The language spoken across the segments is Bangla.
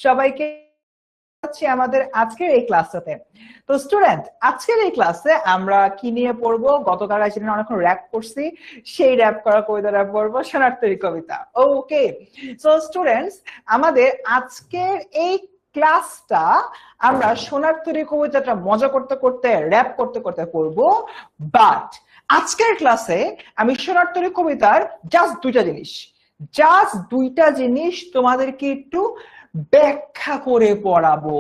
সবাইকে আমাদের আজকের এই ক্লাসটাতে। তো স্টুডেন্ট, আজকের এই ক্লাসে আমরা কি নিয়ে পড়বো? গতকাল সেটা অনেকক্ষণ র‍্যাপ করছি, সেই র‍্যাপ করা কবিতাটা পড়বো সোনার কবিতা। ওকে, সো স্টুডেন্টস, আমাদের আজকের এই ক্লাসটা আমরা সোনার কবিতাটা মজা করতে করতে র‍্যাপ করতে করতে পড়বো। বাট আজকের ক্লাসে আমি সোনার কবিতার জাস্ট দুইটা জিনিস তোমাদেরকে একটু ব্যাখ্যা করে পড়াবো।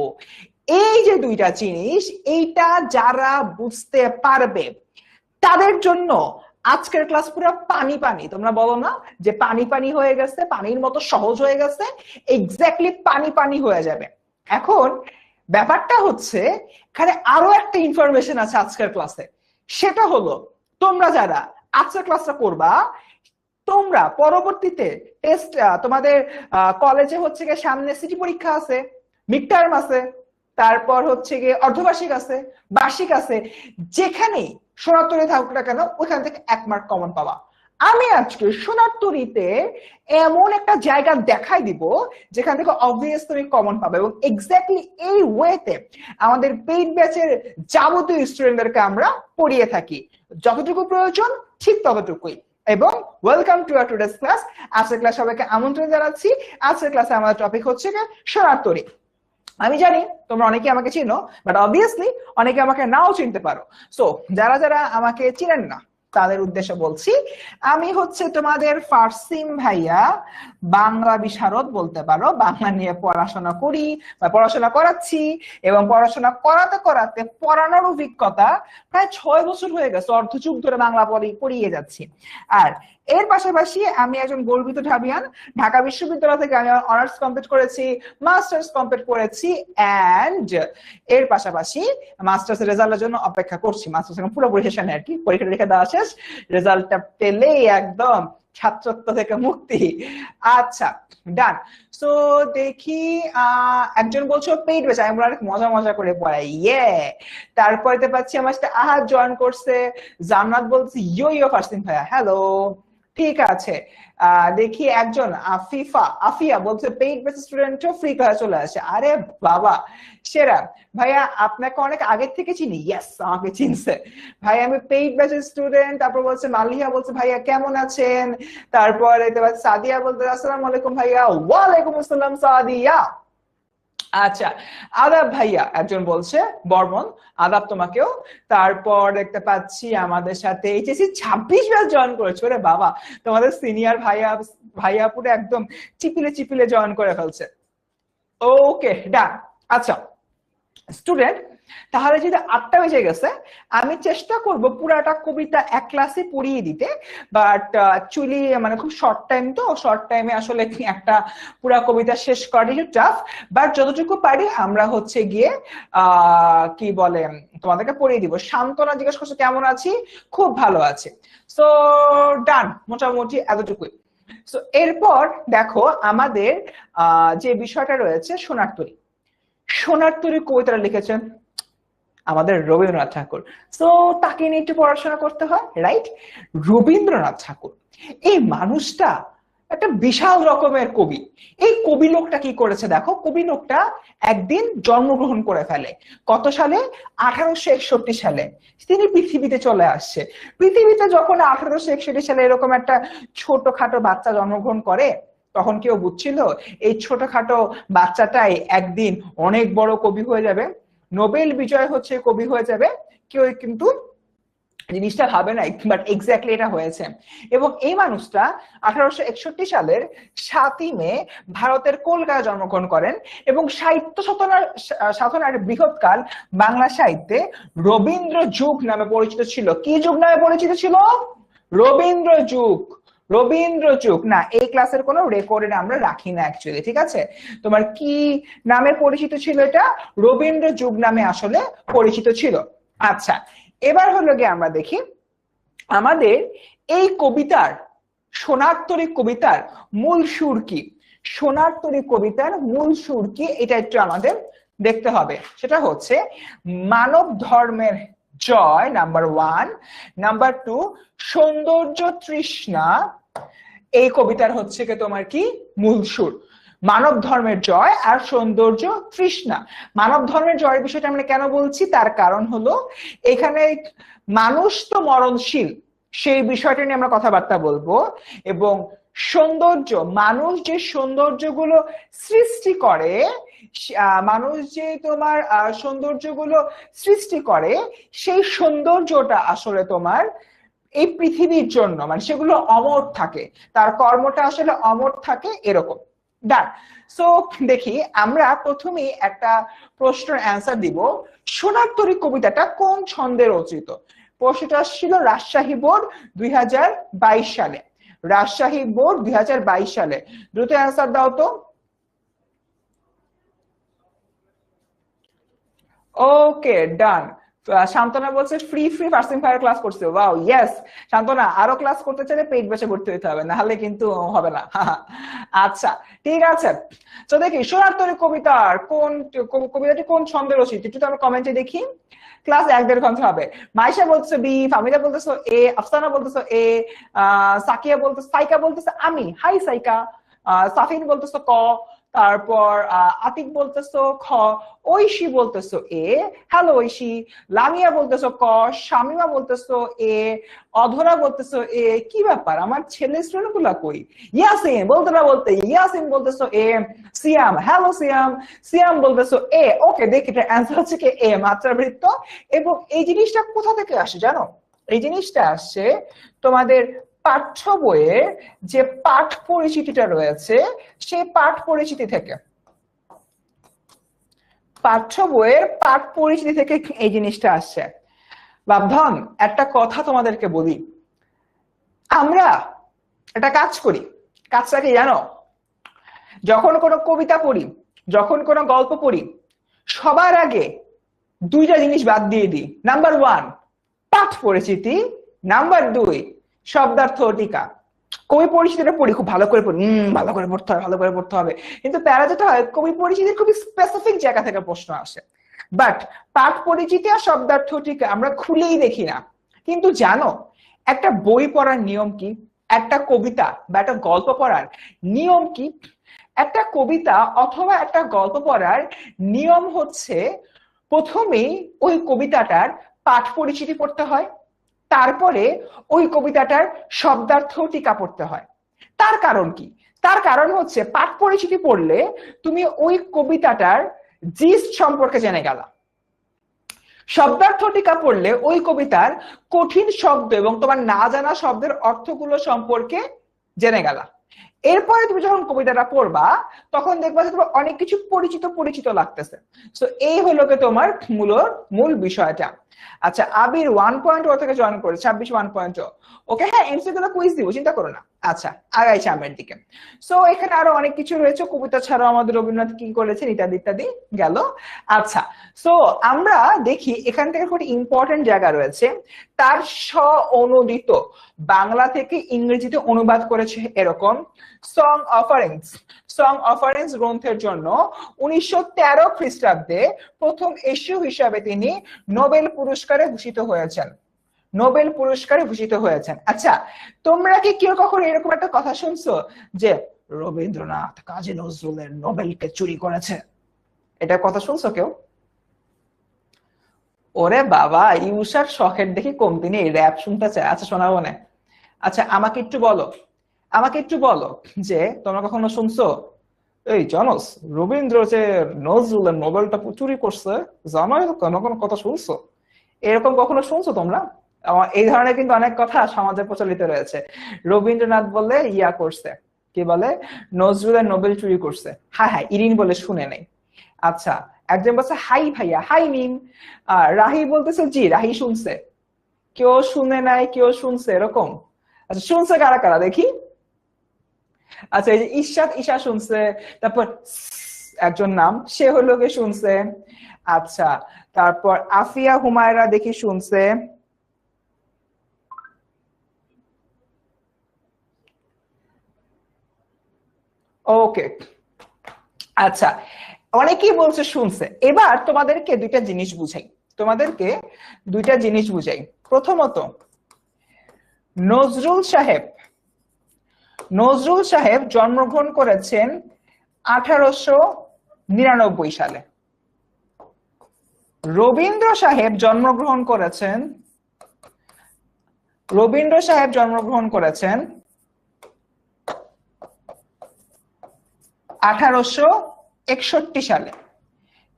এই যে দুইটা জিনিস, এইটা যারা বুঝতে পারবে তাদের জন্য আজকের ক্লাস পুরো পানি পানি। তোমরা বলো না যে পানি পানি হয়ে গেছে, পানির মতো সহজ হয়ে গেছে, এক্স্যাক্টলি পানি পানি হয়ে যাবে। এখন ব্যাপারটা হচ্ছে এখানে আরো একটা ইনফরমেশন আছে আজকের ক্লাসে। সেটা হলো তোমরা যারা আজকের ক্লাসটা করবা, তোমরা পরবর্তীতে টেস্ট, তোমাদের কলেজে হচ্ছে গিয়ে সামনে সিটি পরীক্ষা আছে, মিড টার্ম আছে, তারপর হচ্ছে গিয়ে অর্ধবার্ষিক আছে, বার্ষিক আছে, যেখানেই সোনারতরী থাকুক না কেন ওইখান থেকে 1 মার্ক কমন পাবা। আমি আজকে সোনারতরীতে এমন একটা জায়গা দেখাই দিব যেখান থেকে অবভিয়াস তুমি কমন পাবে, এবং এক্স্যাক্টলি এই ওয়েতে আমাদের পেইড ব্যাচের যাবতীয় স্টুডেন্টদেরকে আমরা পড়িয়ে থাকি। যতটুকু প্রয়োজন ঠিক ততটুকুই। এবং welcome to our today's class. আজকের ক্লাস সবাইকে আমন্ত্রণ জানাচ্ছি। আজকের ক্লাসে আমাদের টপিক হচ্ছে সোনারতরী। আমি জানি তোমরা অনেকে আমাকে চিনো, বাট অবভিয়াসলি অনেকে আমাকে নাও চিনতে পারো। সো যারা যারা আমাকে চিনেন না তাদের উদ্দেশ্যে বলছি, আমি হচ্ছে তোমাদের ফার্সিম ভাইয়া, বাংলা বিশারদ বলতে পারো। বাংলা নিয়ে পড়াশোনা করি বা পড়াশোনা করাচ্ছি, এবং পড়াশোনা করাতে করাতে পড়ানোর অভিজ্ঞতা প্রায় 6 বছর হয়ে গেছে। অর্ধযুগ ধরে বাংলা পড়িয়ে যাচ্ছি। আর এর পাশাপাশি আমি একজন গর্বিত ঢাবিয়ান। ঢাকা বিশ্ববিদ্যালয় থেকে আমি অনার্স কমপ্লিট করেছি, মাস্টার্স কমপ্লিট করেছি, এন্ড এর পাশাপাশি মাস্টার্স রেজাল্টের জন্য অপেক্ষা করছি। মাস্টার্স এখন পুরোপুরি শেষ আর কি, পরীক্ষা রেখে দেওয়া শেষ, রেজাল্টটা পেলেই একদম ছাত্রত্ব থেকে মুক্তি। আচ্ছা, ডান। সো দেখি, একজন বলছো পেইড ব্যাচ, আমি অনেক মজা মজা করে পড়াই, ইয়ে। তারপরে পাচ্ছি আমার সাথে আহাদ জয়েন করছে, জান্নাত বলছে ইয়ো ফারসিন ভাইয়া, হ্যালো, ঠিক আছে। দেখি একজন আফিয়া বলছে পেইড ব্যাচ স্টুডেন্টও ফ্রি ক্লাস চলে আসে। আরে বাবা, সেরা ভাইয়া, আপনাকে অনেক আগে থেকে চিনি। ইয়েস, আমাকে চিনছে ভাই, আমি পেইড ব্যাচের স্টুডেন্ট। তারপর বলছে মালিহা, বলছে ভাইয়া কেমন আছেন। তারপরে সাদিয়া বলতে আসসালামু আলাইকুম ভাইয়া। ওয়ালাইকুম আসসালাম সাদিয়া। আচ্ছা, আদাব ভাইয়া একজন বলছে, বর্মন, আদাব তোমাকেও। তারপর দেখতে পাচ্ছি আমাদের সাথে এইচএসসি 26 ব্যাচ জয়েন করেছে। ওরে বাবা, তোমাদের সিনিয়র ভাইয়া পুরো একদম চিপিলে চিপিলে জয়েন করে ফেলছে। ওকে, ডান। আচ্ছা স্টুডেন্ট, তাহলে যদি 8টা বেজে গেছে, আমি চেষ্টা করব পুরাটা কবিতা এক ক্লাসে পড়িয়ে দিতে। বাট অ্যাকচুয়ালি মানে খুব শর্ট টাইম, তো শর্ট টাইমে আসলে একটা পুরা কবিতা শেষ করা একটু টাফ। বাট যতটুকু পারি আমরা হচ্ছে গিয়ে কি বলে তোমাদেরকে পড়িয়ে দিব। সান্তনা জিজ্ঞেস করছে কেমন আছি, খুব ভালো আছে। সো ডান, মোটামুটি এতটুকুই। সো এরপর দেখো আমাদের যে বিষয়টা রয়েছে সোনারতরী কবিতাটা লিখেছেন আমাদের রবীন্দ্রনাথ ঠাকুর। সো তাকে নিয়ে একটু পড়াশোনা করতে হয়, রাইট? রবীন্দ্রনাথ ঠাকুর, এই মানুষটা একটা বিশাল রকমের কবি। এই কবি লোকটা কি করেছে দেখো, কবি লোকটা একদিন জন্মগ্রহণ করে ফেলে। কত সালে? 1861 সালে তিনি পৃথিবীতে চলে আসছে। পৃথিবীতে যখন 1861 সালে এরকম একটা ছোটখাটো বাচ্চা জন্মগ্রহণ করে, তখন কেউ বুঝছিল এই ছোটখাটো বাচ্চাটাই একদিন অনেক বড় কবি হয়ে যাবে, নোবেল বিজয় হচ্ছে কবি হয়ে যাবে? কেউ কিন্তু জিনিসটা ভাবে নাই, বাট এক্স্যাক্টলি এটা হয়েছে। এবং এই মানুষটা 1861 সালের 7ই মে ভারতের কলকাতায় জন্মগ্রহণ করেন, এবং সাহিত্য সাধনার বৃহৎকাল বাংলা সাহিত্যে রবীন্দ্র যুগ নামে পরিচিত ছিল। কি যুগ নামে পরিচিত ছিল? রবীন্দ্র যুগ। রবীন্দ্র যুগ না, এই ক্লাসের কোনো রেকর্ডে আমরা রাখি না অ্যাকচুয়ালি, ঠিক আছে? তোমার কি নামে পরিচিত ছিল? এটা রবীন্দ্র যুগ নামে আসলে পরিচিত ছিল। আচ্ছা, এবার হলো গিয়ে আমরা দেখি আমাদের এই কবিতার, সোনারতরী কবিতার মূল সুর কি। সোনারতরী কবিতার মূল সুর কি এটা একটু আমাদের দেখতে হবে। সেটা হচ্ছে মানব ধর্মের জয়, নাম্বার 1। নাম্বার 2, সৌন্দর্য তৃষ্ণা। এই কবিতার হচ্ছে কি তোমার কি মূল সুর। মানব ধর্মের জয় আর সৌন্দর্য তৃষ্ণা। মানব ধর্মের জয়ের বিষয়টা আমরা কেন বলছি, তার কারণ হলো এখানে মানুষ তো মরণশীল, সেই বিষয়টা নিয়ে আমরা কথাবার্তা বলবো। এবং সৌন্দর্য, মানুষ যে সৌন্দর্যগুলো সৃষ্টি করে, মানুষ যে তোমার সৌন্দর্যগুলো সৃষ্টি করে, সেই সৌন্দর্যটা আসলে তোমার এই পৃথিবীর জন্য, মানে সেগুলো অমর থাকে, তার কর্মটা আসলে অমর থাকে, এরকম। ডান। সো দেখি, আমরা প্রথমেই একটা প্রশ্নের অ্যান্সার দিব। সোনার তরী কবিতাটা কোন ছন্দে রচিত? প্রশ্নটা ছিল রাজশাহী বোর্ড 2022 সালে। রাজশাহী বোর্ড 2022 সালে। দ্রুত অ্যান্সার দাও তো। ওকে, ডান। শান্তনা বলছে ফ্রি ফার্স্টিং ফায়ার ক্লাস করছে। ওয়াও, ইয়েস শান্তনা, আরো ক্লাস করতে চাইলে পেট বেঁচে ভর্তি হতে হবে, নাহলে কিন্তু হবে না। আচ্ছা, ঠিক আছে। তো দেখি, সোনার তরী কবিতার কবিতাটি কোন ছন্দে রচিত, একটু তো আমরা কমেন্টে দেখি। ক্লাস 1-1.5 ঘন্টা হবে। মাইশা বলতেছে বি, ফামিদা বলতেছো এ, আফসানা বলতেছো এ, সাকিয়া বলতেছে, সাইকা বলতেছে আমি, হাই সাইকা। সাফিন বলতেছো ক, তারপর আতিক বলতেছো খ, ঐশী বলতেছো এ, হ্যালো ঐশী। লামিয়া বলতেছো ক, শামিমা বলতেছো এ, অধরা বলতেছো এ। কি ব্যাপার, আমার ছেলে স্টুডেন্ট গুলা কই? ইয়াসিন বলতে না বলতে ইয়াসিন বলতেছো এ। সিয়াম, হ্যালো সিয়াম। সিয়াম বলতেছো এ। ওকে, দেখি এটার অ্যান্সার হচ্ছে কি এ, মাত্রাবৃত্ত। এবং এই জিনিসটা কোথা থেকে আসে জানো? এই জিনিসটা আসছে তোমাদের পাঠ্য বইয়ের যে পাঠ পরিচিতিটা রয়েছে, সেই পাঠ পরিচিতি থেকে। পাঠ্য বইয়ের পাঠ পরিচিতি থেকে এই জিনিসটা আসছে। বাবধন, একটা কথা তোমাদেরকে বলি, আমরা একটা কাজ করি। কাজটা কি জানো? যখন কোনো কবিতা পড়ি, যখন কোনো গল্প পড়ি, সবার আগে দুইটা জিনিস বাদ দিয়ে দিই। নাম্বার 1 পাঠ পরিচিতি, নাম্বার 2 শব্দার্থ টিকা। কবি পরিচিতিটা পড়ি, খুব ভালো করে পড়ি, ভালো করে পড়তে হবে, ভালো করে পড়তে হবে। কিন্তু প্যারা যেটা হয়, কবি পরিচিতির খুবই স্পেসিফিক জায়গা থেকে প্রশ্ন আসে। বাট পাঠ পরিচিতি আর শব্দার্থ টিকা আমরা খুলেই দেখি না। কিন্তু জানো একটা বই পড়ার নিয়ম কি? একটা কবিতা বা একটা গল্প পড়ার নিয়ম কি? একটা কবিতা অথবা একটা গল্প পড়ার নিয়ম হচ্ছে প্রথমেই ওই কবিতাটার পাঠ পরিচিতি পড়তে হয়, তারপরে ওই কবিতাটার শব্দার্থ টিকা পড়তে হয়। তার কারণ কি? তার কারণ হচ্ছে পাঠ পরিচিতি পড়লে তুমি ওই কবিতাটার জিস্ট সম্পর্কে জেনে গেলা। শব্দার্থ টিকা পড়লে ওই কবিতার কঠিন শব্দ এবং তোমার না জানা শব্দের অর্থগুলো সম্পর্কে জেনে গেলা। এরপরে তুমি যখন কবিতাটা পড়বা, তখন দেখবা যে তোমার অনেক কিছু পরিচিত পরিচিত লাগতেছে। তো এই হলো কি তোমার মূল বিষয়টা। আচ্ছা, আবির 1.0 থেকে জয়েন করে, 26 1.0। ওকে, হ্যাঁ এমসিকিউ গুলো কুইজ দিব, চিন্তা করো না। আচ্ছা, আগাই সামনের দিকে। সো এখানে আরো অনেক কিছু রয়েছে, কবিতা ছাড়াও আমাদের রবীন্দ্রনাথ কি করেছেন ইত্যাদি ইত্যাদি গেল। আচ্ছা, সো আমরা দেখি এখান থেকে খুব ইম্পর্টেন্ট জায়গা রয়েছে। তার স্ব-অনুদিত বাংলা থেকে ইংরেজিতে অনুবাদ করেছে এরকম সং অফারেন্স গ্রন্থের জন্য 1913 খ্রিস্টাব্দে প্রথম এশীয় হিসাবে তিনি নোবেল পুরস্কারে ভূষিত হয়েছেন। আচ্ছা, তোমরা কি কেউ কখনো এরকম একটা কথা শুনছো যে রবীন্দ্রনাথ কাজী নজরুলের নোবেলকে চুরি করেছে? এটা কথা শুনছো কেউ? ওরে বাবা, ইউসার শখের দেখি কমতি নেই, র‍্যাপ শুনতে চায়। আচ্ছা, শোনাবো না। আচ্ছা, আমাকে একটু বলো যে তোমরা কখনো শুনছো এই জানোস রবীন্দ্র যে নজরুলের নোবেলটা চুরি করছে, জানো কোনো কথা শুনছো? এরকম কখনো শুনছো তোমরা? এই ধরনের কিন্তু অনেক কথা সমাজে প্রচলিত রয়েছে। রবীন্দ্রনাথ বলে ইয়া করছে, কি বলে, নজরুলের নোবেল চুরি করছে। হ্যাঁ, ইরিন বলে শুনে নেই। আচ্ছা, একজন বলছে হাই ভাইয়া, হাই মিম। রাহি বলতেছে জি, রাহি শুনছে। কেউ শুনে নাই, কেউ শুনছে, এরকম? আচ্ছা, শুনছে কারা কারা দেখি। আচ্ছা, এই যে ঈশা শুনছে, তারপর একজন নাম সে হলো কে শুনছে। আচ্ছা, তারপর আফিয়া হুমায়রা দেখি শুনছে। ওকে, আচ্ছা, অনেকেই বলছে শুনছে। এবার তোমাদেরকে দুইটা জিনিস বুঝাই। প্রথমত, নজরুল সাহেব জন্মগ্রহণ করেছেন 1899 সালে। রবীন্দ্র সাহেব জন্মগ্রহণ করেছেন 1861 সালে।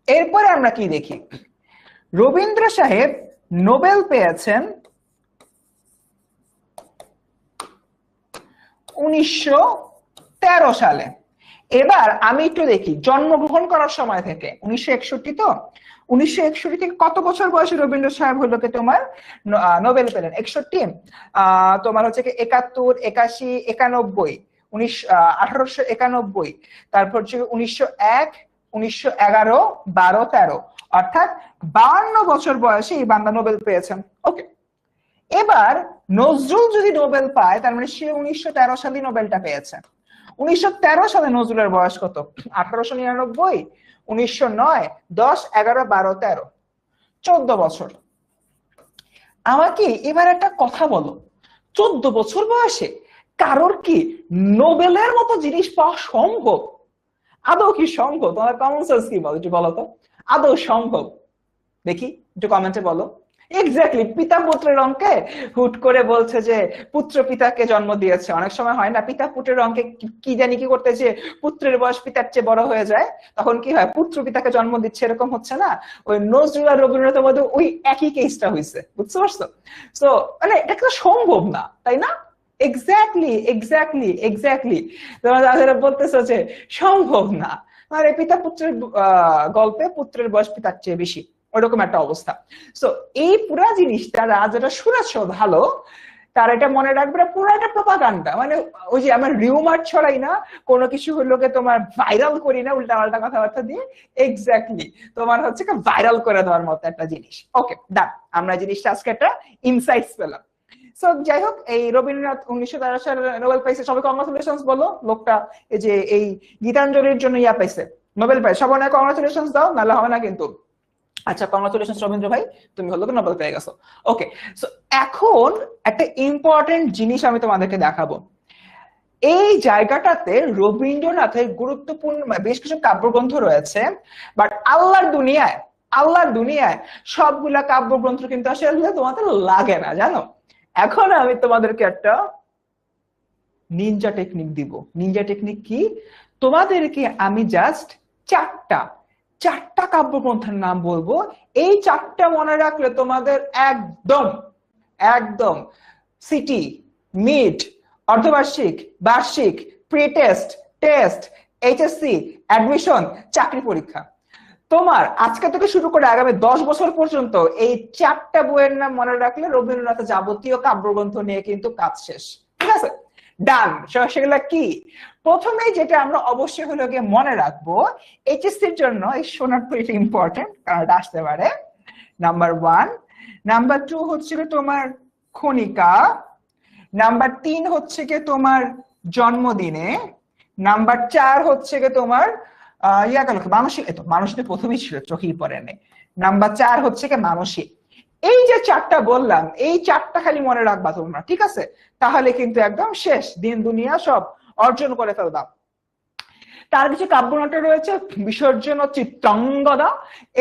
এরপরে আমরা কি দেখি, রবীন্দ্র সাহেব নোবেল পেয়েছেন 1913 সালে। এবার আমি একটু দেখি জন্মগ্রহণ করার সময় থেকে 1961, তো 1961 থেকে কত বছর বয়সে রবীন্দ্র সাহেব হলো কি তোমার নোবেল পেলেন? 61, তোমার হচ্ছে কি 71, 81, 91, 1891, তারপর হচ্ছে 1901, 1911, 12, 13, অর্থাৎ 52 বছর বয়সে এই বান্দা নোবেল পেয়েছেন। ওকে, এবার নজরুল যদি নোবেল পায় তার মানে সে 1913 সালে নোবেলটা পেয়েছে। 1913 সালে নজরুলের বয়স কত? 1899, 1909, 10, 11, 12, 13, 14 বছর। আমাকে এবার একটা কথা বলো, 14 বছর বয়সে কারোর কি নোবেলের মতো জিনিস পাওয়া সম্ভব? আদৌ কি সম্ভব? তোমার কমন সেন্স কি বলো, একটু বলো তো, আদৌ সম্ভব? দেখি একটু কমেন্টে বলো। এক্স্যাক্টলি, পিতা পুত্রের অঙ্কে হুট করে বলছে যে পুত্র পিতাকে জন্ম দিয়েছে। অনেক সময় হয় না, পিতা পুত্রের অঙ্কে কি জানি কি করতে, যে পুত্রের বয়স পিতার চেয়ে বড় হয়ে যায়, তখন কি হয়, পুত্র পিতাকে জন্ম দিচ্ছে, এরকম হচ্ছে না? ওই নজরুল আর রবীন্দ্রনাথের মধ্যে ওই একই কেসটা হয়েছে, বুঝতে পারছো? তো মানে এটা তো সম্ভব না, তাই না? এক্স্যাক্টলি এক্স্যাক্টলি এক্স্যাক্টলি, তোমরা বলতেছো যে সম্ভব না, আর পিতা পুত্রের গল্পে পুত্রের বয়স পিতার চেয়ে বেশি, ওইরকম একটা অবস্থা। সো এই পুরা জিনিসটা যারা শুনেছ ভালো, তার এটা মনে রাখবে, পুরো একটা প্রপাগান্ডা। মানে ওই যে আমার রিউমার ছড়াই না, কোনো কিছু হলো তোমার ভাইরাল করি না উল্টা পাল্টা কথাবার্তা দিয়ে, এক্স্যাক্টলি তোমার হচ্ছে ভাইরাল করে দেওয়ার মতো একটা জিনিস। ওকে ডান, আমরা জিনিসটা আজকে একটা ইনসাইটস পেলাম। সো যাই হোক, এই রবীন্দ্রনাথ 1913 সালে নোবেল পাইছে, সবাই কংগ্রাচুলেশনস বলো। লোকটা এই যে এই গীতাঞ্জলির জন্য পাইছে, নোবেল পাইছে, সবাই কংগ্রাচুলেশনস দাও, নাহলে হবে না কিন্তু। আচ্ছা, কংগ্রাচুলেশনস রবীন্দ্র ভাই, তুমি হলো কি নোবেল পেয়ে গেছো। ওকে, সো এখন একটা ইম্পর্টেন্ট জিনিস আমি তোমাদেরকে দেখাবো। এই জায়গাটাতে রবীন্দ্রনাথের গুরুত্বপূর্ণ বেশ কিছু কাব্যগ্রন্থ রয়েছে, বাট আল্লাহর দুনিয়ায় সবগুলা কাব্যগ্রন্থ কিন্তু আসলে তোমাদের লাগে না, জানো? এখন আমি তোমাদেরকে একটা নিনজা টেকনিক দিব। নিনজা টেকনিক কি? তোমাদেরকে আমি জাস্ট চারটা কাব্যগ্রন্থের নাম বলবো, এই চারটা মনে রাখলে তোমাদের একদম একদম সিটি, মিড, অর্ধবার্ষিক, বার্ষিক, pre test, test, HSC, admission, চাকরি পরীক্ষা, তোমার আজকে থেকে শুরু করে আগামী 10 বছর পর্যন্ত এই চারটা বইয়ের নাম মনে রাখলে রবীন্দ্রনাথের যাবতীয় কাব্যগ্রন্থ নিয়ে কিন্তু কাজ শেষ। ঠিক আছে, ডান। সেগুলা কি? প্রথমেই যেটা আমরা অবশ্যই হলো গিয়ে মনে রাখবো, এইচএসসির জন্য এই শোনার তো এটা ইম্পর্টেন্ট, কারণ এটা আসতে পারে। নাম্বার 1, নাম্বার 2 হচ্ছে কি তোমার খনিকা, নাম্বার 3 হচ্ছে কি তোমার জন্মদিনে, নাম্বার 4 হচ্ছে কি তোমার মানসিক, এই তো মানসিক প্রথমেই ছিল, চোখেই পড়ে নেই। নাম্বার 4 হচ্ছে কি মানসিক। এই যে চারটা বললাম, এই চারটা খালি মনে রাখবা তোমরা, ঠিক আছে? তাহলে কিন্তু একদম শেষ, দিন দুনিয়া সব অর্জন করে ফেলবা। তার কিছু কাব্যনাট্য রয়েছে, বিসর্জন ও চিত্রাঙ্গদা,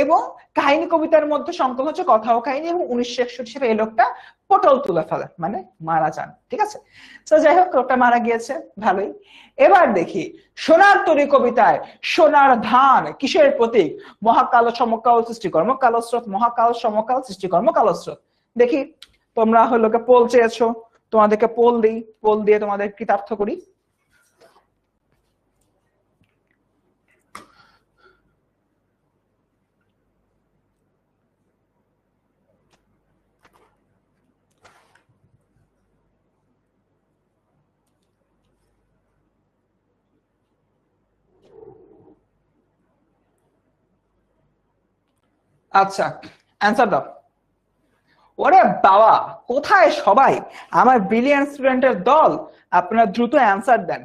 এবং কাহিনী কবিতার মধ্যে সংকলন হচ্ছে কথা ও কাহিনী, এবং 1961 সালে এই লোকটা পটল তুলে ফেলে, মানে মারা যান। ঠিক আছে, তো যাই হোক, লোকটা মারা গিয়েছে, ভালোই। এবার দেখি সোনার তরী কবিতায় সোনার ধান কিসের প্রতীক? মহাকাল সমকাল সৃষ্টিকর্ম কালস্রোত, মহাকাল সমকাল সৃষ্টিকর্ম কালস্রোত। দেখি তোমরা হলো পোল চেয়েছো, তোমাদেরকে পোল দিই, পোল দিয়ে তোমাদের কৃতার্থ করি। আচ্ছা, অ্যান্সার দাও। ওরে বাবা, কোথায় সবাই, আমার ব্রিলিয়ান্ট স্টুডেন্টের দল, আপনারা দ্রুত অ্যান্সার দেন।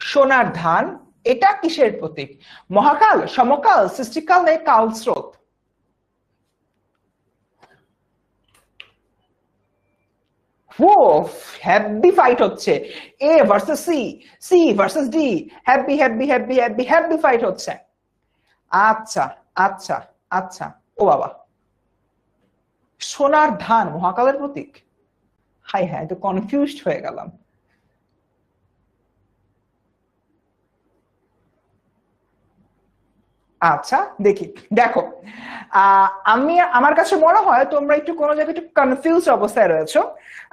সোনার ধান এটা কিসের প্রতীক? মহাকাল, সমকাল, সৃষ্টিকাল, নাকি কালস্রোত? ও হ্যাপি ফাইট হচ্ছে, A versus C, C versus D, happy happy happy happy happy fight হচ্ছে। আচ্ছা আচ্ছা আচ্ছা, ও বাবা, সোনার ধান মহাকালের প্রতীক? হাই হ্যাঁ, তো কনফিউজড হয়ে গেলাম। আচ্ছা দেখি, দেখো আমি, আমার কাছে মনে হয় তোমরা একটু কোনো জায়গায় একটু কনফিউজ অবস্থায় রয়েছো।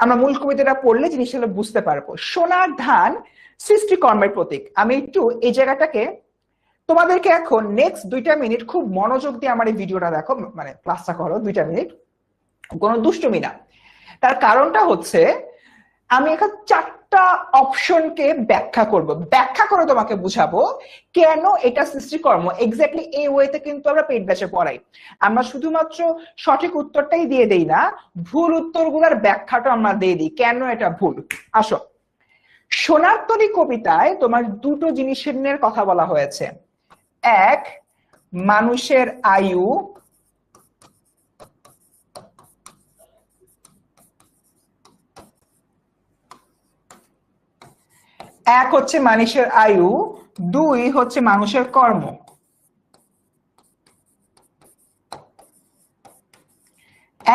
আমরা মূল কবিতাটা পড়লে জিনিসটা বুঝতে পারবো। সোনার ধান সৃষ্টিকর্মের প্রতীক। আমি একটু এই জায়গাটাকে তোমাদেরকে এখন নেক্সট 2টা মিনিট খুব মনোযোগ দিয়ে আমার এই ভিডিওটা দেখো, মানে ক্লাসটা করো 2টা মিনিট, কোনো দুষ্টুমি না। তার কারণটা হচ্ছে আমি এখন 4টা অপশনকে ব্যাখ্যা করব, ব্যাখ্যা করে তোমাকে বুঝাবো কেন এটা সৃষ্টিকর্ম। এক্স্যাক্টলি এই ওয়েতে কিন্তু আমরা পেইড ব্যাচে পড়াই, আমরা শুধুমাত্র সঠিক উত্তরটাই দিয়ে দেই না, ভুল উত্তরগুলোর ব্যাখ্যাটা আমরা দিয়ে দিই কেন এটা ভুল। আসো, সোনার তরী কবিতায় তোমার দুটো জিনিসের নিয়ে কথা বলা হয়েছে। এক, মানুষের আয়ু, এক হচ্ছে মানুষের আয়ু, দুই হচ্ছে মানুষের কর্ম।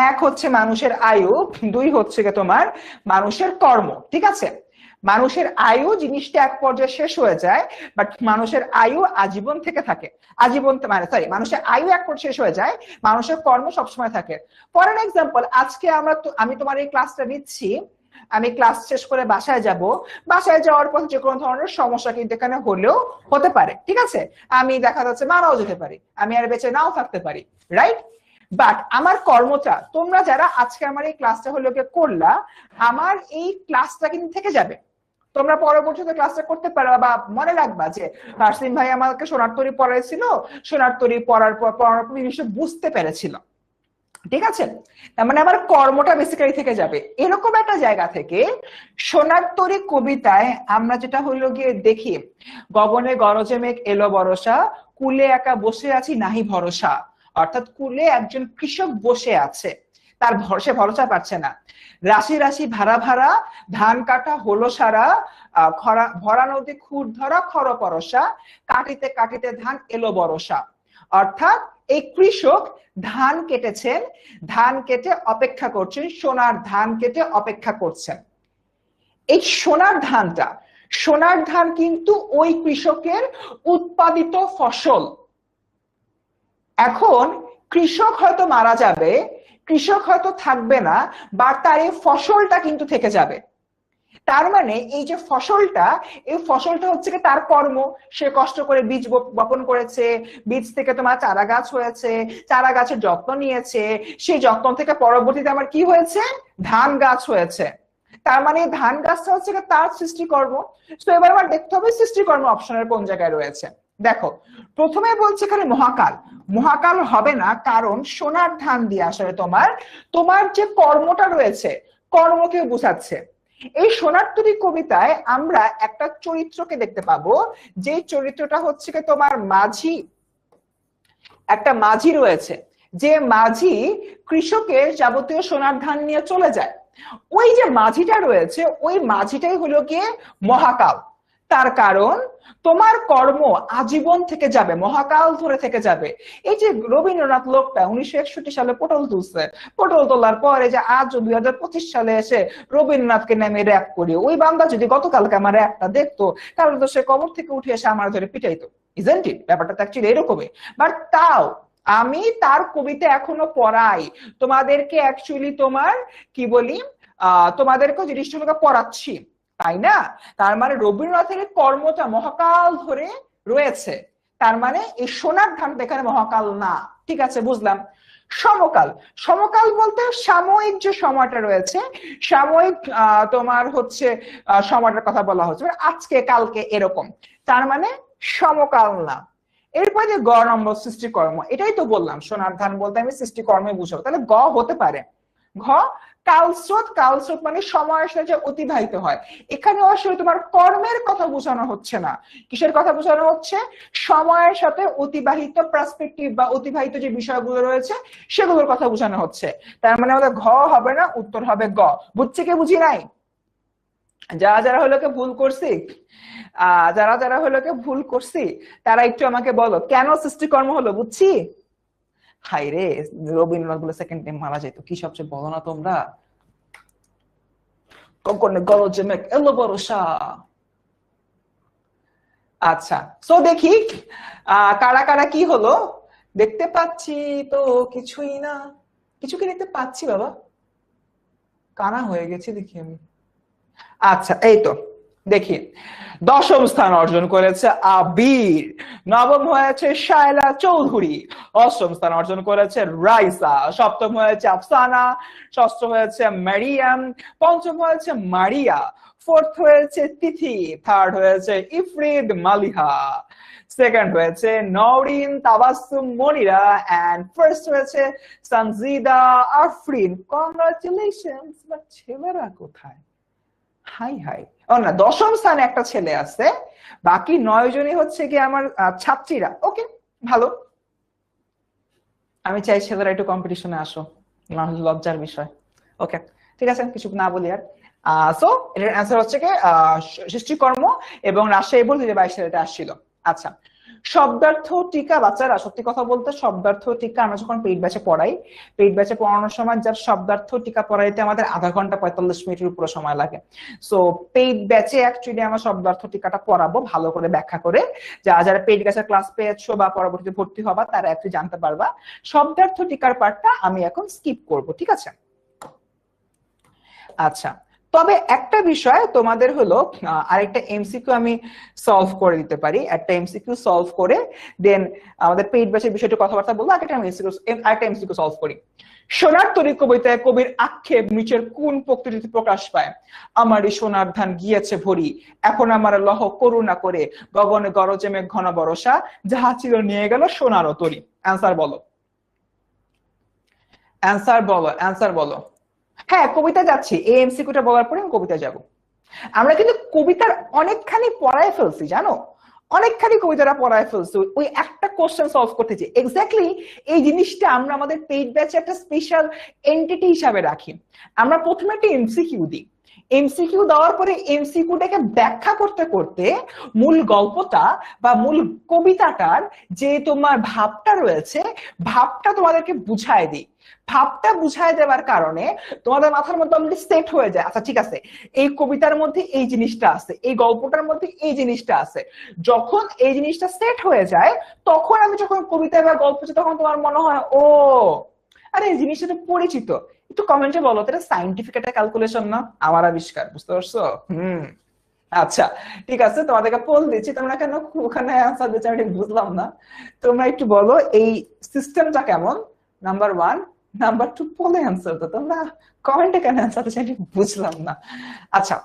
এক হচ্ছে মানুষের আয়ু, দুই হচ্ছে তোমার মানুষের কর্ম। ঠিক আছে, মানুষের আয়ু জিনিসটা এক পর্যায়ে শেষ হয়ে যায়, বাট মানুষের আয়ু আজীবন থেকে থাকে, আজীবন মানে সরি, মানুষের আয়ু এক পর্যায়ে শেষ হয়ে যায়, মানুষের কর্ম সবসময় থাকে। ফর এন এক্সাম্পল, আজকে আমি তোমার এই ক্লাসটা নিচ্ছি, আমি ক্লাস শেষ করে বাসায় যাব, বাসায় যাওয়ার পর যে কোনো ধরনের সমস্যা কিন্তু এখানে হলেও হতে পারে। ঠিক আছে, আমি দেখা যাচ্ছে মারাও যেতে পারি, আমি আর বেঁচে নাও থাকতে পারি, রাইট? বাট আমার কর্মটা, তোমরা যারা আজকে আমার এই ক্লাসটা হলো করলা, আমার এই ক্লাসটা কিন্তু থেকে যাবে, তোমরা পরবর্তীতে ক্লাসটা করতে পারবা, বা মনে রাখবা যে নার্সিম ভাই আমাকে সোনার তরী পড়াইছিল, সোনার তরী পড়ার পর জিনিসটা বুঝতে পেরেছিল। ঠিক আছে, তার মানে আমার কর্মটা বেসিক্যালি থেকে যাবে। এরকম একটা জায়গা থেকে সোনার তরী কবিতায় আমরা যেটা হইলো গিয়ে দেখি, গগনে গরজে মেঘ এলো বরসা, কুলে একা বসে আছি নাহি ভরসা। অর্থাৎ কুলে একজন কৃষক বসে আছে, তার সে ভরসা পাচ্ছে না। রাশি রাশি ভাড়া ভাড়া, ধান কাটা হলো সারা, খরা ভরা নদী খুর ধরা খর পরসা, কাটিতে কাটিতে ধান এলো বরসা। অর্থাৎ এই কৃষক ধান কেটেছেন, ধান কেটে অপেক্ষা করছেন, সোনার ধান কেটে অপেক্ষা করছেন। এই সোনার ধানটা, সোনার ধান কিন্তু ওই কৃষকের উৎপাদিত ফসল। এখন কৃষক হয়তো মারা যাবে, কৃষক হয়তো থাকবে না, বা তার এই ফসলটা কিন্তু থেকে যাবে। তার মানে এই যে ফসলটা, এই ফসলটা হচ্ছে কি তার কর্ম, সে কষ্ট করে বীজ বপন করেছে, বীজ থেকে তোমার চারা গাছ হয়েছে, চারা গাছের যত্ন নিয়েছে, সেই যত্ন থেকে পরবর্তীতে আমার কি হয়েছে, ধান গাছ হয়েছে। তার মানে ধান গাছটা হচ্ছে তার সৃষ্টিকর্ম। তো এবার আমার দেখতে হবে সৃষ্টিকর্ম অপশনের কোন জায়গায় রয়েছে। দেখো, প্রথমে বলছে এখানে মহাকাল, মহাকাল হবে না, কারণ সোনার ধান দিয়ে আসলে তোমার তোমার যে কর্মটা রয়েছে, কর্মকে বোঝাচ্ছে। এই সোনার তরী কবিতায় আমরা একটা চরিত্রকে দেখতে পাবো, যে চরিত্রটা হচ্ছে তোমার মাঝি, একটা মাঝি রয়েছে, যে মাঝি কৃষকের যাবতীয় সোনার ধান নিয়ে চলে যায়। ওই যে মাঝিটা রয়েছে, ওই মাঝিটাই হলো গিয়ে মহাকাল। তার কারণ তোমার কর্ম আজীবন থেকে যাবে, মহাকাল ধরে থেকে যাবে। এই যে রবীন্দ্রনাথ লোকটা 1961 সালে পটল তুলছে, পটল তোলার পরে যে আজ 2025 সালে এসে রবীন্দ্রনাথকে নামে র‍্যাপ করি, ওই বান্দা যদি গতকালকে আমার র‍্যাপটা দেখতো, তাহলে তো সে কবর থেকে উঠে এসে আমার ধরে পিটাইতো। Isn't it? ব্যাপারটা তো অ্যাকচুয়ালি এরকমই। বাট তাও আমি তার কবিতা এখনো পড়াই, তোমাদেরকে অ্যাকচুয়ালি তোমার কি বলি, তোমাদেরকে জিনিসগুলোকে পড়াচ্ছি, তাই না? তার মানে রবীন্দ্রনাথের কর্মটা মহাকাল ধরে রয়েছে, তার মানে এই সোনার ধানটা এখানে মহাকাল না। ঠিক আছে, বুঝলাম। সমকাল, সমকাল বলতে সাময়িক যে সময়টা রয়েছে, সাময়িক তোমার হচ্ছে সময়টার কথা বলা হচ্ছে, আজকে কালকে এরকম, তার মানে সমকাল না। এরপরে যে গ নম্বর সৃষ্টিকর্ম, এটাই তো বললাম সোনার ধান বলতে আমি সৃষ্টিকর্মে বুঝাবো, তাহলে গ হতে পারে। ঘ কালস্রোত, কালস্রোত মানে সময়ের সাথে যে অতিবাহিত হয়। এখানে আসলে তোমার কর্মের কথা বোঝানো হচ্ছে না, কিসের কথা বোঝানো হচ্ছে, সময়ের সাথে অতিবাহিত পার্সপেক্টিভ বা অতিবাহিত যে বিষয়গুলো রয়েছে সেগুলোর কথা বোঝানো হচ্ছে। তার মানে আমাদের ঘ হবে না, উত্তর হবে গ। বুঝছে কে বুঝি নাই? যারা যারা হলো ভুল করছি, যারা যারা হলো ভুল করছি তারা একটু আমাকে বলো কেন সৃষ্টিকর্ম হলো, বুঝছি। হাই রে, রবীন্দ্রনাথ বলে সেকেন্ড টাইম মারা যেত, কি সবচেয়ে বলো না তোমরা, কখনো গরজে মেঘ এলো বর্ষা। আচ্ছা, সো দেখি কারা কারা কি হলো। দেখতে পাচ্ছি তো কিছুই না, কিছু কি দেখতে পাচ্ছি বাবা, কানা হয়ে গেছে দেখি আমি। আচ্ছা এই তো দেখি, দশম স্থান অর্জন করেছে আবির, নবম হয়েছে শায়লা চৌধুরী, অষ্টম স্থান অর্জন করেছে রাইসা, সপ্তম হয়েছে আফসানা, ষষ্ঠ হয়েছে মারিয়াম, পঞ্চম হয়েছে মারিয়া, ফোর্থ হয়েছে তিথি, থার্ড হয়েছে ইফরিদ মালিহা, সেকেন্ড হয়েছে নওরিন তাবাসসুম মনিরা, এন্ড ফার্স্ট হয়েছে সানজিদা আফরিন। কংগ্রাচুলেশনস। বাট ছেলেরা কোথায়? হাই হাই, ও না, দশম স্থানে একটা ছেলে আছে, বাকি 9 জনই হচ্ছে কি আমার ছাত্রীরা। ওকে, ভালো। আমি চাই ছেলেরা একটু কম্পিটিশনে আসো, লজ্জার বিষয়। ওকে, ঠিক আছে, কিছু না বলি আর। সো এটার অ্যান্সার হচ্ছে কি সৃষ্টিকর্ম এবং রাজশাহী বোর্ড 2022 সালে এটা আসছিল। আচ্ছা, শব্দার্থ টিকা, বাচ্চারা সত্যি কথা বলতে শব্দার্থ টিকা আমরা যখন পেইড ব্যাচে পড়াই, পেইড ব্যাচে পড়ানোর সময় যার শব্দার্থ টিকা পড়াইতে আমাদের আধা ঘন্টা 45 মিনিটের উপরে সময় লাগে। সো পেইড ব্যাচে অ্যাকচুয়ালি আমরা শব্দার্থ টিকাটা পড়াবো ভালো করে ব্যাখ্যা করে, যারা যারা পেইড ব্যাচের ক্লাস পেয়েছো বা পরবর্তীতে ভর্তি হবা তারা একটু জানতে পারবা। শব্দার্থ টিকার পার্টটা আমি এখন স্কিপ করব, ঠিক আছে। আচ্ছা, তবে একটা বিষয় তোমাদের হলো আরেকটা এমসিকিউ আমি সলভ করে দিতে পারি, একটা এমসিকিউ সলভ করে দেন আমাদের পেইড ব্যাচের বিষয়টা কথাবার্তা বলবো। আরেকটা এমসিকিউ সলভ করি। সোনার তরী কবিতায় কবির আক্ষেপ নিচের কোন পক্রিয়াতে প্রকাশ পায়? আমারই সোনার ধান গিয়েছে ভরি, এখন আমার লহ করুণা করে, গগনে গরজে মেঘ ঘন বরষা, যাহা ছিল নিয়ে গেল সোনার তরী। অ্যান্সার বলো, অ্যান্সার বলো, অ্যান্সার বলো। হ্যাঁ, কবিতা যাচ্ছি, এই এমসিকিউটা বলার পরে আমি কবিতা যাব। আমরা কিন্তু কবিতার অনেকখানি পড়ায় ফেলছি জানো, অনেকখানি কবিতাটা পড়ায় ফেলছি ওই একটা কোশ্চেন সলভ করতেছি। এক্স্যাক্টলি এই জিনিসটা আমরা আমাদের পেইড ব্যাচে একটা স্পেশাল এন্টিটি হিসাবে রাখি। আমরা প্রথমে একটা এমসিকিউ দিই, এমসিকিউ দেওয়ার পরে এমসিকিউটাকে ব্যাখ্যা করতে করতে মূল গল্পটা বা মূল কবিতাটার যে তোমার ভাবটা রয়েছে, ভাবটা তোমাদেরকে বুঝায় দিই। ভাবটা বুঝায় দেওয়ার কারণে তোমাদের মাথার মধ্যে অলরেডি সেট হয়ে যায়, আচ্ছা ঠিক আছে এই কবিতার মধ্যে এই জিনিসটা আছে, এই গল্পটার মধ্যে এই জিনিসটা আছে। যখন এই জিনিসটা সেট হয়ে যায় তখন আমি যখন কবিতা বা গল্প তখন তোমার মনে হয় ও আরে এই জিনিসটা তো পরিচিত। একটু কমেন্টে বলো তো, এটা সাইন্টিফিক একটা ক্যালকুলেশন না আমার আবিষ্কার, বুঝতে পারছো? আচ্ছা ঠিক আছে, তোমাদেরকে পোল দিচ্ছি, তোমরা কেন ওখানে অ্যান্সার দিচ্ছ আমি ঠিক বুঝলাম না। তোমরা একটু বলো এই সিস্টেমটা কেমন, নাম্বার 1। নাম্বার 2 পোলে অ্যান্সার তো, তোমরা কমেন্টে কেন অ্যান্সার দিচ্ছ আমি ঠিক বুঝলাম না। আচ্ছা,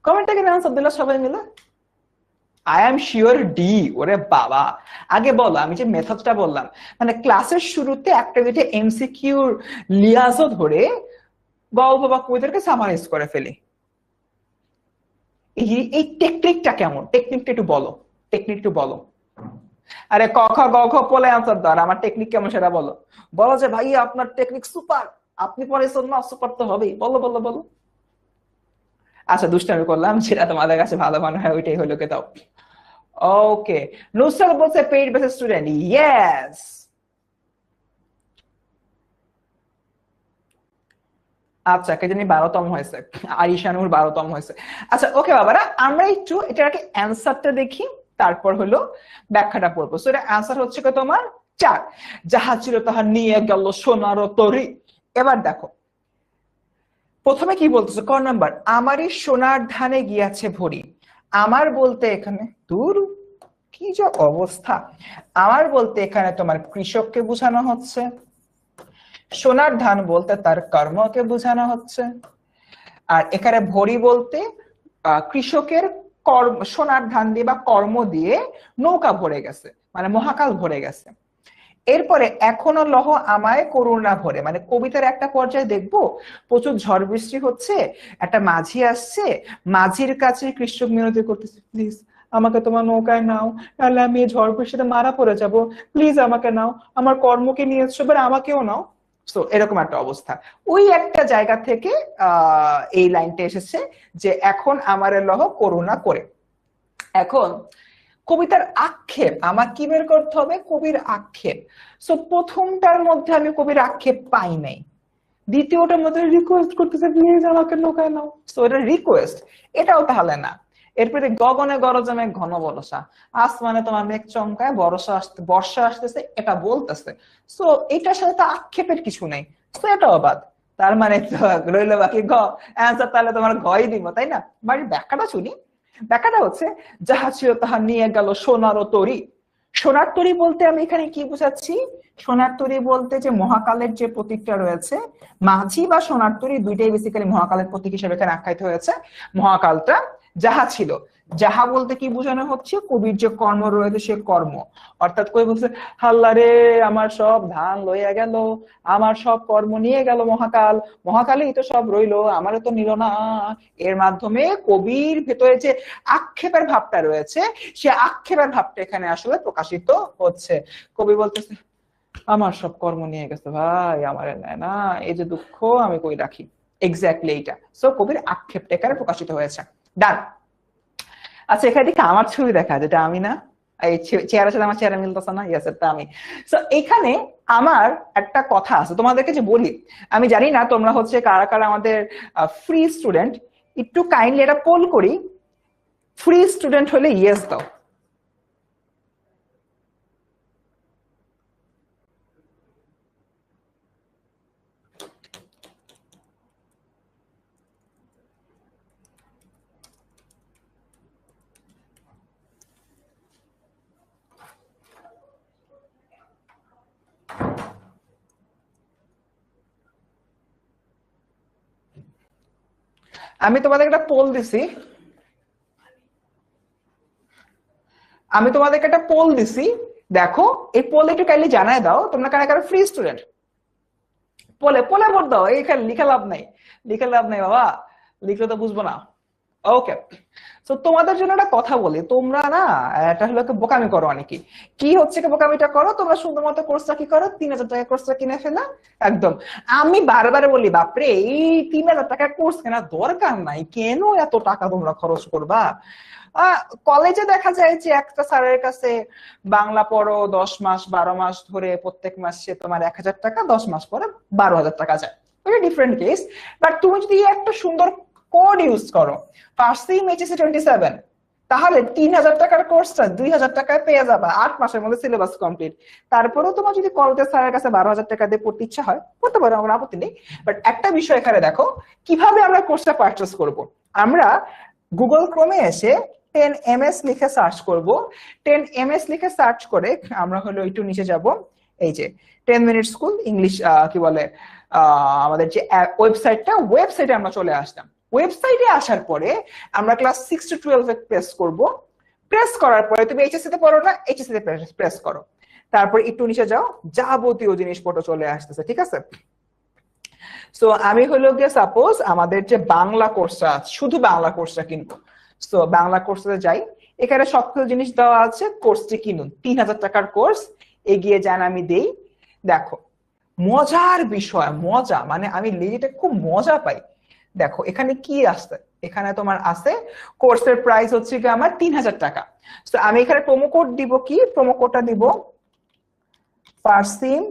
কমেন্টে কেন অ্যান্সার দিল সবাই মিলে? I am sure D. ওরে বাবা, আগে বলো, আমি যে মেথডটা বললাম মানে ক্লাসের শুরুতে একটা যেটা এমসিকিউর লিয়াজও ধরে গল্প বা কবিতাকে সামারাইজ করে ফেলি, এই টেকনিকটা কেমন, টেকনিকটা একটু বলো, টেকনিক একটু বলো। আরে ক খ গ ঘ পলে আনসার দাও, আমার টেকনিক কেমন সেটা বলো। বলো যে ভাই আপনার টেকনিক সুপার, আপনি পড়েছেন না, সুপার তো হবেই, বলো বলো বলো। আচ্ছা দুষ্টামি করলাম, যেটা তোমাদের কাছে ভালো মনে হয় ওইটাই হলো কে দাও। ওকে, নুসরাত বলছে পেইড বেস স্টুডেন্ট, ইয়েস। আচ্ছা, কে জানি 12তম হয়েছে, আরিশানুর 12তম হয়েছে। আচ্ছা ওকে বাবারা, আমরা একটু এটাকে অ্যান্সারটা দেখি, তারপর হলো ব্যাখ্যাটা পড়বো। সো এটা অ্যান্সার হচ্ছে কি তোমার 4, যাহা ছিল তাহা নিয়ে গেল সোনার তরী। এবার দেখো প্রথমে কি বলতেছে, ক নাম্বার, আমারই সোনার ধানে গিয়াছে ভরি। আমার বলতে এখানে দূর কি যে অবস্থা, আমার বলতে এখানে তোমার কৃষককে বোঝানো হচ্ছে, সোনার ধান বলতে তার কর্মকে বোঝানো হচ্ছে, আর এখানে ভরি বলতে কৃষকের কর্ম, সোনার ধান দিয়ে বা কর্ম দিয়ে নৌকা ভরে গেছে, মানে মহাকাল ভরে গেছে। এরপরে এখনো লহ আমায় করুণা ভরে, মানে কবিতার একটা পর্যায়ে দেখবো প্রচুর ঝড় বৃষ্টি হচ্ছে, একটা মাঝি আসছে, মাঝির কাছে কৃষক মিনতি করতেছে, প্লিজ আমাকে তোমার নৌকায় নাও, নাহলে আমি ঝড় বৃষ্টিতে মারা পড়ে যাব, প্লিজ আমাকে নাও, আমার কর্মকে নিয়ে এসছো, এবার আমাকেও নাও। সো এরকম একটা অবস্থা। ওই একটা জায়গা থেকে এই লাইনটা এসেছে যে এখন আমারে লহ করুণা করে। এখন কবিতার আক্ষেপ আমার কি বের করতে হবে? কবির আক্ষেপ। সো প্রথমটার মধ্যে আমি কবির আক্ষেপ পাই নাই, দ্বিতীয়টার মধ্যে রিকোয়েস্ট করতেছে প্লিজ আমাকে লোকায় নাও, সো এটা রিকোয়েস্ট, এটাও তাহলে না। এরপরে গগনে গরজমে ঘন বর্ষা, আসমানে তোমার মেঘ চমকায় বর্ষা আসতেছে, এটা বলতেছে। সো এটার সাথে তো আক্ষেপের কিছু নেই, সো এটাও বাদ। তার মানে রইল বাকি গ, অ্যান্সার তাহলে তোমার গই দিব, তাই না? বাড়ির ব্যাখ্যাটা শুনি। ব্যাখ্যাটা হচ্ছে যাহা ছিল তাহা নিয়ে গেল সোনার তরী। সোনার তরী বলতে আমি এখানে কি বুঝাচ্ছি? সোনার তরী বলতে যে মহাকালের যে প্রতীকটা রয়েছে, মাঝি বা সোনার তরী দুইটাই বেসিক্যালি মহাকালের প্রতীক হিসেবে এখানে আখ্যায়িত হয়েছে। মহাকালটা যাহা ছিল, যাহা বলতে কি বোঝানো হচ্ছে? কবির যে কর্ম রয়েছে সে কর্ম। অর্থাৎ কবি বলছে হাল্লা রে আমার সব ধান লইয়া গেল, আমার সব কর্ম নিয়ে গেল মহাকাল, মহাকালেই তো সব রইলো, আমারও তো নিল না। এর মাধ্যমে কবির ভেতরে যে আক্ষেপের ভাবটা রয়েছে, সে আক্ষেপের ভাবটা এখানে আসলে প্রকাশিত হচ্ছে। কবি বলতেছে আমার সব কর্ম নিয়ে গেছে ভাই, আমার নেয় না, এই যে দুঃখ আমি কই রাখি। এক্স্যাক্টলি এইটা। সো কবির আক্ষেপটা এখানে প্রকাশিত হয়েছে। ডান। আচ্ছা এখানে দেখি আমার ছবি দেখা, যেটা আমি না, এই চেহারার সাথে আমার চেহারা মিলতেছে না, ইয়েস এটা আমি। সো এখানে আমার একটা কথা আছে তোমাদেরকে যে বলি, আমি জানি না তোমরা হচ্ছে কারা কারা আমাদের ফ্রি স্টুডেন্ট, একটু কাইন্ডলি এটা পোল করি, ফ্রি স্টুডেন্ট হলে ইয়েস দাও। আমি তোমাদের একটা পোল দিছি, দেখো এই পোল একটু কাইন্ডলি জানায় দাও তোমরা কারা কারা ফ্রি স্টুডেন্ট। পোলে পোলে ভোট দাও, এখানে লিখে লাভ নাই, লিখে লাভ নাই বাবা, লিখলে তো বুঝবো না। ওকে, তো তোমাদের জন্য একটা কথা বলি, তোমরা না এটা হলো বোকামি করো অনেকে। কি হচ্ছে কি বোকামিটা করো তোমরা? সুন্দর মতো কোর্সটা কি করো, 3000 টাকা কোর্সটা কিনে ফেলা। একদম, আমি বারবার বলি বাপরে এই 3000 টাকা কোর্স কেনার দরকার নাই, কেন এত টাকা তোমরা খরচ করবা? কলেজে দেখা যায় যে একটা স্যারের কাছে বাংলা পড়ো 10 মাস 12 মাস ধরে, প্রত্যেক মাসে তোমার 1000 টাকা, 10 মাস পরে 12,000 টাকা যায়, ওটা ডিফারেন্ট কেস। বাট তুমি যদি একটা সুন্দর কোড ইউজ করো, পার্সিম এইচএসসি 27, তাহলে 3000 টাকার কোর্সটা 2000 টাকায় পেয়ে যাবা, 8 মাসের মধ্যে সিলেবাস কমপ্লিট। তারপরেও তোমার যদি কলেজের স্যারের কাছে 12,000 টাকা দিয়ে পড়তে ইচ্ছা হয় পড়তে পারো, আমার আপত্তি নেই। বাট একটা বিষয় এখানে দেখো, কিভাবে আমরা কোর্সটা পারচেস করব। আমরা গুগল ক্রোমে এসে 10ms লিখে সার্চ করব। 10ms লিখে সার্চ করে আমরা হলো একটু নিচে যাব, এই যে 10 মিনিট স্কুল ইংলিশ কি বলে আমাদের যে ওয়েবসাইটে আমরা চলে আসলাম। ওয়েবসাইটে আসার পরে আমরা ক্লাস 6 to 12 প্রেস করব। প্রেস করার পরে তুমি এইচএসসি তে পড়ো না, এইচএসসি তে প্রেস করো, তারপর একটু নিচে যাও, যাবতীয় জিনিসপত্র চলে আসতেছে, ঠিক আছে? সো আমি হলো গিয়ে সাপোজ আমাদের যে বাংলা কোর্সটা, শুধু বাংলা কোর্সটা কিনবো, সো বাংলা কোর্সে যাই, এখানে সবকিছু জিনিস দেওয়া আছে, কোর্সটি কিনুন, 3000 টাকার কোর্স, এগিয়ে যান, আমি দেই। দেখো মজার বিষয়, মজা মানে আমি লিজিটে খুব মজা পাই। দেখো এখানে কি আসছে, এখানে তোমার আছে কোর্সের প্রাইস হচ্ছে কি আমার 3000 টাকা। তো আমি এখানে প্রোমো কোড দিব, কি প্রোমো কোডটা দিব? ফারসিম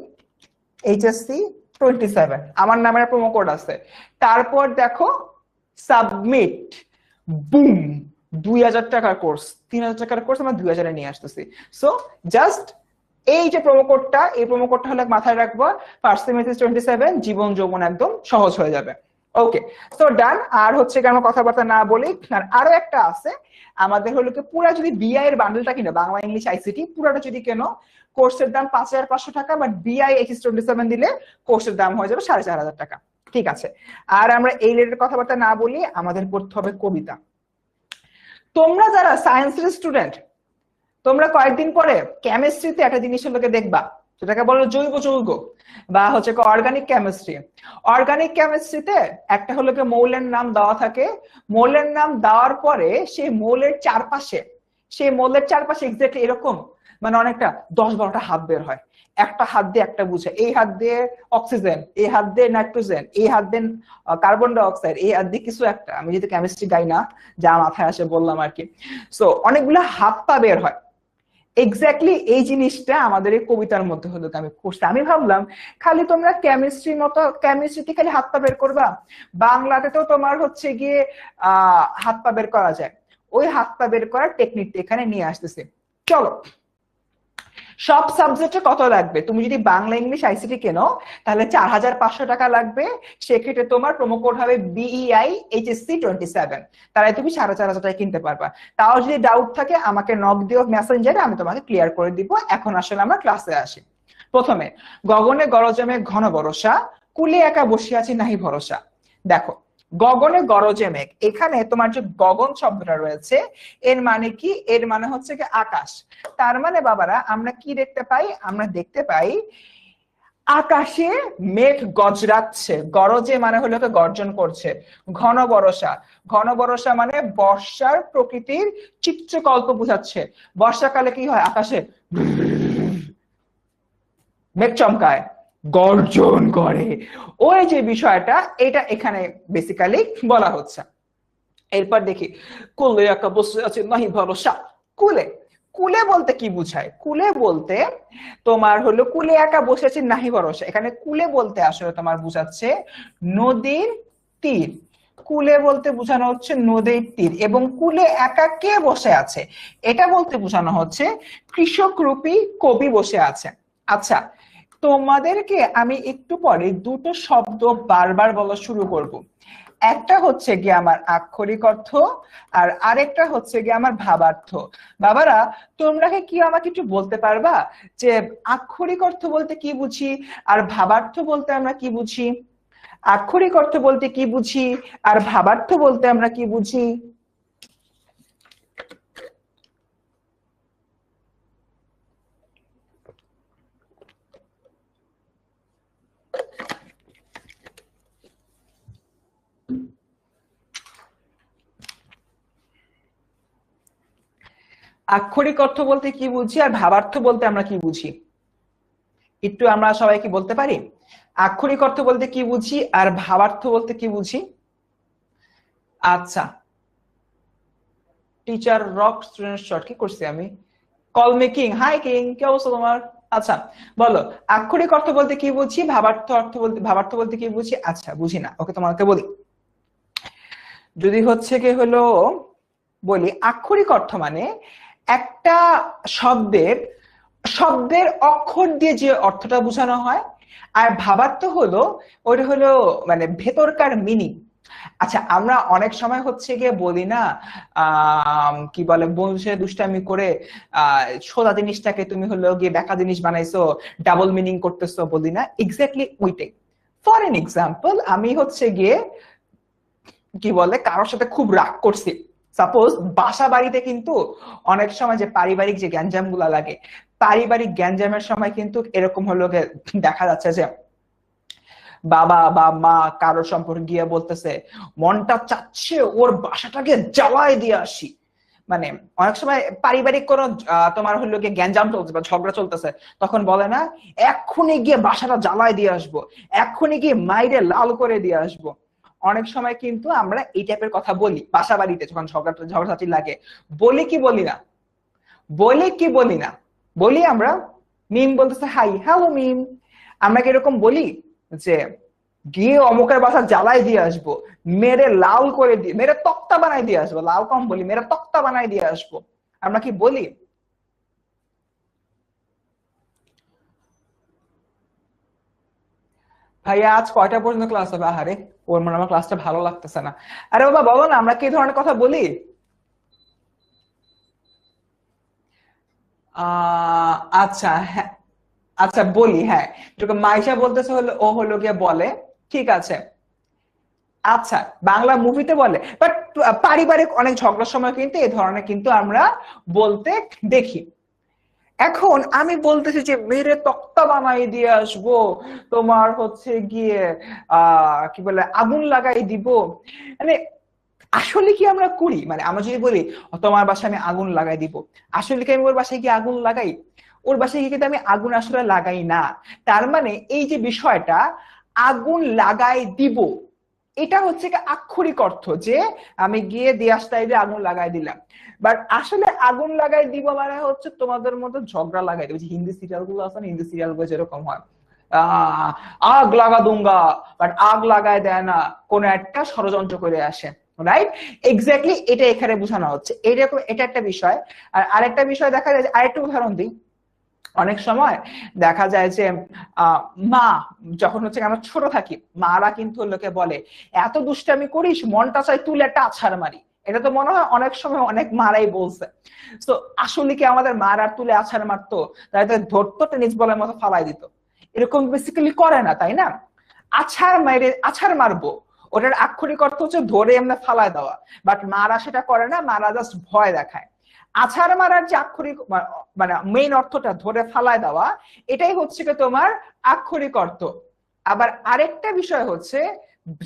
এইচএসসি 27, আমার নামের প্রোমো কোড আছে। তারপর দেখো সাবমিট, বুম, 2000 টাকার কোর্স, 3000 টাকার কোর্স আমরা 2000 এ নিয়ে আসতেছি। সো জাস্ট এই যে প্রোমো কোডটা, এই প্রোমো কোডটা হলে মাথায় রাখবো, পার্সেন্টেজ 27, জীবন যৌবন একদম সহজ হয়ে যাবে। ওকে, সো ডান। আর হচ্ছে কি আমরা কথাবার্তা না বলি, আর আরো একটা আছে আমাদের হলো কি, পুরা যদি বিআই এর বান্ডেলটা কিনো, বাংলা ইংলিশ আইসিটি পুরাটা যদি কেনো, কোর্সের দাম 5500 টাকা, বাট বিআই এইচএস 27 দিলে কোর্সের দাম হয়ে যাবে 4500 টাকা। ঠিক আছে, আর আমরা এই রেটের কথাবার্তা না বলি, আমাদের পড়তে হবে কবিতা। তোমরা যারা সায়েন্সের স্টুডেন্ট, তোমরা কয়েকদিন পরে কেমিস্ট্রিতে একটা জিনিস লোকে দেখবা, যেটাকে বলো জৈব যৌগ বা হচ্ছে অর্গানিক কেমিস্ট্রি। অর্গানিক কেমিস্ট্রিতে একটা হলো মৌলের নাম দেওয়া থাকে, মৌলের নাম দেওয়ার পরে সেই মৌলের চারপাশে এক্স্যাক্টলি এরকম মানে অনেকটা 10-12টা হাত বের হয়, একটা হাত দিয়ে একটা বুঝে, এই হাত দিয়ে অক্সিজেন, এই হাত দিয়ে নাইট্রোজেন, এই হাত দিয়ে কার্বন ডাই অক্সাইড, এই হাত দিয়ে কিছু একটা, আমি যেহেতু কেমিস্ট্রি গাই না, যা মাথায় আসে বললাম আর কি। সো অনেকগুলো হাত পা বের হয়। এক্স্যাক্টলি এই জিনিসটা আমাদের এই কবিতার মধ্যে হলো আমি করছি। আমি ভাবলাম খালি তোমরা কেমিস্ট্রির মতো কেমিস্ট্রিতে খালি হাত পা বের করবা, বাংলাতে তো তোমার হচ্ছে গিয়ে হাত পা বের করা যায়, ওই হাত পা বের করার টেকনিকটা এখানে নিয়ে আসতেছে। চলো, সব সাবজেক্টে কত লাগবে? তুমি যদি বাংলা ইংলিশ আইসিটি কেনো তাহলে 4500 টাকা লাগবে। সেক্ষেত্রে তোমার প্রোমো কোড হবে BEI HSC 27, তারাই তুমি 4500 টাকা কিনতে পারবা। তাও যদি ডাউট থাকে আমাকে নক দিও মেসেঞ্জারে, আমি তোমাকে ক্লিয়ার করে দিব। এখন আসলে আমরা ক্লাসে আসি। প্রথমে, গগনে গরজে ঘন বরষা, কুলে একা বসে আছি নাহি ভরসা। দেখো, গগনে গরজে মেঘ, এখানে তোমার যে গগন শব্দটা রয়েছে এর মানে কি? এর মানে হচ্ছে কি আকাশ। তার মানে বাবারা আমরা কি দেখতে পাই? আমরা দেখতে পাই আকাশে মেঘ গজরাচ্ছে, গরজে মানে হলো গর্জন করছে। ঘন বর্ষা, ঘন বর্ষা মানে বর্ষার প্রকৃতির চিত্রকল্প বোঝাচ্ছে। বর্ষাকালে কি হয়? আকাশে মেঘ চমকায়, গর্জন করে, ওই যে বিষয়টা, এটা এখানে বেসিক্যালি বলা হচ্ছে। এরপর দেখি, কুলে একা বসে আছে নাহি ভরসা। কুলে, কুলে বলতে কি বুঝায়? কুলে বলতে তোমার হলো কুলে একা বসে আছে নাহি ভরসা, এখানে কুলে বলতে আসলে তোমার বুঝাচ্ছে নদীর তীর। কুলে বলতে বোঝানো হচ্ছে নদীর তীর, এবং কুলে একা কে বসে আছে এটা বলতে বোঝানো হচ্ছে কৃষক রূপী কবি বসে আছে। আচ্ছা, তোমাদেরকে আমি একটু পরে দুটো শব্দ বারবার বলা শুরু করব। একটা হচ্ছে গিয়ে আমার আক্ষরিক অর্থ, আর আরেকটা হচ্ছে গিয়ে আমার ভাবার্থ। বাবারা, তোমরা কি আমাকে একটু বলতে পারবা যে আক্ষরিক অর্থ বলতে কি বুঝি আর ভাবার্থ বলতে আমরা কি বুঝি? আক্ষরিক অর্থ বলতে কি বুঝি আর ভাবার্থ বলতে আমরা কি বুঝি? আক্ষরিক অর্থ বলতে কি বুঝি আর ভাবার্থ বলতে আমরা কি বুঝি? একটু আমরা সবাই কি বলতে পারি আক্ষরিক অর্থ বলতে কি বুঝি আর ভাবার্থ বলতে কি বুঝি? আচ্ছা, টিচার রক স্টুডেন্ট শর্ট কি করছি আমি? Call me king. Hi king, কি অবস্থা তোমার? আচ্ছা বলো, আক্ষরিক অর্থ বলতে কি বুঝি, ভাবার্থ বলতে কি বুঝি? আচ্ছা বুঝি না, ওকে তোমাকে বলি। যদি হচ্ছে কি হলো বলি, আক্ষরিক অর্থ মানে একটা শব্দের শব্দের অক্ষর দিয়ে যে অর্থটা বোঝানো হয়, আর ভাবার্থ হলো ওটা হলো মানে ভেতরকার মিনিং। আচ্ছা, আমরা অনেক সময় হচ্ছে গিয়ে বলি না, কি বলে, বংশে দুষ্টামি করে সোজা জিনিসটাকে তুমি হলো গিয়ে ব্যাকা জিনিস বানাইছো, ডাবল মিনিং করতেছো, বলি না? এক্স্যাক্টলি ওইটাই। ফর এন এক্সাম্পল, আমি হচ্ছে গিয়ে কি বলে কারোর সাথে খুব রাগ করছি, সাপোজ বাসা বাড়িতে কিন্তু অনেক সময় যে পারিবারিক যে গ্যাঞ্জাম গুলা লাগে, পারিবারিক গ্যাঞ্জামের সময় কিন্তু এরকম হলো দেখা যাচ্ছে যে বাবা বা মা কারোর সম্পর্কে গিয়ে বলতেছে মনটা চাচ্ছে ওর বাসাটাকে জ্বালায় দিয়ে আসি। মানে অনেক সময় পারিবারিক কোনো তোমার হলো গিয়ে গ্যাঞ্জাম চলছে বা ঝগড়া চলতেছে, তখন বলে না এক্ষুনি গিয়ে বাসাটা জ্বালায় দিয়ে আসবো, এক্ষুনি গিয়ে মাইরে লাল করে দিয়ে আসবো। অনেক সময় কিন্তু আমরা এই টাইপের কথা বলি বাসা বাড়িতে যখন ঝগড়াঝাটি লাগে। বলি কি বলি না? বলি কি বলি না? বলি আমরা। মিম বলতেছে হাই, হ্যালো মিম। আমরা কি এরকম বলি যে গিয়ে অমুকের বাসা জ্বালাই দিয়ে আসবো, মেরে লাল করে দিয়ে, মেরে তক্তা বানাই দিয়ে আসবো? লাল কম বলি, মেরে তক্তা বানাই দিয়ে আসবো। আমরা কি বলি? ভাইয়া আজ কয়টা পর্যন্ত ক্লাস হবে? আহারে, ওর মনে আমার ক্লাসটা ভালো লাগতেছে না। আরে বাবা বলো না, আমরা কি ধরনের কথা বলি? আচ্ছা হ্যাঁ, আচ্ছা বলি, হ্যাঁ। তোকে মাইশা বলতেছে হলো, ও হলো গিয়ে বলে, ঠিক আছে। আচ্ছা, বাংলা মুভিতে বলে, বাট পারিবারিক অনেক ঝগড়ার সময় কিন্তু এই ধরনের কিন্তু আমরা বলতে দেখি। এখন আমি বলতেছি যে মেরে তক্তা বানাই দিয়ে আসবো, তোমার হচ্ছে গিয়ে কি বলে আগুন লাগাই দিব, মানে আসলে কি আমরা করি? মানে আমরা যদি বলি তোমার বাসায় আমি আগুন লাগাই দিব, আসলে কি আমি ওর বাসায় গিয়ে আগুন লাগাই? ওর বাসায় গিয়ে কিন্তু আমি আগুন আসলে লাগাই না। তার মানে এই যে বিষয়টা আগুন লাগাই দিব, এটা হচ্ছে কি আক্ষরিক অর্থ যে আমি গিয়ে দিয়াস টাইডে আগুন লাগাই দিলাম। বাট আসলে আগুন লাগাই দিব মানে হচ্ছে তোমাদের মধ্যে ঝগড়া লাগাই দিব। যে হিন্দি সিরিয়াল গুলো আছে না, হিন্দি সিরিয়াল গুলো যেরকম হয় আগ লাগা দুঙ্গা, বাট আগ লাগায় দেয় না, কোন একটা ষড়যন্ত্র করে আসে, রাইট? এক্স্যাক্টলি এটা এখানে বোঝানো হচ্ছে। এইরকম এটা একটা বিষয়। আর আরেকটা বিষয় দেখা যায়, আরেকটা উদাহরণ দিই। অনেক সময় দেখা যায় যে মা যখন হচ্ছে আমরা ছোট থাকি, মারা কিন্তু লোকে বলে এত দুষ্টামি করিস, মনটা চাই তুলে একটা আছাড় মারি। এটা তো মনে হয় অনেক সময় অনেক মারাই বলছে। তো আসলে কি আমাদের মারার তুলে আছাড় মারতো? তাই তো ধরতো, টেনিস বলের মতো ফালাই দিত। এরকম বেসিক্যালি করে না, তাই না? আছাড় মারে, আছাড় মারবো, ওটার আক্ষরিক অর্থ হচ্ছে ধরে এমনি ফালায় দেওয়া। বাট মারা সেটা করে না, মারা জাস্ট ভয় দেখায়। আছাড় মারার যে আক্ষরিক মানে মেইন অর্থটা ধরে ফালায় দেওয়া, এটাই হচ্ছে কি তোমার আক্ষরিক অর্থ। আবার আরেকটা বিষয় হচ্ছে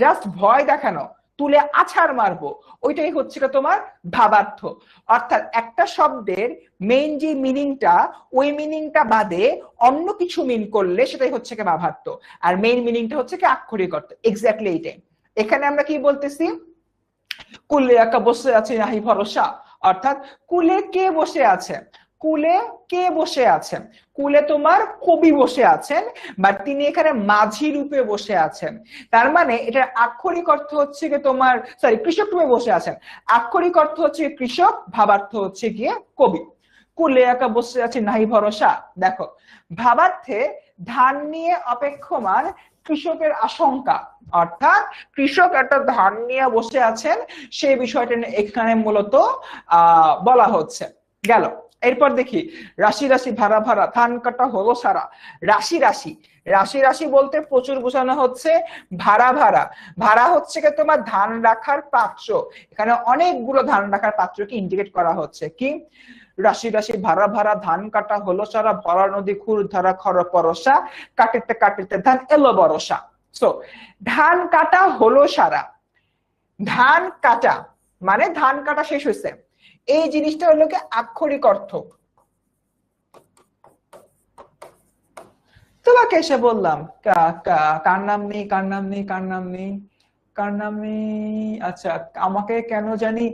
জাস্ট ভয় দেখানো, তুলে আছাড় মারবো, ওইটাই হচ্ছে কি তোমার ভাবার্থ। অর্থাৎ একটা শব্দের মেইন যে মিনিংটা, ওই মিনিংটা বাদে অন্য কিছু মিন করলে সেটাই হচ্ছে কি ভাবার্থ। আর মেইন মিনিংটা হচ্ছে কি আক্ষরিক অর্থ। এক্স্যাক্টলি এইটাই। এখানে আমরা কি বলতেছি? কুলে একা বসে আছে নাহি ভরসা, অর্থাৎ কুলে কে বসে আছে? কুলে কে বসে আছেন? কুলে তোমার কবি বসে আছেন, বাট তিনি এখানে মাঝি রূপে বসে আছেন। তার মানে এটার আক্ষরিক অর্থ হচ্ছে কি তোমার, সরি, কৃষক রূপে বসে আছেন। আক্ষরিক অর্থ হচ্ছে কৃষক, ভাবার্থ হচ্ছে গিয়ে কবি। কুলে একা বসে আছে নাহি ভরসা, দেখো ভাবার্থে ধান নিয়ে অপেক্ষমান কৃষকের আশঙ্কা, অর্থাৎ কৃষক একটা ধান নিয়ে বসে আছেন, সেই বিষয়টা এখানে মূলত বলা হচ্ছে। গেল। এরপর দেখি রাশি রাশি ভাড়া ভাড়া ধান কাটা হলো সারা। রাশি রাশি, রাশি রাশি বলতে প্রচুর বোঝানো হচ্ছে ভাড়া ভাড়া। ভাড়া হচ্ছে কি তোমার ধান রাখার পাত্র। এখানে অনেকগুলো ধান রাখার পাত্রকে ইন্ডিকেট করা হচ্ছে। কি? রাশি রাশি ভাড়া ভাড়া ধান কাটা হলো সারা, ভরা নদী খুর ধারা খর পরশা, কাটিতে কাটিতে ধান এলো বরসা। সো ধান কাটা হলো সারা, ধান কাটা মানে ধান কাটা শেষ হয়েছে, এই জিনিসটা হলো কি আক্ষরিক অর্থ। তোমাকে এসে বললাম কার নাম নেই, কার নাম নেই, কার নাম নেই, কার নাম নেই। আচ্ছা, আমাকে কেন জানি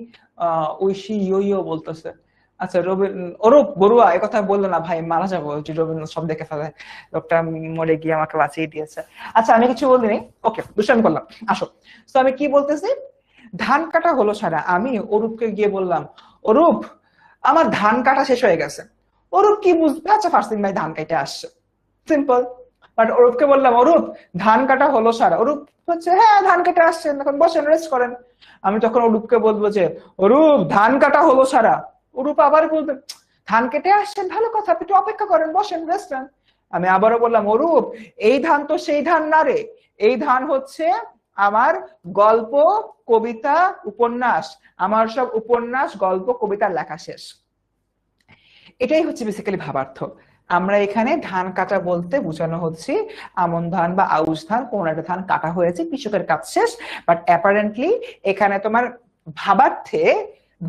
ঐশী ইয়ো ইয়ো বলতেছে। আচ্ছা, অরূপ বড়ুয়া এ কথা বললো না ভাই, মারা যাবো। রবীন্দ্র সব দেখে ফেলে, লোকটা মরে গিয়ে আমাকে বাঁচিয়ে দিয়েছে। আচ্ছা, আমি কিছু বলিনি, ওকে, দুষ্টামি করলাম, আসো। তো আমি কি বলতেছি? ধান কাটা হলো সারা, আমি অরূপকে গিয়ে বললাম অরূপ আমার ধান কাটা শেষ হয়ে গেছে। অরূপ কি বুঝবে? আচ্ছা ফার্স্ট ভাই ধান কাটে আসছে, সিম্পল। বাট অরূপকে বললাম অরূপ ধান কাটা হলো সারা, অরূপ হচ্ছে হ্যাঁ ধান কেটে আসছেন, এখন বসেন রেস্ট করেন। আমি তখন অরূপকে বলবো যে অরূপ ধান কাটা হলো সারা। অরূপ আবার বলবে ধান কেটে আসছেন, ভালো কথা, আপনি একটু অপেক্ষা করেন, বসেন রেস্ট নেন। আমি আবারও বললাম অরূপ এই ধান তো সেই ধান না রে, এই ধান হচ্ছে আমার গল্প, কবিতা, উপন্যাস, আমার সব উপন্যাস, গল্প, কবিতা লেখা শেষ। এটাই হচ্ছে বেসিক্যালি ভাবার্থ। আমরা এখানে ধান কাটা বলতে বোঝানো হচ্ছে আমন ধান বা আউশ ধান, কোন একটা ধান কাটা হয়েছে, কৃষকের কাজ শেষ। বাট অ্যাপারেন্টলি এখানে তোমার ভাবার্থে,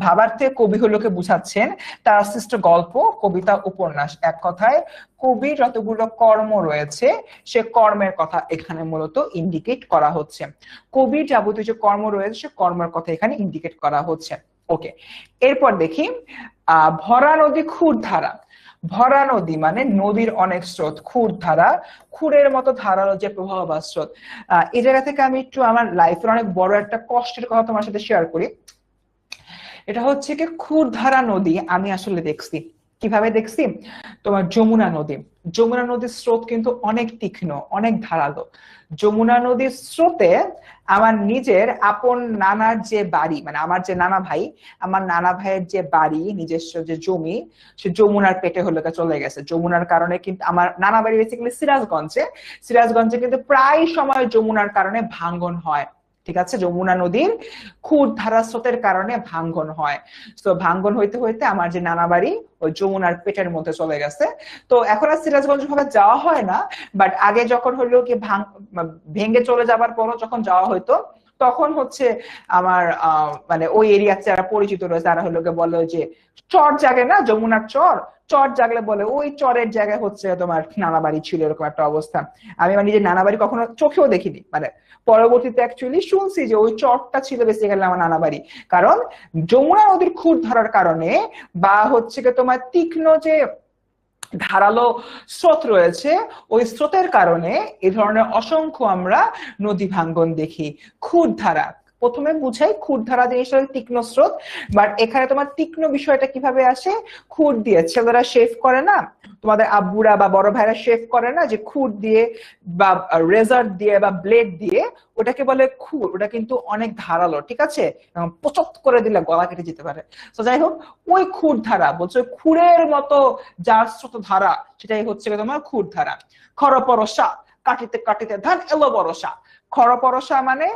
ভাবার্থে কবি হলোকে বুঝাচ্ছেন তার সৃষ্ট গল্প, কবিতা, উপন্যাস, এক কথায় কবি যতগুলো কর্ম রয়েছে সে কর্মের কথা এখানে মূলত ইন্ডিকেট করা হচ্ছে। কবির যাবতীয় যে কর্ম রয়েছে সে কর্মের কথা এখানে ইন্ডিকেট করা হচ্ছে। ওকে, এরপর দেখি ভরা নদী খুর ধারা। ভরা নদী মানে নদীর অনেক স্রোত, খুর ধারা, খুরের মতো ধারালো যে প্রবাহ বা স্রোত। এই জায়গা থেকে আমি একটু আমার লাইফের অনেক বড় একটা কষ্টের কথা তোমার সাথে শেয়ার করি। এটা হচ্ছে কি খুর ধারা নদী আমি আসলে দেখছি। কিভাবে দেখছি? তোমার যমুনা নদী, যমুনা নদীর স্রোত কিন্তু অনেক তীক্ষ্ণ, অনেক ধারালো। যমুনা নদীর স্রোতে আমার নিজের আপন নানার যে বাড়ি, মানে আমার যে নানা ভাই, আমার নানা ভাইয়ের যে বাড়ি, নিজস্ব যে জমি, সে যমুনার পেটে হলো চলে গেছে। যমুনার কারণে কিন্তু আমার নানা বাড়ি বেসিক্যালি সিরাজগঞ্জে, সিরাজগঞ্জে কিন্তু প্রায় সময় যমুনার কারণে ভাঙ্গন হয়। ঠিক আছে, যমুনা নদীর খুর ধারা স্রোতের কারণে ভাঙ্গন হয়। তো ভাঙ্গন হইতে হইতে আমার যে নানা বাড়ি ওই যমুনার পেটের মধ্যে চলে গেছে। তো এখন আর সিরাজগঞ্জ ভাবে যাওয়া হয় না, বাট আগে যখন হলো কি ভেঙে চলে যাবার পরও যখন যাওয়া হইতো, তখন হচ্ছে আমার মানে ওই এরিয়াতে যারা পরিচিত রয়েছে তারা হলো বলে যে চর জাগে না, যমুনার চর, চর জাগলে বলে ওই চরের জায়গায় হচ্ছে তোমার নানা বাড়ি ছিল, এরকম একটা অবস্থা। আমি মানে নিজের নানা বাড়ি কখনো চোখেও দেখিনি, মানে পরবর্তীতে অ্যাকচুয়ালি শুনছি যে ওই চরটা ছিল বেসিক্যালি আমার নানা বাড়ি। কারণ যমুনা নদীর খুর ধরার কারণে বা হচ্ছে কি তোমার তীক্ষ্ণ যে ধারালো স্রোত রয়েছে, ওই স্রোতের কারণে এই ধরনের অসংখ্য আমরা নদী ভাঙ্গন দেখি। খুর ধারা প্রথমে বুঝাই, খুর ধারা জিনিসটা তীক্ষ্ণ স্রোত, বাট এখানে তোমার তীক্ষ্ণ বিষয়টা কিভাবে আসে, খুর দিয়ে ছেলেরা শেভ করে না, তোমাদের আব্বুরা বা বড় ভাইরা শেভ করে না যে খুর দিয়ে বা রেজার দিয়ে বা ব্লেড দিয়ে, ওটাকে বলে খুর। ওটা কিন্তু অনেক ধারালো, ঠিক আছে, পচত করে দিলে গলা কেটে যেতে পারে। তো যাই হোক, ওই খুর ধারা বলছে খুরের মতো যার স্রোত ধারা, সেটাই হচ্ছে তোমার খুর ধারা। খরপরসা, কাটিতে কাটিতে ধান এলো বরসা। খরপরসা মানে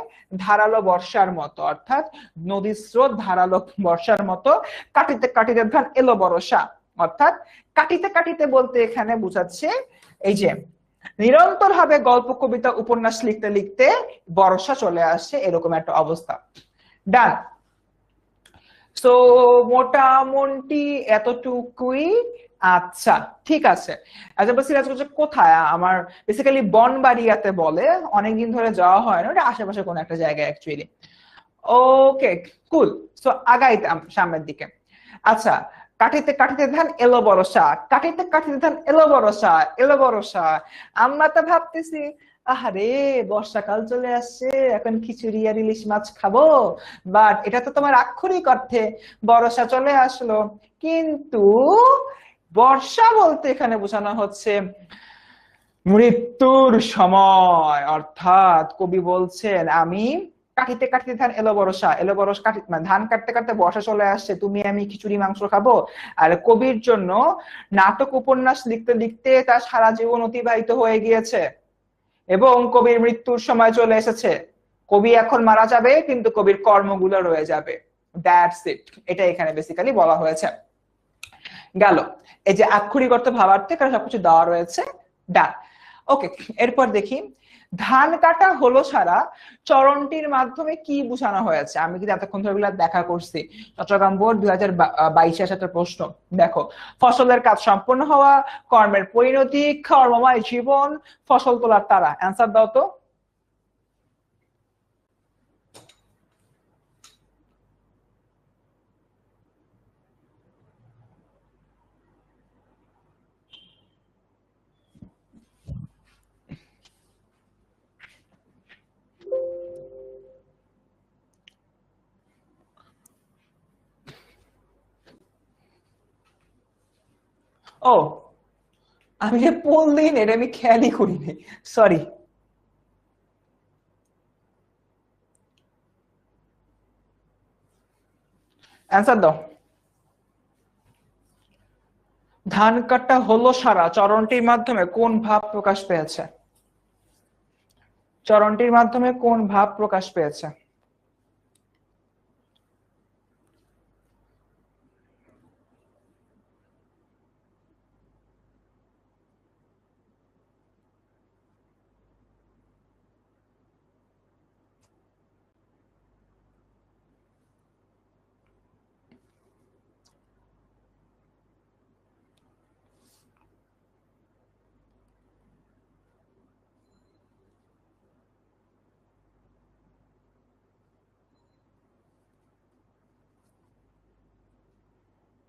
ধারালো বর্ষার মতো, অর্থাৎ নদীর স্রোত ধারালো বর্ষার মতো। কাটিতে কাটিতে ধান এলো বরসা, অর্থাৎ কাটিতে কাটিতে বলতে এখানে বোঝাচ্ছে এই যে নিরন্তর ভাবে গল্প কবিতা উপন্যাস লিখতে লিখতে বর্ষা চলে আসে, এরকম একটা অবস্থা। ডান। সো মোটামুটি এতটুকুই। আচ্ছা ঠিক আছে। আচ্ছা সিরাজ কোথায়? আমার বেসিক্যালি বনবাড়িয়াতে বলে, অনেকদিন ধরে যাওয়া হয় না, ওটা আশেপাশে কোন একটা জায়গায় অ্যাকচুয়ালি। ওকে কুল। সো আগাইতাম সামনের দিকে। আচ্ছা, কাটিতে কাটিতে ধান এলো বরসা, কাটিতে কাটিতে ধান এলো বরসা, এলো বরসা। আমরা তো ভাবতেছি আহারে বর্ষাকাল চলে আসছে, এখন খিচুড়ি আর ইলিশ মাছ খাবো, বাট এটা তো তোমার আক্ষরিক অর্থে বর্ষা চলে আসলো। কিন্তু বর্ষা বলতে এখানে বোঝানো হচ্ছে মৃত্যুর সময়। অর্থাৎ কবি বলছেন আমি কাটিতে কাটিতে ধান এলো বরসা, এলো বরস কাটি মানে ধান কাটতে কাটতে বর্ষা চলে আসছে, তুমি আমি খিচুড়ি মাংস খাবো। আর কবির জন্য নাটক উপন্যাস লিখতে লিখতে তার সারা জীবন অতিবাহিত হয়ে গিয়েছে এবং কবির মৃত্যুর সময় চলে এসেছে। কবি এখন মারা যাবে কিন্তু কবির কর্মগুলো রয়ে যাবে। দ্যাটস ইট, এটা এখানে বেসিক্যালি বলা হয়েছে। গেল এই যে আক্ষরিক অর্থ ভাবার্থে, কারণ সবকিছু দেওয়া রয়েছে। ডান। ওকে, এরপর দেখি ধান কাটা হলো সারা চরণটির মাধ্যমে কি বোঝানো হয়েছে। আমি কিন্তু এতক্ষণ ধরে দেখা করছি, চট্টগ্রাম বোর্ড 2022 একটা প্রশ্ন। দেখো, ফসলের কাজ সম্পন্ন হওয়া, কর্মের পরিণতি, কর্মময় জীবন, ফসল তোলার তারা। অ্যান্সার দাও তো। ও, আমি যে পড়লিন এটা আমি খেয়ালই করিনি, সরি। অ্যান্সার দাও। ধান কাটা হলো সারা চরণটির মাধ্যমে কোন ভাব প্রকাশ পেয়েছে? চরণটির মাধ্যমে কোন ভাব প্রকাশ পেয়েছে?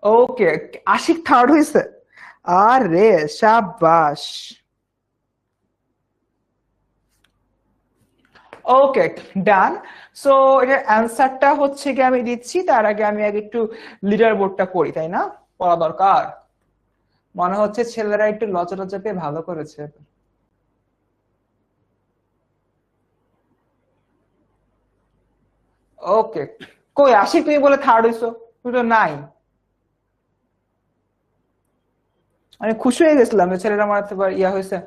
ওকে, আশিক থার্ড হয়েছে। আরে শাবাশ। ওকে ডান। সো এটার অ্যান্সারটা হচ্ছে কি আমি দিচ্ছি, তার আগে আমি আগে একটু লিডার বোর্ডটা পড়ি, তাই না? পড়া দরকার। মনে হচ্ছে ছেলেরা একটু লজ্জা লজ্জা পেয়ে ভালো করেছে। ওকে, কই আশিক তুমি বলে থার্ড হইছো, তুই তো নাই। আমি খুশি হয়ে গেছিলাম যে ছেলেরা আমার ইয়া হয়েছে।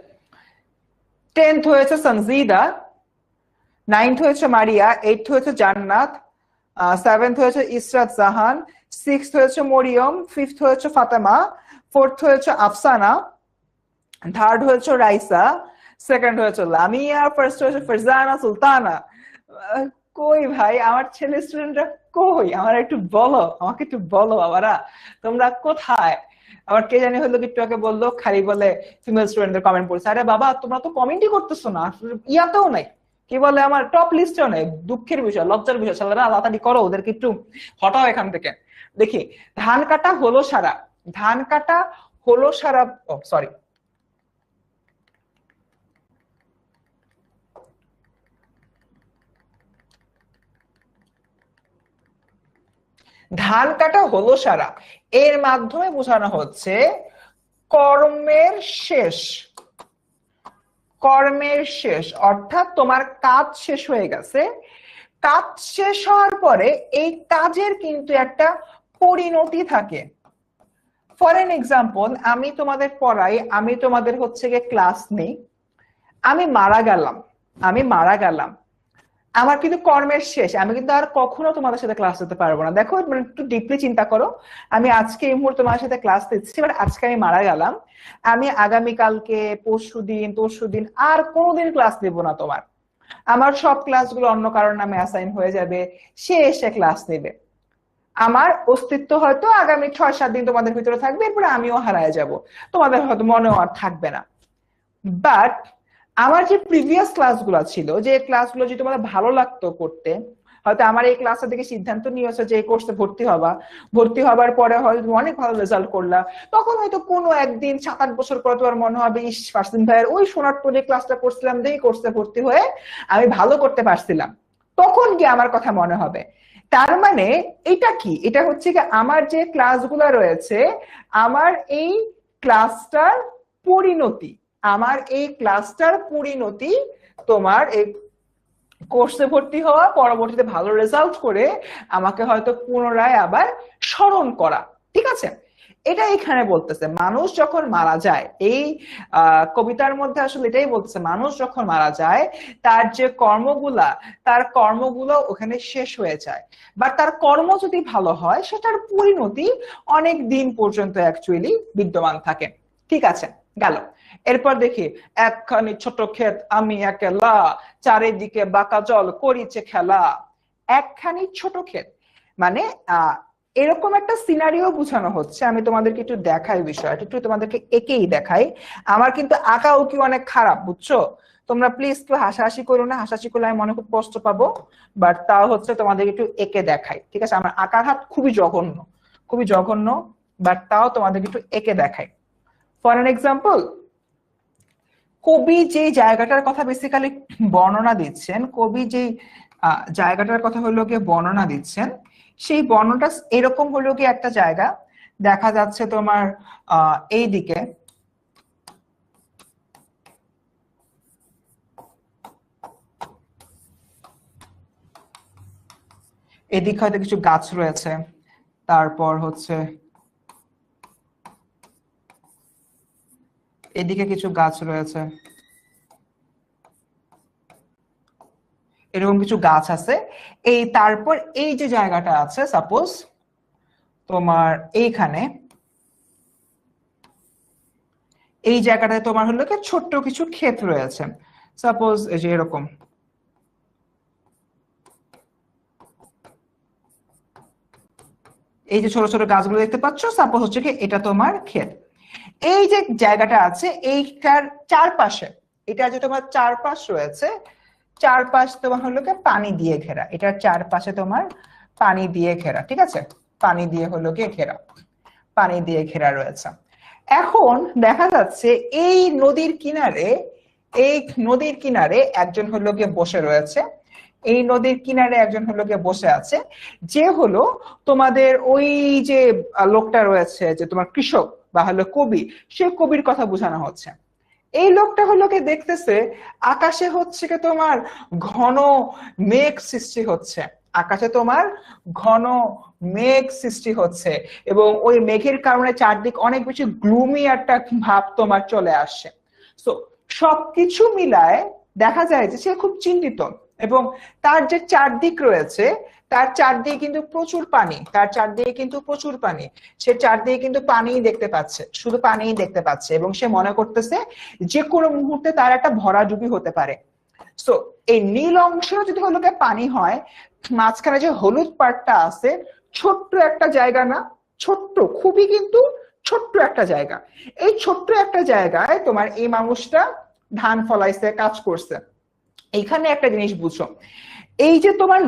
10th হয়েছে সনজিদা, 9th হয়েছে মারিয়া, 8th হয়েছে জান্নাত, 7th হয়েছে ইসরাত জাহান, 6th হয়েছে মরিয়ম, 5th হয়েছে ফাতেমা, 4th হয়েছে আফসানা, 3rd হয়েছে রাইসা, 2nd হয়েছে লামিয়া, 1st হয়েছে ফারজানা সুলতানা। কই ভাই আমার ছেলে স্টুডেন্টরা কই, আমার একটু বলো, আমাকে একটু বলো বাবারা, তোমরা কোথায়? আবার কে জানি হলো একটু আগে বললো খালি বলে ফিমেল স্টুডেন্টদের কমেন্ট পড়ছে। আরে বাবা তোমরা তো কমেন্টই করতেছো না, ইয়াতেও নাই, কি বলে আমার টপ লিস্টেও নেই। দুঃখের বিষয়, লজ্জার বিষয়। ছেলেরা তাড়াতাড়ি করো, ওদেরকে একটু হটাও এখান থেকে। দেখি, ধান কাটা হলো সারা, ধান কাটা হলো সারা, ও সরি, ধান কাটা হলো সারা এর মাধ্যমে বোঝানো হচ্ছে কর্মের শেষ। কর্মের শেষ অর্থাৎ তোমার কাজ শেষ হয়ে গেছে। কাজ শেষ হওয়ার পরে এই কাজের কিন্তু একটা পরিণতি থাকে। ফর এন এক্সাম্পল, আমি তোমাদের পড়াই, আমি তোমাদের হচ্ছে গিয়ে ক্লাস নেই, আমি মারা গেলাম, আমি মারা গেলাম, আমার কিন্তু কর্মের শেষ, আমি কিন্তু আর কখনো তোমাদের সাথে ক্লাস দিতে পারবো না। দেখো একটু ডিপলি চিন্তা করো, আমি আজকে এই মুহূর্তে তোমার সাথে ক্লাস দিচ্ছি, বাট আজকে আমি মারা গেলাম, আমি আগামীকালকে, পরশুদিন আর কোনোদিন ক্লাস দেবো না তোমার। আমার সব ক্লাসগুলো অন্য কারোর নামে অ্যাসাইন হয়ে যাবে, সে এসে ক্লাস নেবে। আমার অস্তিত্ব হয়তো আগামী 6-7 দিন তোমাদের ভিতরে থাকবে, এরপরে আমিও হারায় যাব, তোমাদের হয়তো মনেও আর থাকবে না। বাট আমার যে প্রিভিয়াস ক্লাসগুলো ছিল, যে ক্লাসগুলো যে তোমাদের ভালো লাগতো করতে, হয়তো আমার এই ক্লাসের দিকে সিদ্ধান্ত নিয়েছে যে এই কোর্সে ভর্তি হবা, ভর্তি হবার পরে হয়তো অনেক ভালো রেজাল্ট করলা, তখন হয়তো কোনো একদিন 7-8 বছর পর তোমার মনে হবে ইস ফারসিন ভাইয়ের ওই সোনার যে ক্লাসটা করছিলাম, এই কোর্সে ভর্তি হয়ে আমি ভালো করতে পারছিলাম, তখন কি আমার কথা মনে হবে। তার মানে এটা কি, এটা হচ্ছে কি আমার যে ক্লাসগুলো রয়েছে, আমার এই ক্লাসটার পরিণতি, আমার এই ক্লাসটার পরিণতি তোমার এই কোর্সে ভর্তি হওয়া, পরবর্তীতে ভালো রেজাল্ট করে আমাকে হয়তো পুনরায় আবার স্মরণ করা। ঠিক আছে, এটা এখানে বলতেছে মানুষ যখন মারা যায়, এই কবিতার মধ্যে আসলে এটাই বলতেছে, মানুষ যখন মারা যায় তার যে কর্মগুলা, তার কর্মগুলো ওখানে শেষ হয়ে যায়, বা তার কর্ম যদি ভালো হয় সেটার পরিণতি অনেক দিন পর্যন্ত অ্যাকচুয়ালি বিদ্যমান থাকে। ঠিক আছে, গেল। এরপর দেখি, একখানি ছোট ক্ষেত আমি একলা, চারিদিকে বাঁকা জল করিছে খেলা। একখানি ছোট ক্ষেত মানে এরকম একটা সিনারিও বোঝানো হচ্ছে। আমি তোমাদেরকে একটু দেখাই বিষয়টা, একটু তোমাদেরকে একেই দেখাই। আমার কিন্তু আঁকা উকি অনেক খারাপ, বুঝছো? তোমরা প্লিজ কেউ হাসাহাসি করো না, হাসাহাসি করলে আমি মনে খুব কষ্ট পাবো। বাট তাও হচ্ছে তোমাদের একটু একে দেখাই, ঠিক আছে? আমার আঁকার হাত খুবই জঘন্য, খুবই জঘন্য, বাট তাও তোমাদের একটু একে দেখাই। ফর এন এক্সাম্পল, কবি যে জায়গাটার কথা বেসিক্যালি বর্ণনা দিচ্ছেন, কবি যে জায়গাটার কথা হলো গিয়ে বর্ণনা দিচ্ছেন, সেই বর্ণনাটা এরকম হলো গিয়ে একটা জায়গা দেখা যাচ্ছে তোমার এই দিকে, এদিকে হয়তো কিছু গাছ রয়েছে, তারপর হচ্ছে এদিকে কিছু গাছ রয়েছে, এরকম কিছু গাছ আছে। এই তারপর এই যে জায়গাটা আছে, সাপোজ তোমার এইখানে, এই জায়গাটায় তোমার হলো কি ছোট্ট কিছু ক্ষেত রয়েছে, সাপোজ এই যে এরকম, এই যে ছোট ছোট গাছগুলো দেখতে পাচ্ছ, সাপোজ হচ্ছে কি এটা তোমার ক্ষেত। এই যে জায়গাটা আছে এইটার চারপাশে, এটা যে তোমার চারপাশ রয়েছে, চারপাশ তোমার হলো কি পানি দিয়ে ঘেরা, এটার চারপাশে তোমার পানি দিয়ে ঘেরা। ঠিক আছে, পানি দিয়ে হলো কি ঘেরা, পানি দিয়ে ঘেরা রয়েছে। এখন দেখা যাচ্ছে এই নদীর কিনারে, এই নদীর কিনারে একজন হলো গিয়ে বসে রয়েছে, এই নদীর কিনারে একজন হলো গিয়ে বসে আছে, যে হলো তোমাদের ওই যে লোকটা রয়েছে, যে তোমার কৃষক বা হলো কবি, সে কবির কথা বোঝানো হচ্ছে। এই লোকটা হলো কি দেখতেছে আকাশে হচ্ছে কি তোমার ঘন মেঘ সৃষ্টি হচ্ছে, আকাশে তোমার ঘন মেঘ সৃষ্টি হচ্ছে, এবং ওই মেঘের কারণে চারদিক অনেক বেশি গ্লুমি একটা ভাব তোমার চলে আসছে। সো সবকিছু মিলায় দেখা যায় যে সে খুব চিন্তিত, এবং তার যে চারদিক রয়েছে, তার চারদিকে কিন্তু প্রচুর পানি, তার চারদিকে কিন্তু প্রচুর পানি, সে চারদিকে কিন্তু পানিই দেখতে পাচ্ছে, শুধু পানিই দেখতে পাচ্ছে, এবং সে মনে করতেছে যে কোনো মুহূর্তে তার একটা ভরাডুবি হতে পারে। সো এই নীল অংশ যদি হলো পানি হয়, মাঝখানে যে হলুদ পার্টটা আছে, ছোট্ট একটা জায়গা না, ছোট্ট, খুবই কিন্তু ছোট্ট একটা জায়গা। এই ছোট্ট একটা জায়গায় তোমার এই মানুষটা ধান ফলাইছে, কাজ করছে। এইখানে একটা জিনিস বুঝো, এই যে তোমার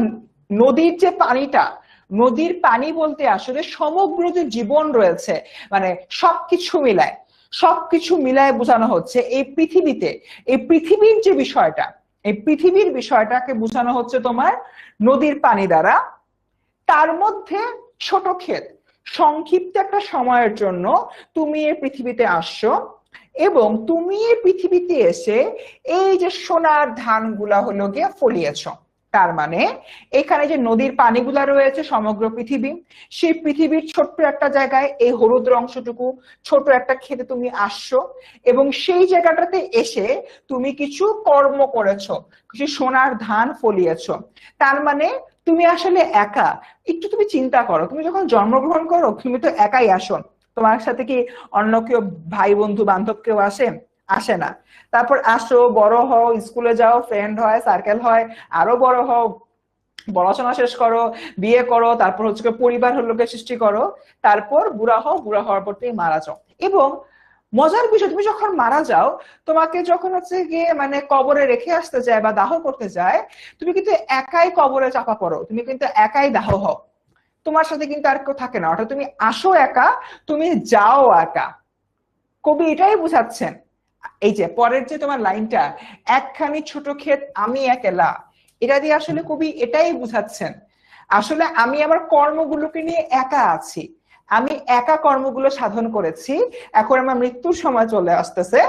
নদীর যে পানিটা, নদীর পানি বলতে আসলে সমগ্র যে জীবন রয়েছে, মানে সবকিছু মিলায় বোঝানো হচ্ছে এই পৃথিবীতে, এই পৃথিবীর যে বিষয়টা, এই পৃথিবীর বিষয়টাকে বোঝানো হচ্ছে তোমার নদীর পানি দ্বারা। তার মধ্যে ছোট ক্ষেত, সংক্ষিপ্ত একটা সময়ের জন্য তুমি এই পৃথিবীতে আসছো, এবং তুমি এই পৃথিবীতে এসে এই যে সোনার ধানগুলা হলো গিয়ে ফলিয়েছ। তার মানে এখানে যে নদীর পানিগুলা রয়েছে সমগ্র পৃথিবী, সেই পৃথিবীর ছোট্ট একটা জায়গায় এই হলুদ অংশটুকু ছোট একটা খেতে তুমি আসছো, এবং সেই জায়গাটাতে এসে তুমি কিছু কর্ম করেছো, কিছু সোনার ধান ফলিয়েছো। তার মানে তুমি আসলে একা। একটু তুমি চিন্তা করো, তুমি যখন জন্মগ্রহণ করো তুমি তো একাই আসো, তোমার সাথে কি অন্য কেউ, ভাই বন্ধু বান্ধব কেউ আসে? আসে না। তারপর আসো, বড় হও, স্কুলে যাও, ফ্রেন্ড হয়, সার্কেল হয়, আরো বড় হও, পড়াশোনা শেষ করো, বিয়ে করো, তারপর হচ্ছে পরিবার হলোকে সৃষ্টি করো, তারপর বুড়া হও, বুড়া হওয়ার পর তুমি মারা যাও। এবং মজার বিষয়, তুমি যখন মারা যাও, তোমাকে যখন হচ্ছে গিয়ে মানে কবরে রেখে আসতে যায় বা দাহ করতে যায়, তুমি কিন্তু একাই কবরে চাপা পড়ো, তুমি কিন্তু একাই দাহ হও, তোমার সাথে কিন্তু আর কেউ থাকে না। অর্থাৎ তুমি আসো একা, তুমি যাও একা। কবি এটাই বুঝাচ্ছেন। এই যে পরের যে তোমার লাইনটা, একখানি ছোট ক্ষেত আমি একলা, এটা দিয়ে আসলে কবি এটাই বুঝাচ্ছেন, আসলে আমি আমার কর্মগুলোকে নিয়ে একা আছি, আমি একা কর্মগুলো সাধন করেছি, এখন আমার মৃত্যুর সময় চলে আসতেছে,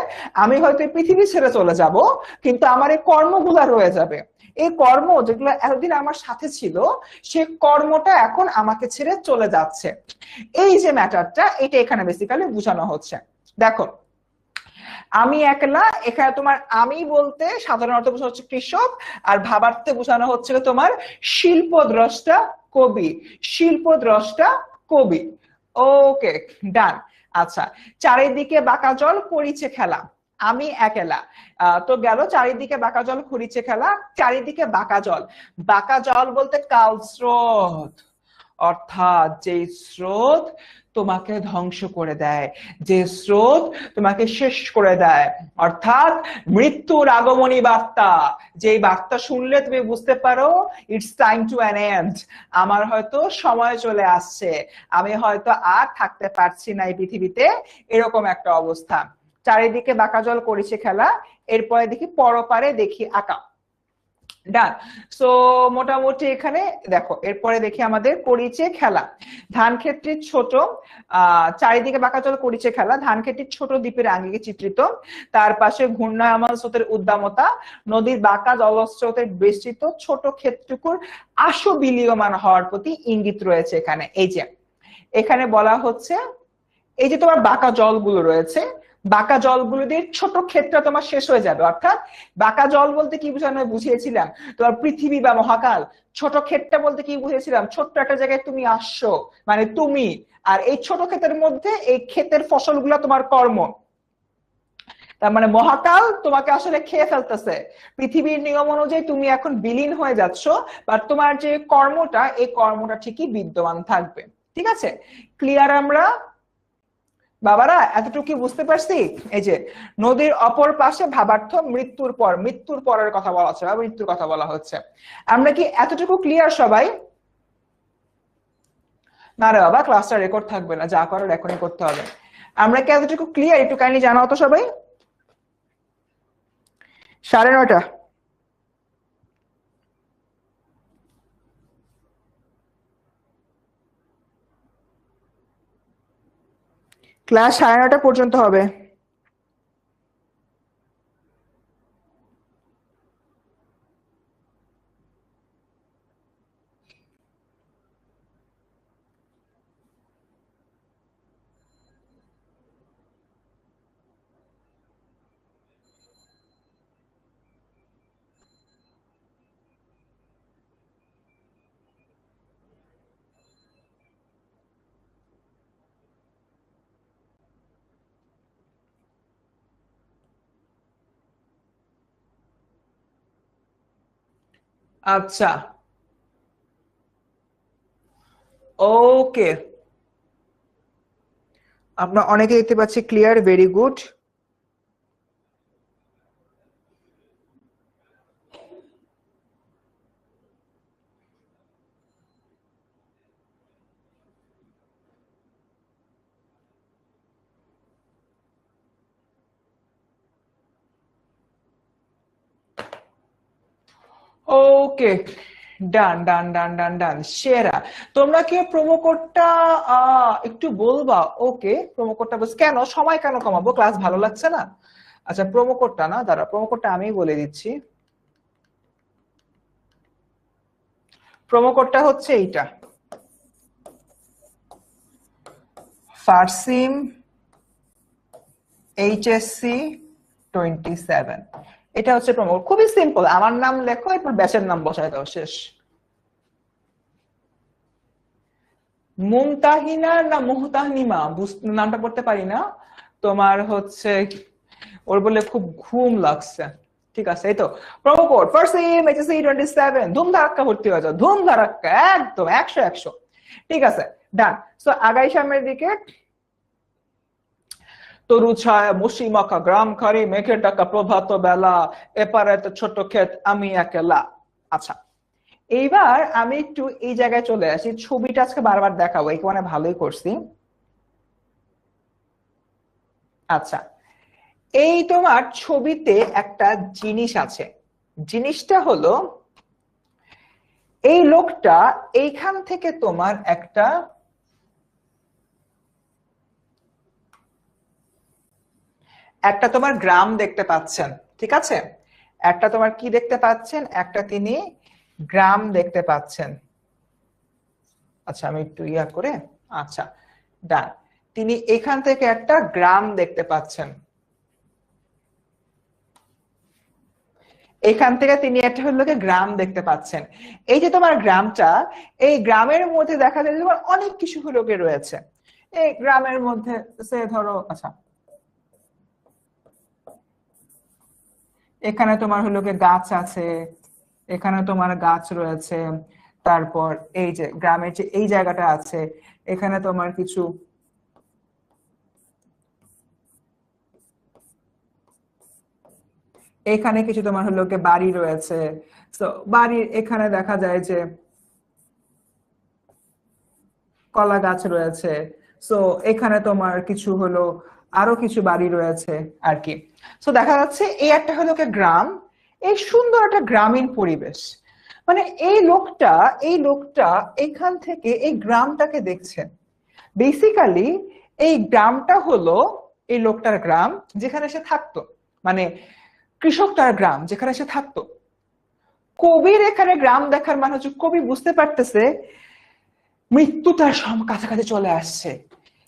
আমি হয়তো পৃথিবী ছেড়ে চলে যাব, কিন্তু আমার এই কর্মগুলা রয়ে যাবে। এই কর্ম যেগুলো এতদিন আমার সাথে ছিল, সে কর্মটা এখন আমাকে ছেড়ে চলে যাচ্ছে। এই যে ম্যাটারটা, এটা এখানে বেসিক্যালি বোঝানো হচ্ছে। দেখো, আমি একলা, এখানে তোমার আমি বলতে সাধারণত বোঝানো হচ্ছে কৃষক, আর ভাবার্থে বোঝানো হচ্ছে তোমার শিল্পদ্রষ্টা কবি, শিল্পদ্রষ্টা কবি। ওকে, ডান। আচ্ছা, চারিদিকে বাঁকা জল করিছে খেলা, আমি একলা। তো গেল, চারিদিকে বাঁকা জল করিছে খেলা, চারিদিকে বাঁকা জল, বাঁকা জল বলতে কাল স্রোত, অর্থাৎ যে স্রোত তোমাকে ধ্বংস করে দেয়, যে স্রোত তোমাকে শেষ করে দেয়, অর্থাৎ মৃত্যুর আগমনী বার্তা, যে বার্তা শুনলে তুমি বুঝতে পারো it's time to an end, আমার হয়তো সময় চলে আসছে, আমি হয়তো আর থাকতে পারছি না এই পৃথিবীতে, এরকম একটা অবস্থা। চারিদিকে বাঁকা জল করেছে খেলা, এরপরে দেখি পরপারে দেখি আঁকা। ডান। সো মোটামুটি এখানে দেখো, এরপরে দেখি আমাদের করিছে খেলা, ধান ক্ষেত্রে ছোট, চারিদিকে বাঁকাচল করিছে খেলা, ধান ক্ষেত্রে ছোট দ্বীপের আঙ্গিকে চিত্রিত, তার পাশে ঘূর্ণায়মান স্রোতের উদ্দামতা, নদীর বাঁকা জলস্রোতের বেষ্টিত ছোট ক্ষেত্রকুর আশু বিলীয়মান হওয়ার প্রতি ইঙ্গিত রয়েছে এখানে। এই যে এখানে বলা হচ্ছে, এই যে তোমার বাঁকা জলগুলো রয়েছে, বাঁকা জলগুলো দিয়ে ছোট ক্ষেত্রে তোমার শেষ হয়ে যাবে, অর্থাৎ বাঁকা জল বলতে কি বুঝানো বুঝিয়েছিলাম, তোমার পৃথিবী বা মহাকাল। ছোট ক্ষেতটা বলতে কি বুঝিয়েছিলাম, ছোট্ট একটা জায়গায় তুমি আসছো, মানে তুমি, আর এই ছোট ক্ষেতের মধ্যে এই ক্ষেতের ফসলগুলো তোমার কর্ম। তার মানে মহাকাল তোমাকে আসলে খেয়ে ফেলতেছে, পৃথিবীর নিয়ম অনুযায়ী তুমি এখন বিলীন হয়ে যাচ্ছ, বা তোমার যে কর্মটা, এই কর্মটা ঠিকই বিদ্যমান থাকবে। ঠিক আছে, ক্লিয়ার আমরা বাবারা? এতটুকু বুঝতে পারছি? এই যে নদীর অপর পাশে ভাবার্থ মৃত্যুর পর, মৃত্যুর পরের কথা বলা হচ্ছে বা মৃত্যুর কথা বলা হচ্ছে। আমরা কি এতটুকু ক্লিয়ার সবাই? না রে বাবা, ক্লাসটা রেকর্ড থাকবে না, যা করার এখনই করতে হবে। আমরা কি এতটুকু ক্লিয়ার? একটু কাইন্ডলি জানাও তো সবাই। 9:30। ক্লাস 9:30 পর্যন্ত হবে। আচ্ছা, ওকে, আমরা অনেকে দেখতে পাচ্ছি ক্লিয়ার, ভেরি গুড। ওকে, ডান ডান ডান ডান ডান, সেরা। তোমরা কি প্রোমো কোডটা একটু বলবা? ওকে, প্রোমো কোডটা বস, কেন সময় কেন কমাবো, ক্লাস ভালো লাগছে না? আচ্ছা, প্রোমো কোডটা না, দাঁড়া, প্রোমো কোডটা আমি বলে দিচ্ছি। প্রোমো কোডটা হচ্ছে এইটা, ফারসিম এইচএসসি 27। এটা হচ্ছে প্রোমো কোড, খুবই সিম্পল, আমার নাম লেখো, এরপর ব্যাচের নাম বসায় দাও, শেষ। মুমতাহিনা না মুহতাহনিমা, নামটা পড়তে পারি না। তোমার হচ্ছে ওর বলে খুব ঘুম লাগছে। ঠিক আছে, এই তো প্রোমো কোড ফারসিম এইচএসসি 27, ধুম ধারাক্কা ভর্তি হয়ে যাও, ধুম ধারাক্কা, একদম 100 ঠিক আছে, ডান। সো আগাই সামনের দিকে। তরু ছায়া মুসিমাখা গ্রাম খারি মেঘের ডাকা প্রভাত বেলা, এপারে তো ছোট ক্ষেত আমি একেলা। আচ্ছা, এইবার আমি একটু এই জায়গায় চলে আসি, ছবিটা আজকে বারবার দেখাবো, এই মানে ভালোই করছি। আচ্ছা, এই তোমার ছবিতে একটা জিনিস আছে, জিনিসটা হলো এই লোকটা এইখান থেকে তোমার একটা তোমার গ্রাম দেখতে পাচ্ছেন, ঠিক আছে? একটা তোমার কি দেখতে পাচ্ছেন, একটা তিনি গ্রাম দেখতে পাচ্ছেন। আচ্ছা, আমি একটু ইয়া করে, আচ্ছা ডান, তিনি এখান থেকে একটা গ্রাম দেখতে পাচ্ছেন, এখান থেকে তিনি একটা হলো গ্রাম দেখতে পাচ্ছেন। এই যে তোমার গ্রামটা, এই গ্রামের মধ্যে দেখা যায় তোমার অনেক কিছু হলো রয়েছে। এই গ্রামের মধ্যে সে ধরো, আচ্ছা এখানে তোমার হলো গাছ আছে, এখানে তোমার গাছ রয়েছে, তারপর এই যে গ্রামের যে এই জায়গাটা আছে, এখানে তোমার কিছু এখানে কিছু তোমার হলো বাড়ি রয়েছে। তো বাড়ির এখানে দেখা যায় যে কলা গাছ রয়েছে। সো এখানে তোমার কিছু হলো আরো কিছু বাড়ি রয়েছে আর কি। সো দেখা যাচ্ছে এই একটা হলো গ্রাম, এই সুন্দর একটা গ্রামীণ পরিবেশ। মানে এই লোকটা এখান থেকে এই গ্রামটাকে দেখছেন। বেসিক্যালি এই গ্রামটা হলো এই লোকটার গ্রাম, যেখানে সে থাকতো, মানে কৃষক তার গ্রাম যেখানে সে থাকতো। কবির এখানে গ্রাম দেখার মানে হচ্ছে কবি বুঝতে পারতেছে মৃত্যু তার কাছাকাছি চলে আসছে।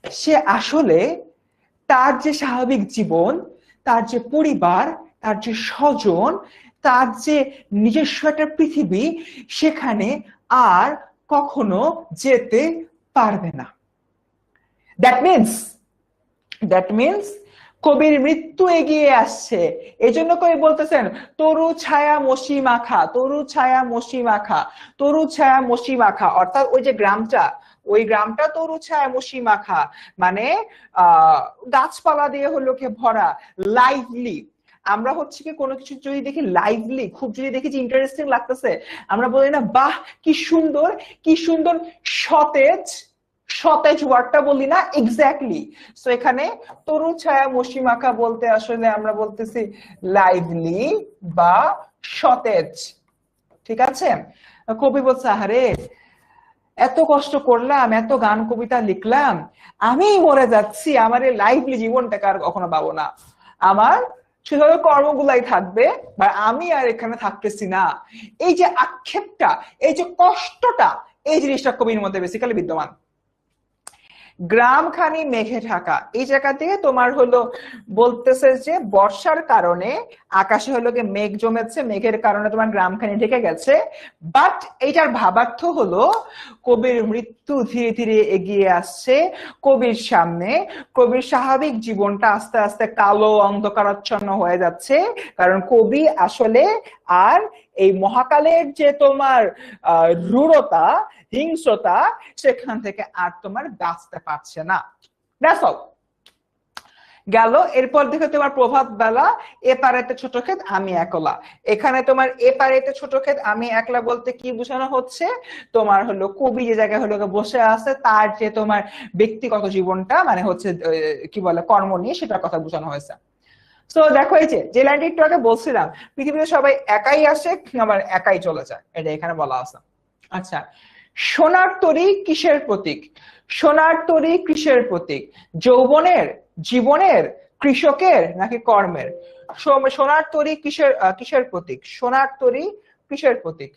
সে আসলে তার যে স্বাভাবিক জীবন, তার যে পরিবার, তার যে স্বজন, তার যে নিজস্ব একটা পৃথিবী, সেখানে আর কখনো যেতে পারবে না। দ্যাট মিনস কবির মৃত্যু এগিয়ে আসছে। এই জন্য কবি বলতেছেন তরু ছায়া মসি মাখা, তরু ছায়া মসি মাখা, তরু ছায়া মসি মাখা, অর্থাৎ ওই যে গ্রামটা, ওই গ্রামটা তরু ছায়া মসি মাখা, মানে গাছপালা দিয়ে হলো ভরা, লাইভলি। আমরা হচ্ছে কি কোনো কিছু যদি দেখি লাইভলি, খুব যদি দেখি যে ইন্টারেস্টিং লাগতেছে, আমরা বলি না বাহ কি সুন্দর, কি সুন্দর, সতেজ, সতেজ ওয়ার্ডটা বলি না, এক্স্যাক্টলি। সো এখানে তরু ছায়া মসিমাখা বলতে আসলে আমরা বলতেছি লাইভলি বা সতেজ। ঠিক আছে, কবি বলছে আরে এত কষ্ট করলাম, এত গান কবিতা লিখলাম, আমি মরে যাচ্ছি, আমার এই লাইভলি জীবনটাকে আর কখনো পাবো না, আমার শুধু কর্মগুলাই থাকবে, বা আমি আর এখানে থাকতেছি না। এই যে আক্ষেপটা, এই যে কষ্টটা, এই জিনিসটা কবির মধ্যে বেসিক্যালি বিদ্যমান। গ্রামখানি মেঘে ঢাকা, এই জায়গা থেকে তোমার হলো বলতেছে যে বর্ষার কারণে আকাশে হলো মেঘ জমেছে, মেঘের কারণে তোমার গ্রামখানি ঢেকে গেছে। বাট এইটার ভাবার্থ হলো কবির মৃত্যু একটু ধীরে ধীরে এগিয়ে আসছে কবির সামনে। কবির স্বাভাবিক জীবনটা আস্তে আস্তে কালো অন্ধকারাচ্ছন্ন হয়ে যাচ্ছে, কারণ কবি আসলে আর এই মহাকালের যে তোমার রূঢ়তা, হিংস্রতা, সেখান থেকে আর তোমার বাঁচতে পারছে না। That's all. গেল। এরপর দেখো তোমার প্রভাত বেলা, এপারেতে ছোট ক্ষেত আমি একলা। এখানে তোমার এপারেতে ছোট ক্ষেত আমি একলা বলতে কি বোঝানো হচ্ছে, তোমার হলো কবি যে জায়গায় হলো বসে আছে তার যে তোমার ব্যক্তিগত জীবনটা মানে হচ্ছে কি বলে কর্ম নিয়ে, সেটার কথা বোঝানো হয়েছে। তো দেখো এই যে লাইনটা একটু আগে বলছিলাম, পৃথিবীতে সবাই একাই আসে আবার একাই চলে যায়, এটা এখানে বলা আছে। আচ্ছা, সোনার তরী কিসের প্রতীক? সোনার তরী কিসের প্রতীক? যৌবনের, জীবনের, কৃষকের নাকি কর্মের? সোনার তরী কিসের প্রতীক? সোনার তরী কিসের প্রতীক?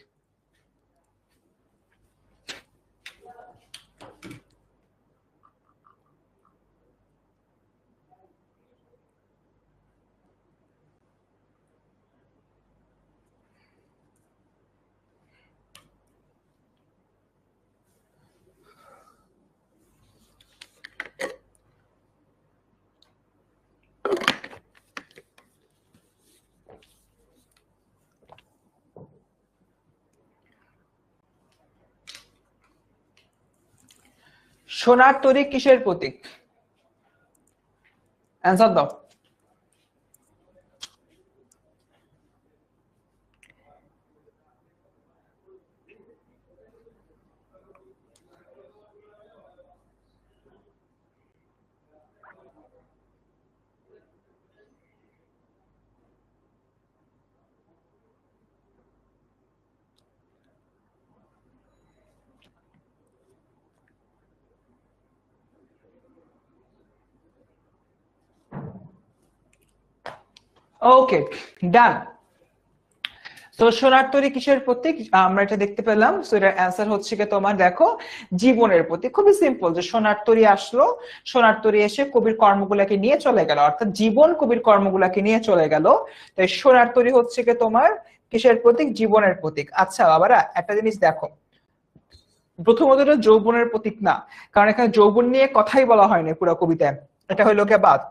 সোনার তরী কিসের প্রতীক? অ্যান্সার দাও। ওকে, ডান। তো সোনার তরী কিসের প্রতীক? আমরা এটা দেখতে পেলাম। সো এটার অ্যান্সার হচ্ছে কি তোমার দেখো জীবনের প্রতীক। খুবই সিম্পল, যে সোনার তরী আসলো, সোনার তরী এসে কবির কর্মগুলাকে নিয়ে চলে গেল, অর্থাৎ জীবন কবির কর্মগুলাকে নিয়ে চলে গেল। তাই সোনার তরী হচ্ছে কি তোমার কিসের প্রতীক? জীবনের প্রতীক। আচ্ছা বাবারা, একটা জিনিস দেখো, প্রথমত এটা যৌবনের প্রতীক না, কারণ এখানে যৌবন নিয়ে কথাই বলা হয়নি পুরো কবিতায়। এটা হইলো কে বাদ,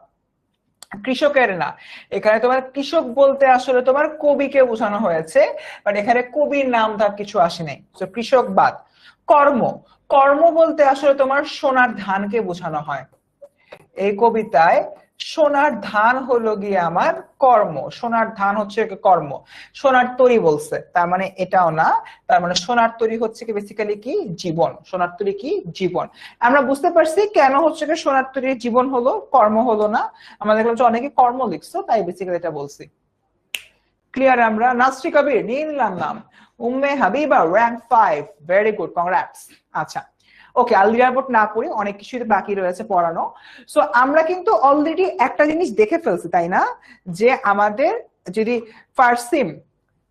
কৃষকের না। এখানে তোমার কৃষক বলতে আসলে তোমার কবিকে বোঝানো হয়েছে, বাট এখানে কবির নাম তার কিছু আসে নাই। তো কৃষক বাদ। কর্ম, কর্ম বলতে আসলে তোমার সোনার ধানকে বোঝানো হয়। এই কবিতায় সোনার ধান হলো গিয়ে আমার কর্ম, সোনার ধান হচ্ছে কর্ম। সোনার তরী বলছে, তার মানে এটাও না। তার মানে সোনার তরী হচ্ছে কি বেসিক্যালি কি জীবন। সোনার তরী কি জীবন। আমরা বুঝতে পারছি কেন হচ্ছে কি সোনার তরীর জীবন হলো, কর্ম হলো না। আমরা দেখলাম যে অনেকে কর্ম লিখছো, তাই বেসিক্যালি এটা বলছি। ক্লিয়ার? আমরা নাসরি কবির নিয়ে নিলাম নাম। Umme Habiba rank 5, very good, congrats. আচ্ছা ওকে, আলদিরা রিপোর্ট না পড়ি, অনেক কিছুই বাকি রয়েছে পড়ানো। সো আমরা কিন্তু অলরেডি একটা জিনিস দেখে ফেলছি, তাই না, যে আমাদের যদি ফার্সিম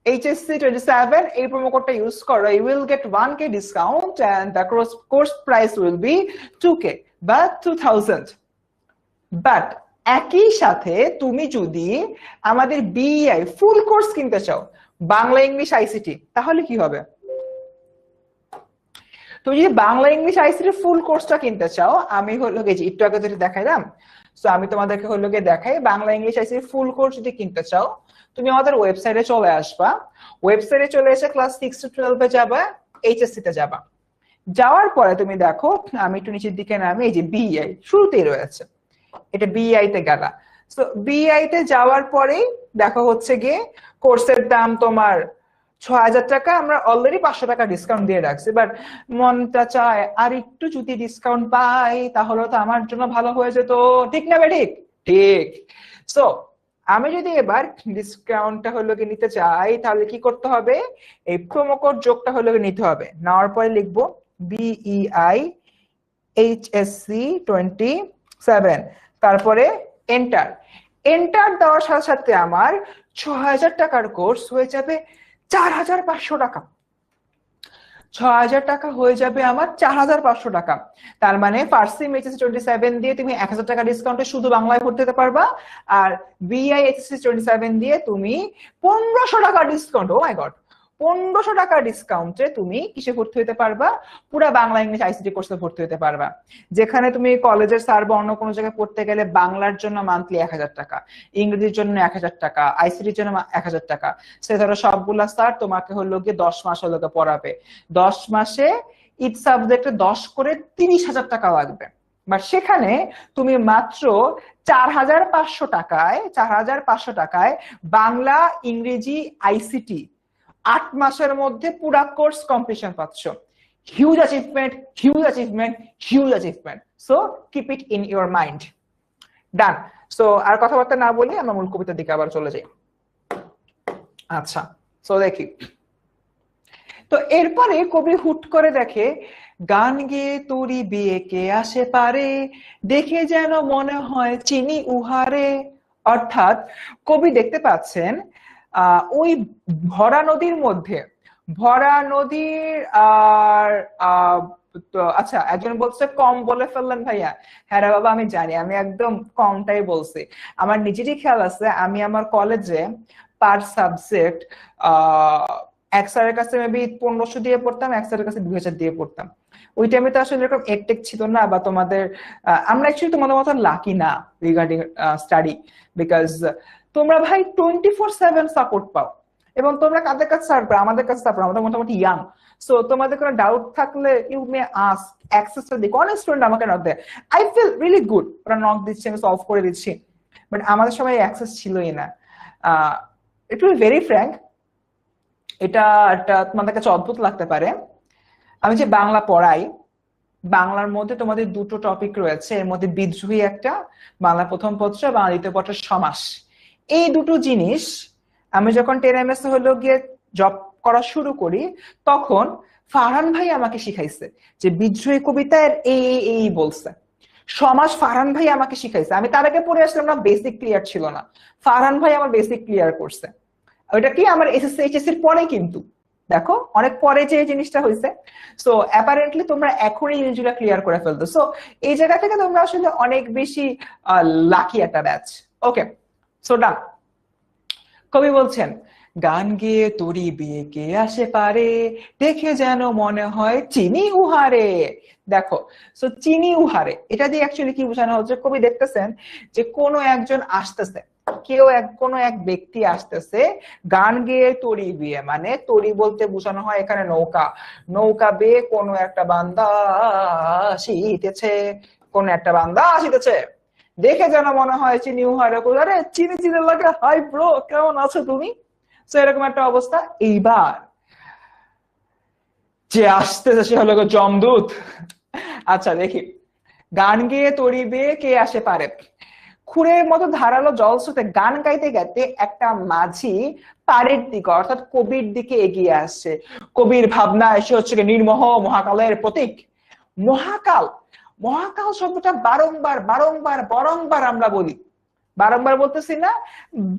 HSC 27 এই প্রোমো কোডটা ইউজ করো, you will get 1K discount and the course price will be 2K বা 2000। বাট একই সাথে তুমি যদি আমাদের BEI ফুল কোর্স কিনতে চাও, বাংলা ইংলিশ আইসিটি, তাহলে কি হবে? তুমি যদি বাংলা ইংলিশ আইসিটি ফুল কোর্সটা কিনতে চাও, আমি হলো যে একটু আগে যেটা দেখাইলাম, সো আমি তোমাদেরকে হলো গিয়ে দেখাই, Bangla English ICT full course যদি কিনতে চাও, তুমি আমাদের ওয়েবসাইটে চলে আসবা। ওয়েবসাইটে চলে এসে ক্লাস 6 to 12 এ যাবা, HSC তে যাবা। যাওয়ার পরে তুমি দেখো, আমি একটু নিচের দিকে নামি, এই যে BEI শুরুতেই রয়েছে, এটা BEI তে গেলা। সো BEI তে যাওয়ার পরেই দেখো হচ্ছে গিয়ে কোর্সের দাম তোমার 6000 টাকা। আমরা অলরেডি 500 টাকা ডিসকাউন্ট দিয়ে রাখছি, বাট মনটা চায় আর একটু যদি ডিসকাউন্ট পাই তাহলে তো আমার জন্য ভালো হয়ে যেত, ঠিক না বেঠিক? ঠিক। সো আমি যদি এবার ডিসকাউন্টটা হলো কি নিতে চাই, তাহলে কি করতে হবে? এই প্রোমো কোড যোগটা হলো নিতে হবে। নেওয়ার পরে লিখবো BEI HSC 27, তারপরে এন্টার। এন্টার দেওয়ার সাথে সাথে আমার 6000 টাকার কোর্স হয়ে যাবে 4500 টাকা। 6000 টাকা হয়ে যাবে আমার 4500 টাকা। তার মানে ফার্সিম HSC 27 দিয়ে তুমি 1000 টাকা ডিসকাউন্টে শুধু বাংলায় পড়তে পারবা, আর BEI HSC 27 দিয়ে তুমি 1500 টাকা ডিসকাউন্ট, ও মাই গড, 1500 টাকা ডিসকাউন্টে তুমি কিসে ভর্তি হতে পারবা? পুরা বাংলা ইংলিশ আইসিটি কোর্সে ভর্তি হতে পারবা, যেখানে তুমি কলেজের স্যার বা অন্য কোনো জায়গায় পড়তে গেলে বাংলার জন্য মান্থলি 1000 টাকা, ইংরেজির জন্য 1000 টাকা, আইসিটির জন্য 1000 টাকা। সে ধরো সবগুলা স্যার তোমাকে হলো গিয়ে 10 মাস হলো পড়াবে, 10 মাসে ইচ সাবজেক্টে 10 করে 30,000 টাকা লাগবে। বাট সেখানে তুমি মাত্র 4500 টাকায় বাংলা ইংরেজি আইসিটি 8 মাসের মধ্যে পুরা কোর্স কমপ্লিশন পাচ্ছ। Huge achievement, huge achievement, huge achievement. So keep it in your mind. Done. So আর কথাবার্তা না বলি আমরা মূল কবিতার দিকে আবার চলে যাই। আচ্ছা, সো দেখি। তো এরপরে কবি হুট করে দেখে, গান গেয়ে তোরি বিয়ে কে আসে পারে, দেখে যেন মনে হয় চিনি উহারে। অর্থাৎ কবি দেখতে পাচ্ছেন ওই ভরা নদীর মধ্যে, ভরা নদীর আর আচ্ছা একজন বলছে কম বলে ফেললেন ভাইয়া। হ্যাঁ রে বাবা আমি জানি, আমি একদম কমটাই বলছি। আমার নিজেরই খেয়াল আছে, আমি আমার কলেজে পার সাবজেক্ট এক স্যারের কাছে মেবি 1500 দিয়ে পড়তাম, এক স্যারের কাছে 2000 দিয়ে পড়তাম। ওই টাইমে তো আসলে এরকম একটেক ছিল না, বা তোমাদের আমরা অ্যাকচুয়ালি তোমাদের মতো লাকি না রিগার্ডিং স্টাডি, বিকজ তোমরা ভাই 24/7 সাপোর্ট পাও, এবং তোমরা কাদের কাছে সাপোর্ট পাও? আমাদের কাছে সাপোর্ট। আমাদের মোটামুটি ইয়াং, সো তোমাদের কোনো ডাউট থাকলে ইউ মে আস্ক, অ্যাক্সেসটা দিই। অনেক স্টুডেন্ট আমাকে নক দেয়, আই ফিল রিয়েলি গুড, ওরা নক দিচ্ছে আমি সলভ করে দিচ্ছি। বাট আমাদের সময় অ্যাক্সেস ছিলই না। ইট উইল ভেরি ফ্র্যাঙ্ক, এটা তোমাদের কাছে অদ্ভুত লাগতে পারে। আমি যে বাংলা পড়াই, বাংলার মধ্যে তোমাদের দুটো টপিক রয়েছে, এর মধ্যে বিদ্রোহী একটা, বাংলা প্রথম পত্র, বাংলা দ্বিতীয় পত্র সমাস। এই দুটো জিনিস আমি যখন 10 MS হলো গিয়ে জব করা শুরু করি, তখন ফারহান ভাই আমাকে শিখাইছে যে বিদ্রোহী কবিতার এই বলছে, সমাস ফারহান ভাই আমাকে শিখাইছে। আমি তার আগে পড়ে আসলাম না, বেসিক ক্লিয়ার ছিল না, ফারহান ভাই আমার বেসিক ক্লিয়ার করছে। ওইটা কি আমার এসএসসি এইচএসসির পরে, কিন্তু দেখো অনেক পরে যে জিনিসটা হয়েছে। সো অ্যাপারেন্টলি তোমরা এখনই জিনিসগুলো ক্লিয়ার করে ফেলতো। সো এই জায়গা থেকে তোমরা আসলে অনেক বেশি লাকি একটা ব্যাচ। ওকে, সো ডান। কবি বলছেন, গান গেয়ে তোরি বিয়ে কে আসে পারে, দেখে যেন মনে হয় চিনি উহারে। দেখো, সো চিনি উহারে এটা দিয়ে অ্যাকচুয়ালি কি বোঝানো হচ্ছে? কবি দেখতেছেন যে কোনো একজন আসতেছে, কোনো এক ব্যক্তি আসতেছে, গান গেয়ে তরি বিয়ে, মানে তরি বলতে বোঝানো হয় এখানে নৌকা, নৌকা বেয়ে কোনো একটা বান্দা আসিতেছে, কোন একটা বান্দা আসিতেছে, দেখে যেন মনে হয় চিনি উহারে। আরে চিনি চিনি লাগে, হাই ব্রো কেমন আছো তুমি? তো এরকম একটা অবস্থা। এইবার যে আসতেছে সে হলো যমদূত। আচ্ছা দেখি, গান গেয়ে তরি বেয়ে কে আসে পারে। খুরের মতো ধারালো জলস্রোতে গান গাইতে গাইতে একটা মাঝি পাড়ের দিকে অর্থাৎ কবির দিকে এগিয়ে আসছে। কবির ভাবনা এসে হচ্ছে নির্মোহ মহাকালের প্রতীক। মহাকাল, মহাকাল শব্দটা বারংবার বারংবার বারংবার আমরা বলি, বারংবার বলতেছি না,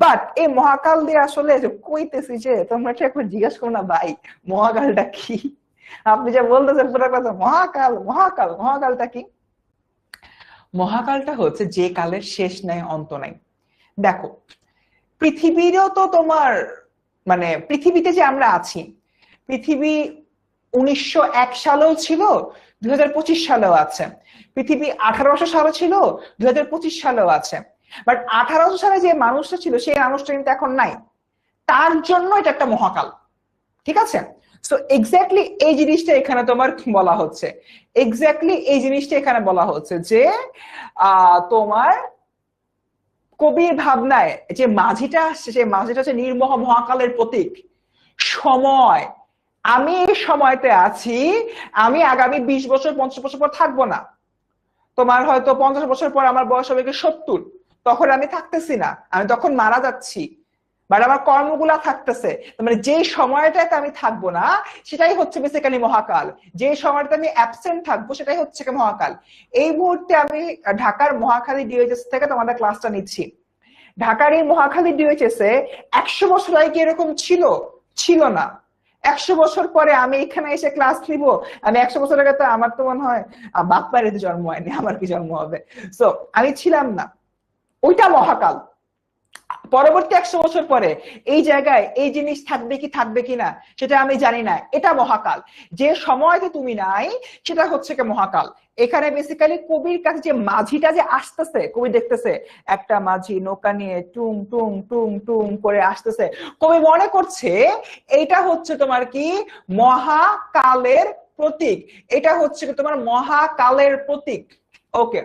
বাট এই মহাকাল দিয়ে আসলে কইতেছি যে তোমরা একবার জিজ্ঞাসা করো না ভাই মহাকালটা কি। আপনি যে বলতেছেন পুরো কথা মহাকাল মহাকাল, মহাকালটা কি? মহাকালটা হচ্ছে যে কালের শেষ নাই অন্ত নাই। দেখো পৃথিবীরও তো তোমার মানে পৃথিবীতে যে আমরা আছি, পৃথিবী 1901 সালেও ছিল, 2025 সালেও আছে। পৃথিবী 1800 সালে ছিল, 2025 সালেও আছে। বাট 1800 সালে যে মানুষটা ছিল সেই মানুষটা কিন্তু এখন নাই, তার জন্য এটা একটা মহাকাল। ঠিক আছে? সো এক্স্যাক্টলি এই জিনিসটা এখানে তোমার বলা হচ্ছে, এক্স্যাক্টলি এই জিনিসটা এখানে বলা হচ্ছে যে তোমার কবির ভাবনায় যে মাঝিটা আসছে, সেই মাঝিটা হচ্ছে নির্মোহ মহাকালের প্রতীক। সময়, আমি এই সময়তে আছি, আমি আগামী 20 বছর 50 বছর পর থাকবো না। তোমার হয়তো 50 বছর পর আমার বয়স হবে 70, তখন আমি থাকতেছি না, আমি তখন মারা যাচ্ছি, বাট আমার কর্মগুলা থাকতেছে। মানে যে সময়টাতে আমি থাকবো না সেটাই হচ্ছে বেসিক্যালি মহাকাল, যে সময়টাতে আমি অ্যাবসেন্ট থাকবো সেটাই হচ্ছে মহাকাল। এই মুহূর্তে আমি ঢাকার মহাখালী ডিওএইচএস থেকে তোমাদের ক্লাসটা নিচ্ছি। ঢাকার এই মহাখালী ডিওএইচএস এ 100 বছর আগে এরকম ছিল? ছিল না। 100 বছর পরে আমি এখানে এসে ক্লাস নিব? আমি 100 বছর আগে তো আমার তো মনে হয় বাপ মায়ের জন্ম হয়নি, আমার কি জন্ম হবে? সো আমি ছিলাম না, ওইটা মহাকাল। পরবর্তী 100 বছর পরে এই জায়গায় এই জিনিস থাকবে কি থাকবে কিনা সেটা আমি জানি না, এটা মহাকাল। যে সময়তে তুমি নাই সেটা হচ্ছে কি মহাকাল। এখানে বেসিক্যালি কবির কাছে যে মাঝিটা যে আসতেছে, কবি দেখতেছে একটা মাঝি নৌকা নিয়ে টুং টুং টুং টুং করে আসতেছে, কবি মনে করছে এইটা হচ্ছে তোমার কি মহাকালের প্রতীক, এটা হচ্ছে কি তোমার মহাকালের প্রতীক। ওকে,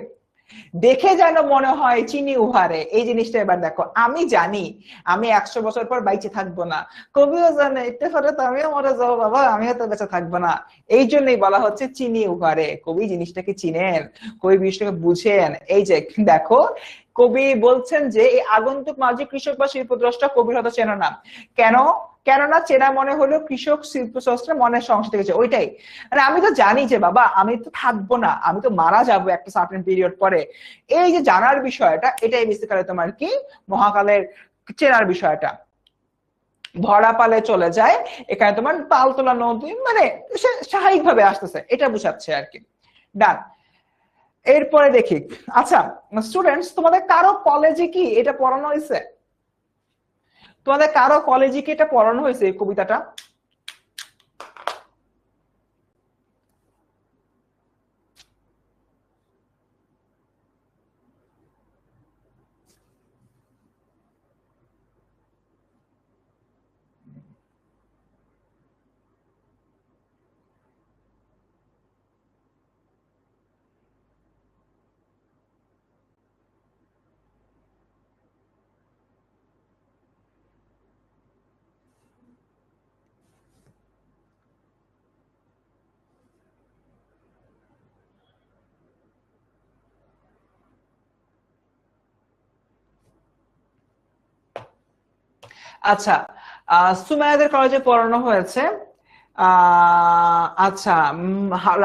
দেখে যেন মনে হয় চিনি উহারে। এই জিনিসটা এবার দেখো, আমি জানি আমি 100 বছর পর বাইচে থাকবো না, কবিও জানে এটা পরে তো আমিও মরে যাবো বাবা, আমিও তো বেঁচে থাকবো না। এই জন্যই বলা হচ্ছে চিনি উহারে। কবি জিনিসটাকে চিনেন, কবি বিষয়টাকে বুঝেন। এই যে দেখো, কবি বলছেন যে এই আগন্তুক মাঝি কৃষক বা শিল্পদ্রষ্টা কবির হয়তো চেনা না। কেন? কেননা চেনা মনে হলো কৃষক শিল্পস্রষ্টা মনের সংস্থা থেকে, ওইটাই। মানে আমি তো জানি যে বাবা আমি তো থাকবো না, আমি তো মারা যাবো একটা সার্টেন পিরিয়ড পরে। এই যে জানার বিষয়টা, এটাই বেসিক্যালি তোমার কি মহাকালের চেনার বিষয়টা। ভরা পালে চলে যায়, এখানে তোমার পাল তোলা নদী মানে স্বাভাবিক ভাবে আসতেছে, এটা বুঝাচ্ছে আর কি। ডান। এরপরে দেখি, আচ্ছা স্টুডেন্টস, তোমাদের কারো কলেজে কি এটা পড়ানো হয়েছে? তোমাদের কারো কলেজে কি এটা পড়ানো হয়েছে এই কবিতাটা? আচ্ছা, সুমাইয়াদের কলেজে পড়ানো হয়েছে। আচ্ছা,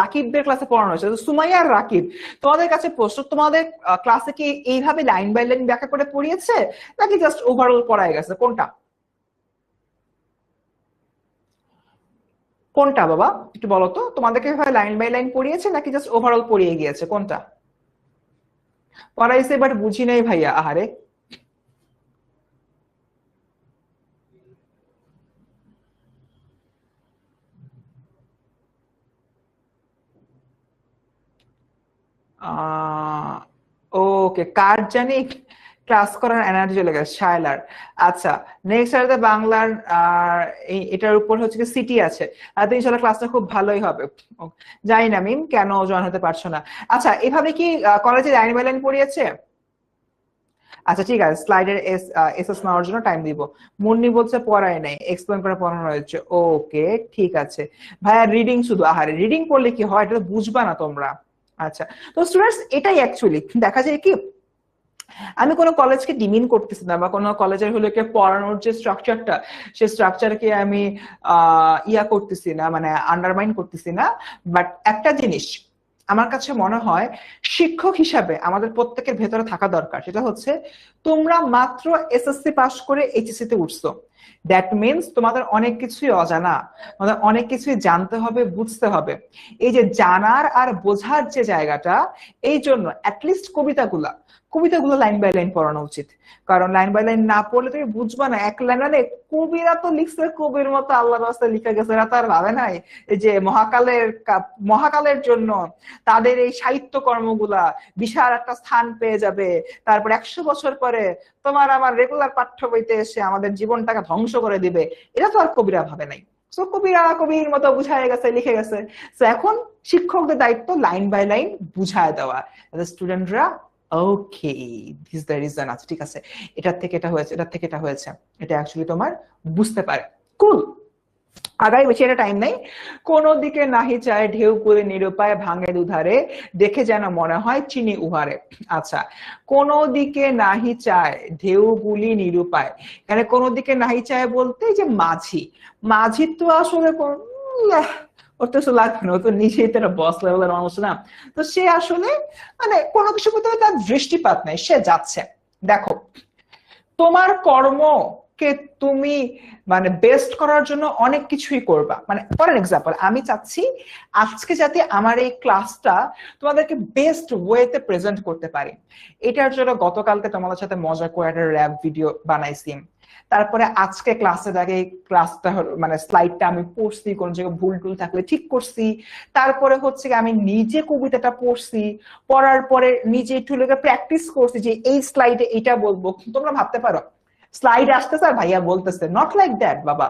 রাকিবদের ক্লাসে পড়ানো হয়েছে। সুমাইয়া আর রাকিব, তোমাদের কাছে প্রশ্ন, তোমাদের ক্লাসে কি এইভাবে লাইন বাই লাইন ব্যাখ্যা করে পড়িয়েছে নাকি জাস্ট ওভারঅল পড়ায় গেছে? কোনটা কোনটা বাবা একটু বলো তো, তোমাদেরকে লাইন বাই লাইন পড়িয়েছে নাকি জাস্ট ওভারঅল পড়িয়ে গিয়েছে? কোনটা পড়াইছে বাট বুঝি নাই ভাইয়া, আহারে। ওকে, কার জানি ক্লাস করার এনার্জি চলে গেছে, শায়লার। আচ্ছা, নেক্সট আর বাংলার এটার উপর হচ্ছে কি সিটি আছে, তো ইনশাআল্লাহ ক্লাসটা খুব ভালোই হবে। জানি না মিম কেন জয়েন হতে পারছো না। আচ্ছা, এভাবে কি কলেজে লাইন বাই লাইন পড়িয়েছে? আচ্ছা ঠিক আছে, স্লাইডের এসএস নেওয়ার জন্য টাইম দিব। মুন্নি বলছে পড়ায় নাই, এক্সপ্লেন করে পড়ানো হয়েছে। ওকে ঠিক আছে ভাইয়া, রিডিং শুধু, আহারে রিডিং করলে কি হয়, এটা তো বুঝবা না তোমরা। আচ্ছা, তো স্টুডেন্টস এটাই অ্যাকচুয়ালি দেখা যায় কি, আমি কোনো কলেজকে ডিমিন করতেছি না, বা কোনো কলেজের হলো কি পড়ানোর যে স্ট্রাকচারটা, সেই স্ট্রাকচারকে আমি ইয়া করতেছি না, মানে আন্ডারমাইন করতেছি না। বাট একটা জিনিস আমার কাছে মনে হয় শিক্ষক হিসাবে আমাদের প্রত্যেকের ভেতরে থাকা দরকার, সেটা হচ্ছে তোমরা মাত্র এসএসসি পাস করে এইচএসসি তে উঠছো, দ্যাট মিনস তোমাদের অনেক কিছুই অজানা, তোমাদের অনেক কিছুই জানতে হবে, বুঝতে হবে। এই যে জানার আর বোঝার যে জায়গাটা, এই জন্য অ্যাটলিস্ট কবিতাগুলা কবিতাগুলো লাইন বাই লাইন পড়ানো উচিত। কারণ লাইন বাই লাইন না পড়লে তুমি বুঝবা না, এক লাইন মানে কবিরা তো লিখছে কবির মতো, আল্লাহর রাস্তায় লিখে গেছে, এরা তার ভাবে নাই এই যে মহাকালের জন্য তাদের এই সাহিত্য কর্মগুলা বিশাল একটা স্থান পেয়ে যাবে, তারপর 100 বছর পরে তোমার আমার রেগুলার পাঠ্য বইতে এসে আমাদের জীবনটাকে ধ্বংস করে দিবে। এটা তো আর কবিরা ভাবে নাই। তো কবিরা কবির মতো বুঝায় গেছে, লিখে গেছে। তো এখন শিক্ষকদের দায়িত্ব লাইন বাই লাইন বুঝায় দেওয়া, স্টুডেন্টরা ওকে দিস দ্য রিজন, আচ্ছা ঠিক আছে, এটার থেকে এটা হয়েছে, এটার থেকে এটা হয়েছে, এটা অ্যাকচুয়ালি তোমার বুঝতে পারে। কুল, আগাই বেশি একটা টাইম নাই। কোন দিকে নাহি চায় ঢেউ করে নিরুপায় ভাঙে দুধারে, দেখে যেন মনে হয় চিনি উহারে। আচ্ছা, কোন দিকে নাহি চায় ঢেউ গুলি নিরুপায়, এখানে কোন দিকে নাহি চায় বলতে যে মাঝি, মাঝি তো আসলে ওর তো লাগবে না, ও তো নিজেই তারা বস লেভেলের মানুষ না। তো সে আসলে মানে কোনো কিছু করতে তার দৃষ্টিপাত নেই, সে যাচ্ছে। দেখো, তোমার কর্ম কে তুমি মানে বেস্ট করার জন্য অনেক কিছুই করবা। মানে ফর এক্সাম্পল আমি চাচ্ছি আজকে যাতে আমার এই ক্লাসটা তোমাদেরকে বেস্ট ওয়েতে প্রেজেন্ট করতে পারি, এটার জন্য গতকালকে তোমাদের সাথে মজা করে একটা র্যাপ ভিডিও বানাইছি। তারপরে আজকে ক্লাসে আগে ক্লাসটা মানে স্লাইডটা আমি পড়ছি, কোন জায়গায় ভুল টুল থাকলে ঠিক করছি। তারপরে হচ্ছে আমি নিজে কবিতাটা পড়ছি, পড়ার পরে নিজে একটু প্র্যাকটিস করছি যে এই স্লাইডে এটা বলবো। তোমরা ভাবতে পারো স্লাইড আসতেছে আর ভাইয়া বলতেছে, নট লাইক দ্যাট বাবা।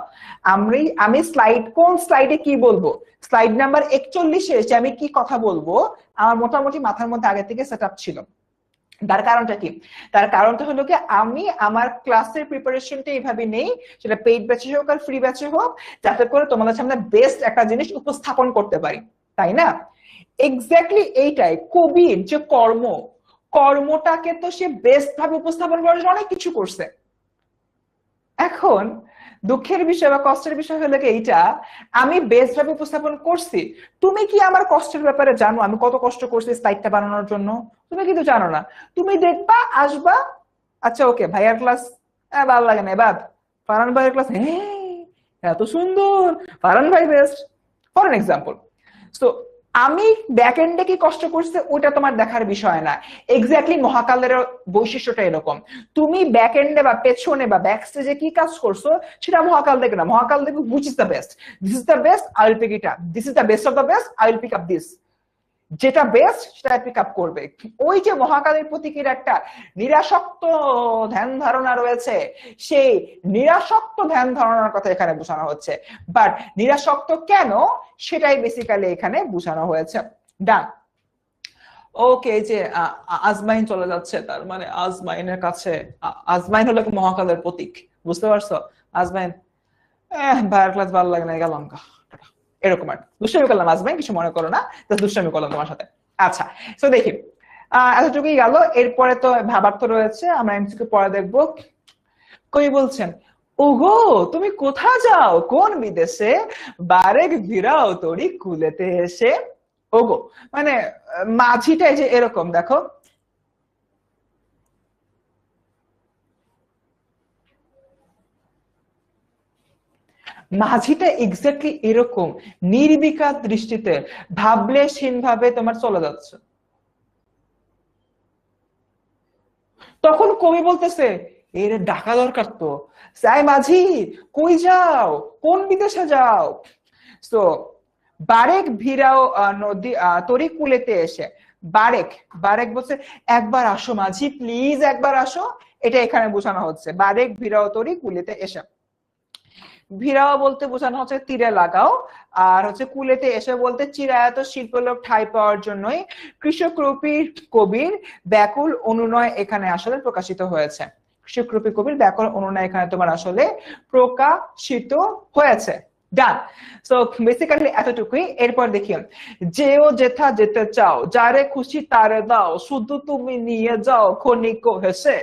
আমি স্লাইড কোন স্লাইডে কি বলবো, স্লাইড নাম্বার 41-এ এসে আমি কি কথা বলবো আমার মোটামুটি মাথার মধ্যে আগে থেকে সেট আপ ছিল। তার কারণটা কি? তার কারণটা হলো কি আমি আমার ক্লাসের প্রিপারেশনটা এইভাবে নেই, সেটা পেইড ব্যাচে হোক আর ফ্রি ব্যাচে হোক, যাতে করে তোমাদের সামনে বেস্ট একটা জিনিস উপস্থাপন করতে পারি, তাই না? এক্স্যাক্টলি এইটাই কবির যে কর্মটাকে তো সে বেস্ট ভাবে উপস্থাপন করার জন্য অনেক কিছু করছে। এখন দুঃখের বিষয় বা কষ্টের বিষয় হলো এইটা, আমি বেস্ট ভাবে উপস্থাপন করছি, তুমি কি আমার কষ্টের ব্যাপারে জানো আমি কত কষ্ট করছি স্লাইডটা বানানোর জন্য? তুমি কিন্তু জানো না। তুমি দেখবা, আসবা, আচ্ছা ওকে ভাইয়ার ক্লাস ভালো লাগে না, এবার ফারহান ভাইয়ের ক্লাস এত সুন্দর, ফারহান ভাই বেস্ট, ফর এন এক্সাম্পল। তো আমি ব্যাক এন্ডে কি কষ্ট করছে ওটা তোমার দেখার বিষয় না। এক্স্যাক্টলি মহাকালের বৈশিষ্ট্যটা এরকম, তুমি ব্যাক এন্ডে বা পেছনে বা ব্যাক স্টেজে কি কাজ করছো সেটা মহাকাল দেখবে না। মহাকাল দেখবে which is the best, this is the best, I will pick it up, this is the best of the best, I will pick up this. যেটা বেস্ট সেটা পিক আপ করবে। ওই যে মহাকালের প্রতি একটা নিরাসক্ত ধ্যান ধারণা রয়েছে, সেই নিরাসক্ত ধ্যান ধারণার কথা এখানে বোঝানো হচ্ছে। বাট নিরাসক্ত কেন সেটাই বেসিক্যালি এখানে বোঝানো হয়েছে। ডান। ওকে, যে আজমাইন চলে যাচ্ছে, তার মানে আজমাইনের কাছে, আজমাইন হলো মহাকালের প্রতীক, বুঝতে পারছো? আজমাইন ভাইয়ের ক্লাস ভালো লাগে না, গেলাম এরকম আর দুষ্টামি করলাম। আজমাইন কিছু মনে করো না, দুষ্টামি করলাম তোমার সাথে। আচ্ছা, তো দেখি এতটুকুই গেল। এরপরে তো ভাবার্থ রয়েছে, আমরা এমসিকিউ পরে দেখবো। কই বলছেন, ওগো তুমি কোথা যাও কোন বিদেশে, বারেক ভিড়াও তোরি কুলেতে এসে। ওগো মানে মাঝিটাই যে এরকম, দেখো মাঝিটা এক্স্যাক্টলি এরকম নির্বিকার দৃষ্টিতে ভাবলে সিন ভাবে তোমার চলে যাচ্ছে। তখন কবি বলতেছে এর ডাকা দরকার তো, সাই মাঝি কই যাও কোন বিদেশে যাও। তো বারেক ভিড়াও নদী তরি কুলেতে এসে, বারেক বারেক বলছে একবার আসো মাঝি প্লিজ একবার আসো, এটা এখানে বোঝানো হচ্ছে। বারেক ভিড়াও তরি কুলেতে এসে, ভিড়াও বলতে বোঝানো হচ্ছে তীরে লাগাও, আর হচ্ছে কুলেতে এসে বলতে চিরায়ত শিল্পলোক ঠাঁই পাওয়ার জন্যই কৃষকরূপী কবির ব্যাকুল অনুনয় এখানে আসলে প্রকাশিত হয়েছে। কৃষকরূপী কবির ব্যাকুল অনুনয় এখানে তোমার আসলে প্রকাশিত হয়েছে। ডান। সো বেসিক্যালি এতটুকুই। এরপর দেখি, যেও যেথা যেতে চাও, যারে খুশি তারে দাও, শুধু তুমি নিয়ে যাও ক্ষণিক হেসে,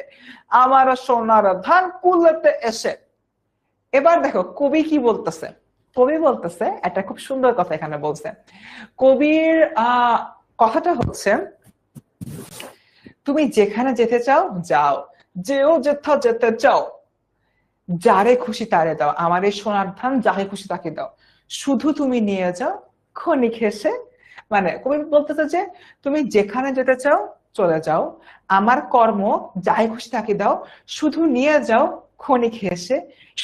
আমার সোনার ধান কুলেতে এসে। এবার দেখো কবি কি বলতেছে। কবি বলতেছে একটা খুব সুন্দর কথা এখানে বলছে। কবির কথাটা হচ্ছে তুমি যেখানে যেতে চাও যাও, যেও যেথা যেতে চাও, যারে খুশি তারে দাও, আমার এই সোনার ধান যাকে খুশি তাকে দাও, শুধু তুমি নিয়ে যাও ক্ষণিক হেসে। মানে কবি বলতেছে যে তুমি যেখানে যেতে চাও চলে যাও, আমার কর্ম যাই খুশি তাকে দাও, শুধু নিয়ে যাও ক্ষণিক হেসে,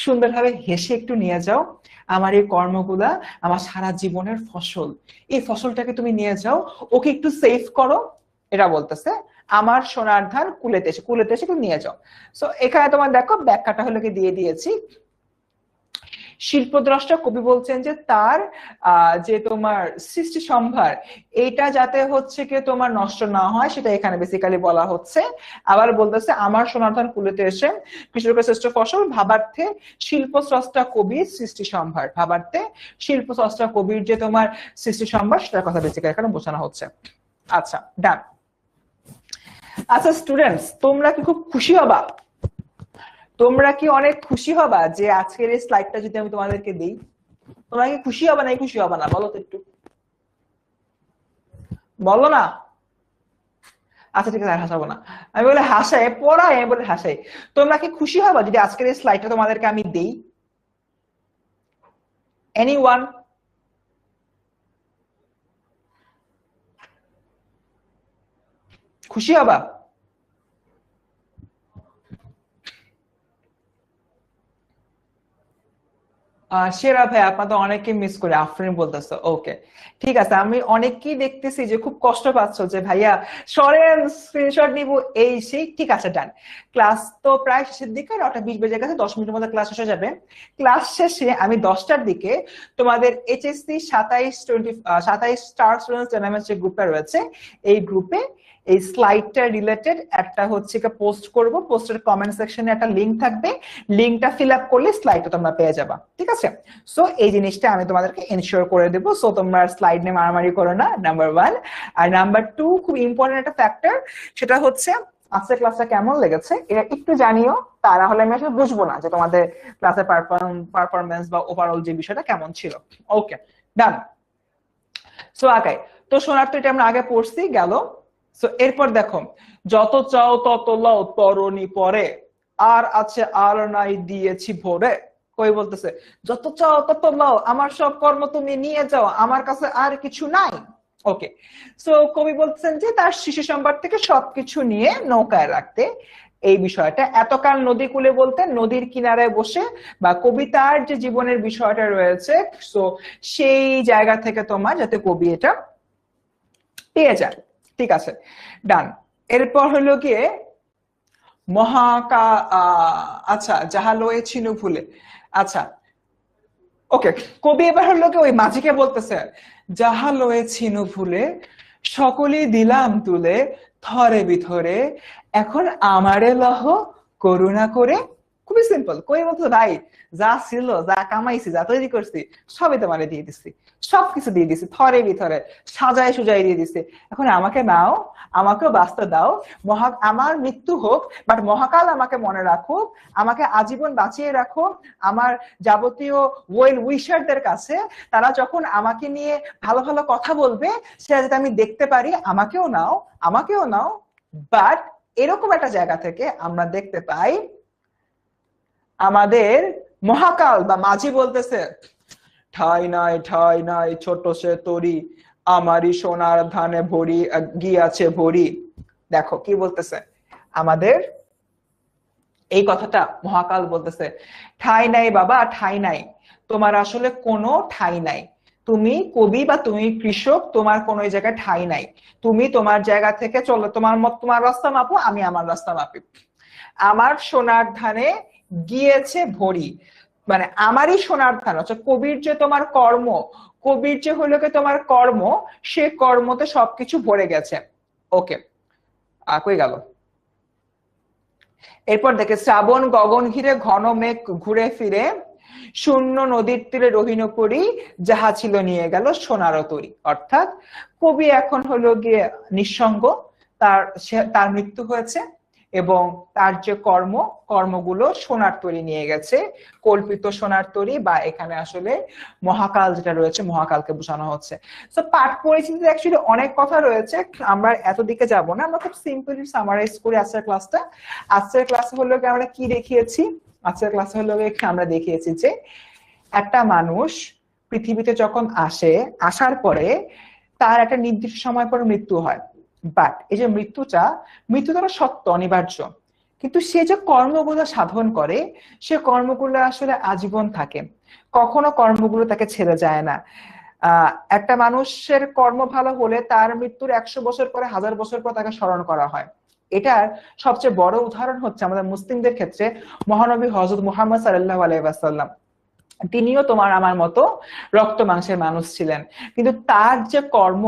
সুন্দরভাবে হেসে একটু নিয়ে যাও। আমার এই কর্মগুলা আমার সারা জীবনের ফসল, এই ফসলটাকে তুমি নিয়ে যাও, ওকে একটু সেভ করো, এটা বলতেছে। আমার সোনার ধান কুলেতে এসে, কুলেতে এসে একটু নিয়ে যাও। সো এখানে তোমার দেখো ব্যাখ্যাটা হলো কি দিয়ে দিয়েছি। শিল্পদ্রষ্টা কবি বলছেন যে তার যে তোমার সৃষ্টি সম্ভার এটা যাতে হচ্ছে কি তোমার নষ্ট না হয় সেটা এখানে বেসিক্যালি বলা হচ্ছে। আবার বলতেছে আমার সোনার কুলেতে এসে কৃষকের শ্রেষ্ঠ ফসল ভাবার্থে শিল্পস্রষ্টা কবির সৃষ্টি সম্ভার, ভাবার্থে শিল্পস্রষ্টা কবির যে তোমার সৃষ্টি সম্ভার সেটার কথা বেসিক্যালি এখানে বোঝানো হচ্ছে। আচ্ছা ডান। আচ্ছা স্টুডেন্টস, তোমরা কি খুব খুশি হবা? তোমরা কি অনেক খুশি হবা যে আজকের এই স্লাইডটা যদি আমি তোমাদেরকে দিই? তোমরা কি খুশি হবা না খুশি হবা না বলো তো একটু, বলো না। আচ্ছা ঠিক আছে, আর হাসাবো না। আমি বলে হাসাই পড়াই, আমি বলে হাসাই। তোমরা কি খুশি হবা যদি আজকের এই স্লাইডটা তোমাদেরকে আমি দেই? এনিওয়ান? খুশি হবা? সেরা ভাই, আপনার তো অনেকে মিস করে, আফরিন বলতেছে। ওকে ঠিক আছে, আমি অনেককেই দেখতেছি যে খুব কষ্ট পাচ্ছ যে ভাইয়া সরেন স্ক্রিনশট নিব এই সেই। ঠিক আছে ডান। ক্লাস তো প্রায় শেষের দিকে, 9:20 বেজে গেছে, 10 মিনিটের মধ্যে ক্লাস শেষ হয়ে যাবে। ক্লাস শেষে আমি 10টার দিকে তোমাদের এইচএসসি 27 স্টার স্টুডেন্টস ডায়নামিক্স যে গ্রুপটা রয়েছে, এই গ্রুপে এই স্লাইডটা রিলেটেড একটা হচ্ছে পোস্ট করব। পোস্টের কমেন্ট সেকশনে একটা লিংক থাকবে, লিংকটা ফিল আপ করলে স্লাইডটা তোমরা পেয়ে যাবা। ঠিক আছে, সো এই জিনিসটা আমি তোমাদেরকে এনশিওর করে দেবো। সো তোমরা স্লাইড নিয়ে মারামারি করো না, নাম্বার 1। আর নাম্বার 2, খুব ইম্পর্টেন্ট একটা ফ্যাক্টর, সেটা হচ্ছে আজকের ক্লাসটা কেমন লেগেছে এটা একটু জানিও। তা না হলে আমি আসলে বুঝবো না যে তোমাদের ক্লাসের পারফরমেন্স বা ওভারঅল যে বিষয়টা কেমন ছিল। ওকে ডান। সো আগাই তো শোনার তো এটা আমরা আগে পড়ছি গেল। সো এরপর দেখো, যত চাও তত লও তরণী পরে, আর আছে আর নাই দিয়েছি ভরে। কই বলতেছে যত চাও তত লও, আমার সব কর্ম তুমি নিয়ে যাও, আমার কাছে আর কিছু নাই। ওকে, সো কবি বলতেছেন যে তার শিশু সম্পদ থেকে সবকিছু নিয়ে নৌকায় রাখতে। এই বিষয়টা এতকাল নদী কূলে বলতে নদীর কিনারায় বসে, বা কবিতার যে জীবনের বিষয়টা রয়েছে, সো সেই জায়গা থেকে তোমার যাতে কবি এটা পেয়ে যায়। ঠিক আছে ডান। এরপর হলো গিয়ে মহাকা আচ্ছা, যাহা লয়েছিনু ভুলে। আচ্ছা ওকে, কবি এবার হলো কি ওই মাঝিকে বলতেছে, যাহা লয়েছিনু ভুলে সকলেই দিলাম তুলে, থরে বিথরে এখন আমারে লহ করুণা করে। খুবই সিম্পল। কই বলতো ভাই, যা ছিল, যা কামাইছি, যা তৈরি করছি, সবই তোমারে দিয়ে দিচ্ছি, সবকিছু দিয়ে দিচ্ছি, থরে বিথরে সাজায় সুজায় দিয়ে দিচ্ছি। এখন আমাকে নাও, আমাকেও বাঁচতে দাও। আমার মৃত্যু হোক, বাট মহাকাল আমাকে মনে রাখুক, আমাকে আজীবন বাঁচিয়ে রাখো। আমার যাবতীয় ওয়েল উইশারদের কাছে তারা যখন আমাকে নিয়ে ভালো ভালো কথা বলবে, সেটা যাতে আমি দেখতে পারি। আমাকেও নাও, আমাকেও নাও। বাট এরকম একটা জায়গা থেকে আমরা দেখতে পাই আমাদের মহাকাল বা মাঝি বলতেছে, ঠাই নাই ছোট সে তরি, আমারই সোনার ধানে ভরি গিয়াছে ভরি। দেখো কি বলতেছে আমাদের এই কথাটা, মহাকাল বলতেছে ঠাই নাই বাবা, ঠাই নাই, তোমার আসলে কোনো ঠাই নাই। তুমি কবি বা তুমি কৃষক, তোমার কোনো জায়গায় ঠাই নাই। তুমি তোমার জায়গা থেকে চলো, তোমার রাস্তা মাপো, আমি আমার রাস্তা মাপি। আমার সোনার ধানে গিয়েছে ভরি, মানে আমারই সোনার ধান হচ্ছে কবির যে তোমার কর্ম, কবির যে হলো কি তোমার কর্ম, সে কর্মতে সবকিছু ভরে গেছে। ওকে, কই গেল? এরপর দেখে শ্রাবণ গগন ঘিরে ঘন মেঘ ঘুরে ফিরে, শূন্য নদীর তীরে রহিন করি, যাহা ছিল নিয়ে গেল সোনার তরী। অর্থাৎ কবি এখন হলো গিয়ে নিঃসঙ্গ, তার মৃত্যু হয়েছে, এবং তার যে কর্মগুলো সোনার তরী নিয়ে গেছে, কল্পিত সোনার তরী, বা এখানে আসলে মহাকাল যেটা রয়েছে, মহাকালকে বোঝানো হচ্ছে। তো পাঠ পরিচিতিতে অ্যাকচুয়ালি অনেক কথা রয়েছে, আমরা এত দিকে যাব না, আমরা খুব সিম্পলি সামারাইজ করি আজকের ক্লাসটা। আজকের ক্লাসে হলো আমরা কি দেখিয়েছি? আজকের ক্লাসে হলো আমরা দেখিয়েছি যে একটা মানুষ পৃথিবীতে যখন আসার পরে তার একটা নির্দিষ্ট সময় পর মৃত্যু হয়। বাট এই যে মৃত্যুটা সত্য, অনিবার্য, কিন্তু সে যে কর্মগুলো সাধন করে, সে কর্মগুলো আসলে আজীবন থাকে, কখনো কর্মগুলো তাকে ছেড়ে যায় না। একটা মানুষের কর্ম ভালো হলে তার মৃত্যুর 100 বছর পরে, 1000 বছর পর তাকে স্মরণ করা হয়। এটার সবচেয়ে বড় উদাহরণ হচ্ছে আমাদের মুসলিমদের ক্ষেত্রে মহানবী হযরত মুহাম্মদ সাল্লাল্লাহু আলাইহি ওয়াসাল্লাম। তিনিও তোমার আমার মতো রক্ত মাংসের মানুষ ছিলেন, কিন্তু তার যে কর্ম,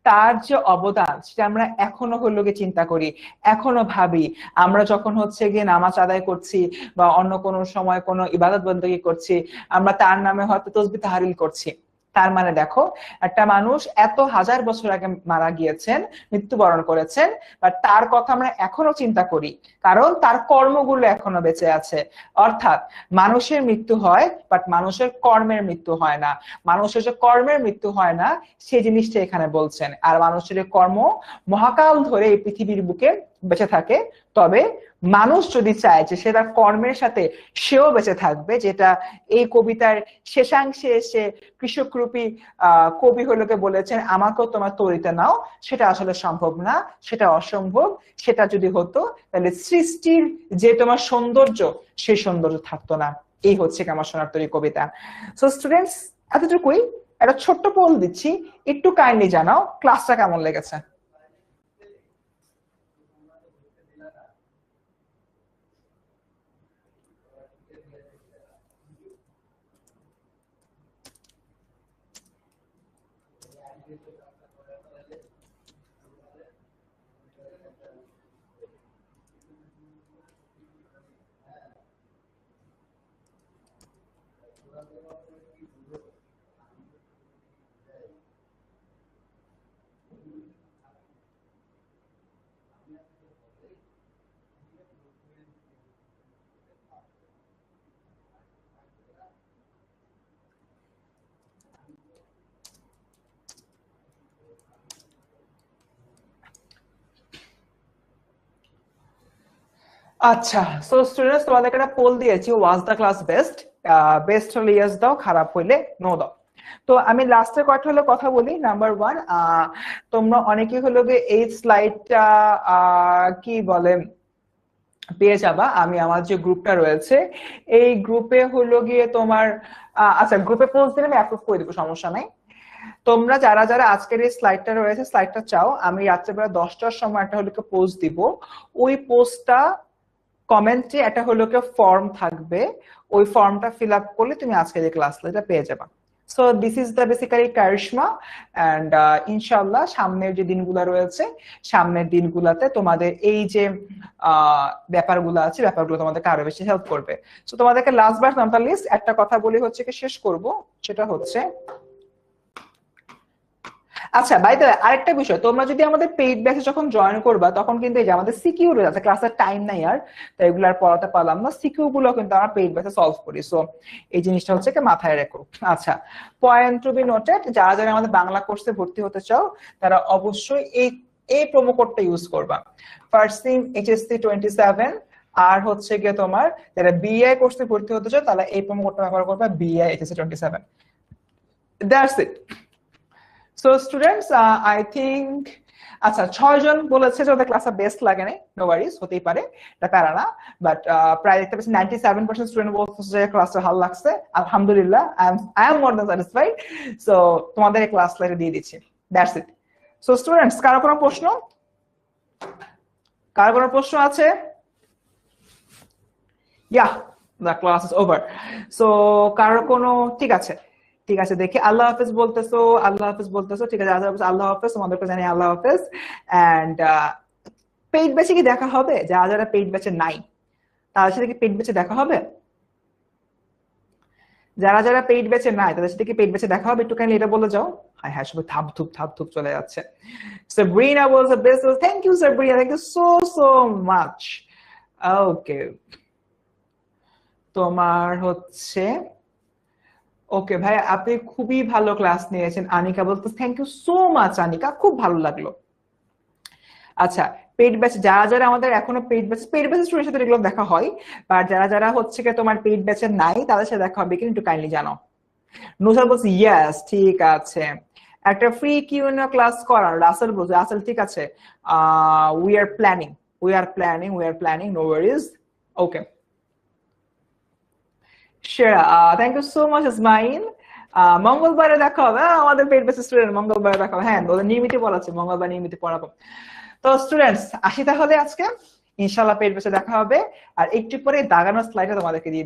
তার যে অবদান, সেটা আমরা এখনো হলো গিয়ে চিন্তা করি, এখনো ভাবি। আমরা যখন হচ্ছে গিয়ে নামাজ আদায় করছি বা অন্য কোনো সময় কোনো ইবাদত বন্দেগী করছি, আমরা তার নামে হয়তো তাসবিহ তাহলিল করছি, তার মানে দেখো একটা মানুষ এত হাজার বছর আগে মারা গিয়েছেন, মৃত্যুবরণ করেছেন, বাট তার কথা আমরা এখনো চিন্তা করি, কারণ তার কর্মগুলো এখনো বেঁচে আছে। অর্থাৎ মানুষের মৃত্যু হয়, বাট মানুষের কর্মের মৃত্যু হয় না। মানুষের যে কর্মের মৃত্যু হয় না সেই জিনিসটা এখানে বলছেন। আর মানুষের কর্ম মহাকাল ধরে এই পৃথিবীর বুকে বেঁচে থাকে। তবে মানুষ যদি চায় যে সে তার কর্মের সাথে সেও বেঁচে থাকবে, যেটা এই কবিতার শেষাংশে এসে কৃষকরূপী কবি হলোকে বলেছেন আমাকেও তোমার তৈরিতে নাও, সেটা আসলে সম্ভব না, সেটা অসম্ভব। সেটা যদি হতো তাহলে সৃষ্টির যে তোমার সৌন্দর্য, সেই সৌন্দর্য থাকতো না। এই হচ্ছে আমার সোনার তৈরি কবিতা। সো স্টুডেন্টস, এতটুকুই। একটা ছোট্ট পোল দিচ্ছি, একটু কাইন্ডলি জানাও ক্লাসটা কেমন লেগেছে। আচ্ছা, সো স্টুডেন্টস, তোমাদেরকে একটা পোল দিয়েছি, was the class best. Best হলে ইয়েস দাও, খারাপ হইলে নো দাও। তো আমি লাস্টে কয়েকটা হলো কথা বলি। নাম্বার 1, তোমরা অনেকেই হলো এই স্লাইডটা কি বলে পেয়ে যাবা। আমি আমার যে গ্রুপটা রয়েছে এই গ্রুপে হলো গিয়ে তোমার আচ্ছা, গ্রুপে পোস্ট দিলে আমি অ্যাপ্রুভ করে দেবো, সমস্যা নাই। তোমরা যারা যারা আজকের এই স্লাইডটা রয়েছে, স্লাইডটা চাও, আমি রাত্রেবেলা 10টার সময় একটা হলো পোস্ট দিব। ওই পোস্টটা কমেন্টে একটা হলো ফর্ম থাকবে, ওই ফর্মটা ফিল আপ করলে তুমি আজকে যে ক্লাস এটা পেয়ে যাবা। So this is the basically কারিশমা। অ্যান্ড ইনশাল্লাহ সামনের যে দিনগুলো রয়েছে, সামনের দিনগুলোতে তোমাদের এই যে ব্যাপারগুলো আছে, ব্যাপারগুলো তোমাদেরকে আরো বেশি হেল্প করবে। সো তোমাদেরকে last but not the least একটা কথা বলি হচ্ছে কি শেষ করব, সেটা হচ্ছে আচ্ছা বাই দ্য ওয়ে, আরেকটা বিষয়, তোমরা যদি আমাদের পেইড ব্যাচে যখন জয়েন করবা তখন কিন্তু এই যে আমাদের সিকিউ আছে, ক্লাসের টাইম নাই আর, তো এগুলো আর পড়াতে পারলাম না, সিকিউ গুলো কিন্তু আমরা পেইড ব্যাচে সলভ করি। সো এই জিনিসটা হচ্ছে কি মাথায় রেখো। আচ্ছা, পয়েন্ট টু বি নোটেড, যারা যারা আমাদের বাংলা কোর্সে ভর্তি হতে চাও তারা অবশ্যই এই প্রোমো কোডটা ইউজ করবা, ফার্স্ট HSC 27। আর হচ্ছে গিয়ে তোমার যারা বিআই কোর্সে ভর্তি হতে চাও তাহলে এই প্রোমো কোডটা ব্যবহার করবা, বিআই HSC 27। That's it. So students, I think আচ্ছা 6 জন বলেছে যে ওদের ক্লাসটা বেস্ট লাগে নাই, নো ওয়ারিজ, হতেই পারে, এটা প্যারা না। বাট প্রায় দেখতে পাচ্ছি 97% স্টুডেন্ট বলছে যে ক্লাসটা ভালো লাগছে। আলহামদুলিল্লাহ, I am more than satisfied. So তোমাদের এই ক্লাস লাইটে দিয়ে দিচ্ছি, দ্যাটস ইট। সো স্টুডেন্টস, কারো কোনো প্রশ্ন, কারো কোনো প্রশ্ন আছে? Yeah, the class is over. So কারো কোনো, ঠিক আছে ঠিক আছে, দেখি আল্লাহ হাফেজ বলতেছো, আল্লাহ হাফেজ বলতেছো, ঠিক আছে আল্লাহ হাফেজ, তোমাদেরকে জানি আল্লাহ হাফেজ। এন্ড পেইড ব্যাচে কি দেখা হবে? যারা যারা পেইড ব্যাচে নাই তাদের সাথে কি পেইড ব্যাচে দেখা হবে? যারা যারা পেইড ব্যাচে নাই তাদের সাথে কি পেইড ব্যাচে দেখা হবে? একটু কাইন্ডলি এটা বলে যাও। হ্যাঁ হ্যাঁ, সবাই থাপ থুপ চলে যাচ্ছে। Sabrina was the best. Thank you Sabrina, thank you so much. ওকে, তোমার হচ্ছে ওকে ভাই, আপনি খুবই ভালো ক্লাস নিয়েছেন। আনিকা বলতে thank you so much Anika, খুব ভালো লাগলো। আচ্ছা, পেইড ব্যাচ যারা যারা আমাদের এখনো পেইড ব্যাচ স্টুডেন্টের সাথে এগুলো দেখা হয়, বা যারা যারা হচ্ছে কি তোমার পেইড ব্যাচে নাই তাদের সাথে দেখা হবে, কিন্তু একটু কাইন্ডলি জানাও। নুসার বলছে ইয়েস, ঠিক আছে, একটা ফ্রি কিউএনএ ক্লাস করার। রাসেল বলছে, রাসেল ঠিক আছে, we are planning, no worries. Okay, thank you so much Ismail. মঙ্গলবারে দেখা হবে, আমাদের পেইড ব্যাচ স্টুডেন্ট মঙ্গলবারে দেখা হবে। হ্যাঁ, ওদের নিয়মিত পড়াচ্ছে, মঙ্গলবার নিয়মিত পড়াবো। তো স্টুডেন্টস আসি তাহলে আজকে, ইনশাল্লাহ পেইড ব্যাচে দেখা হবে। আর একটু পরে দাগানো স্লাইডে তোমাদেরকে দিয়ে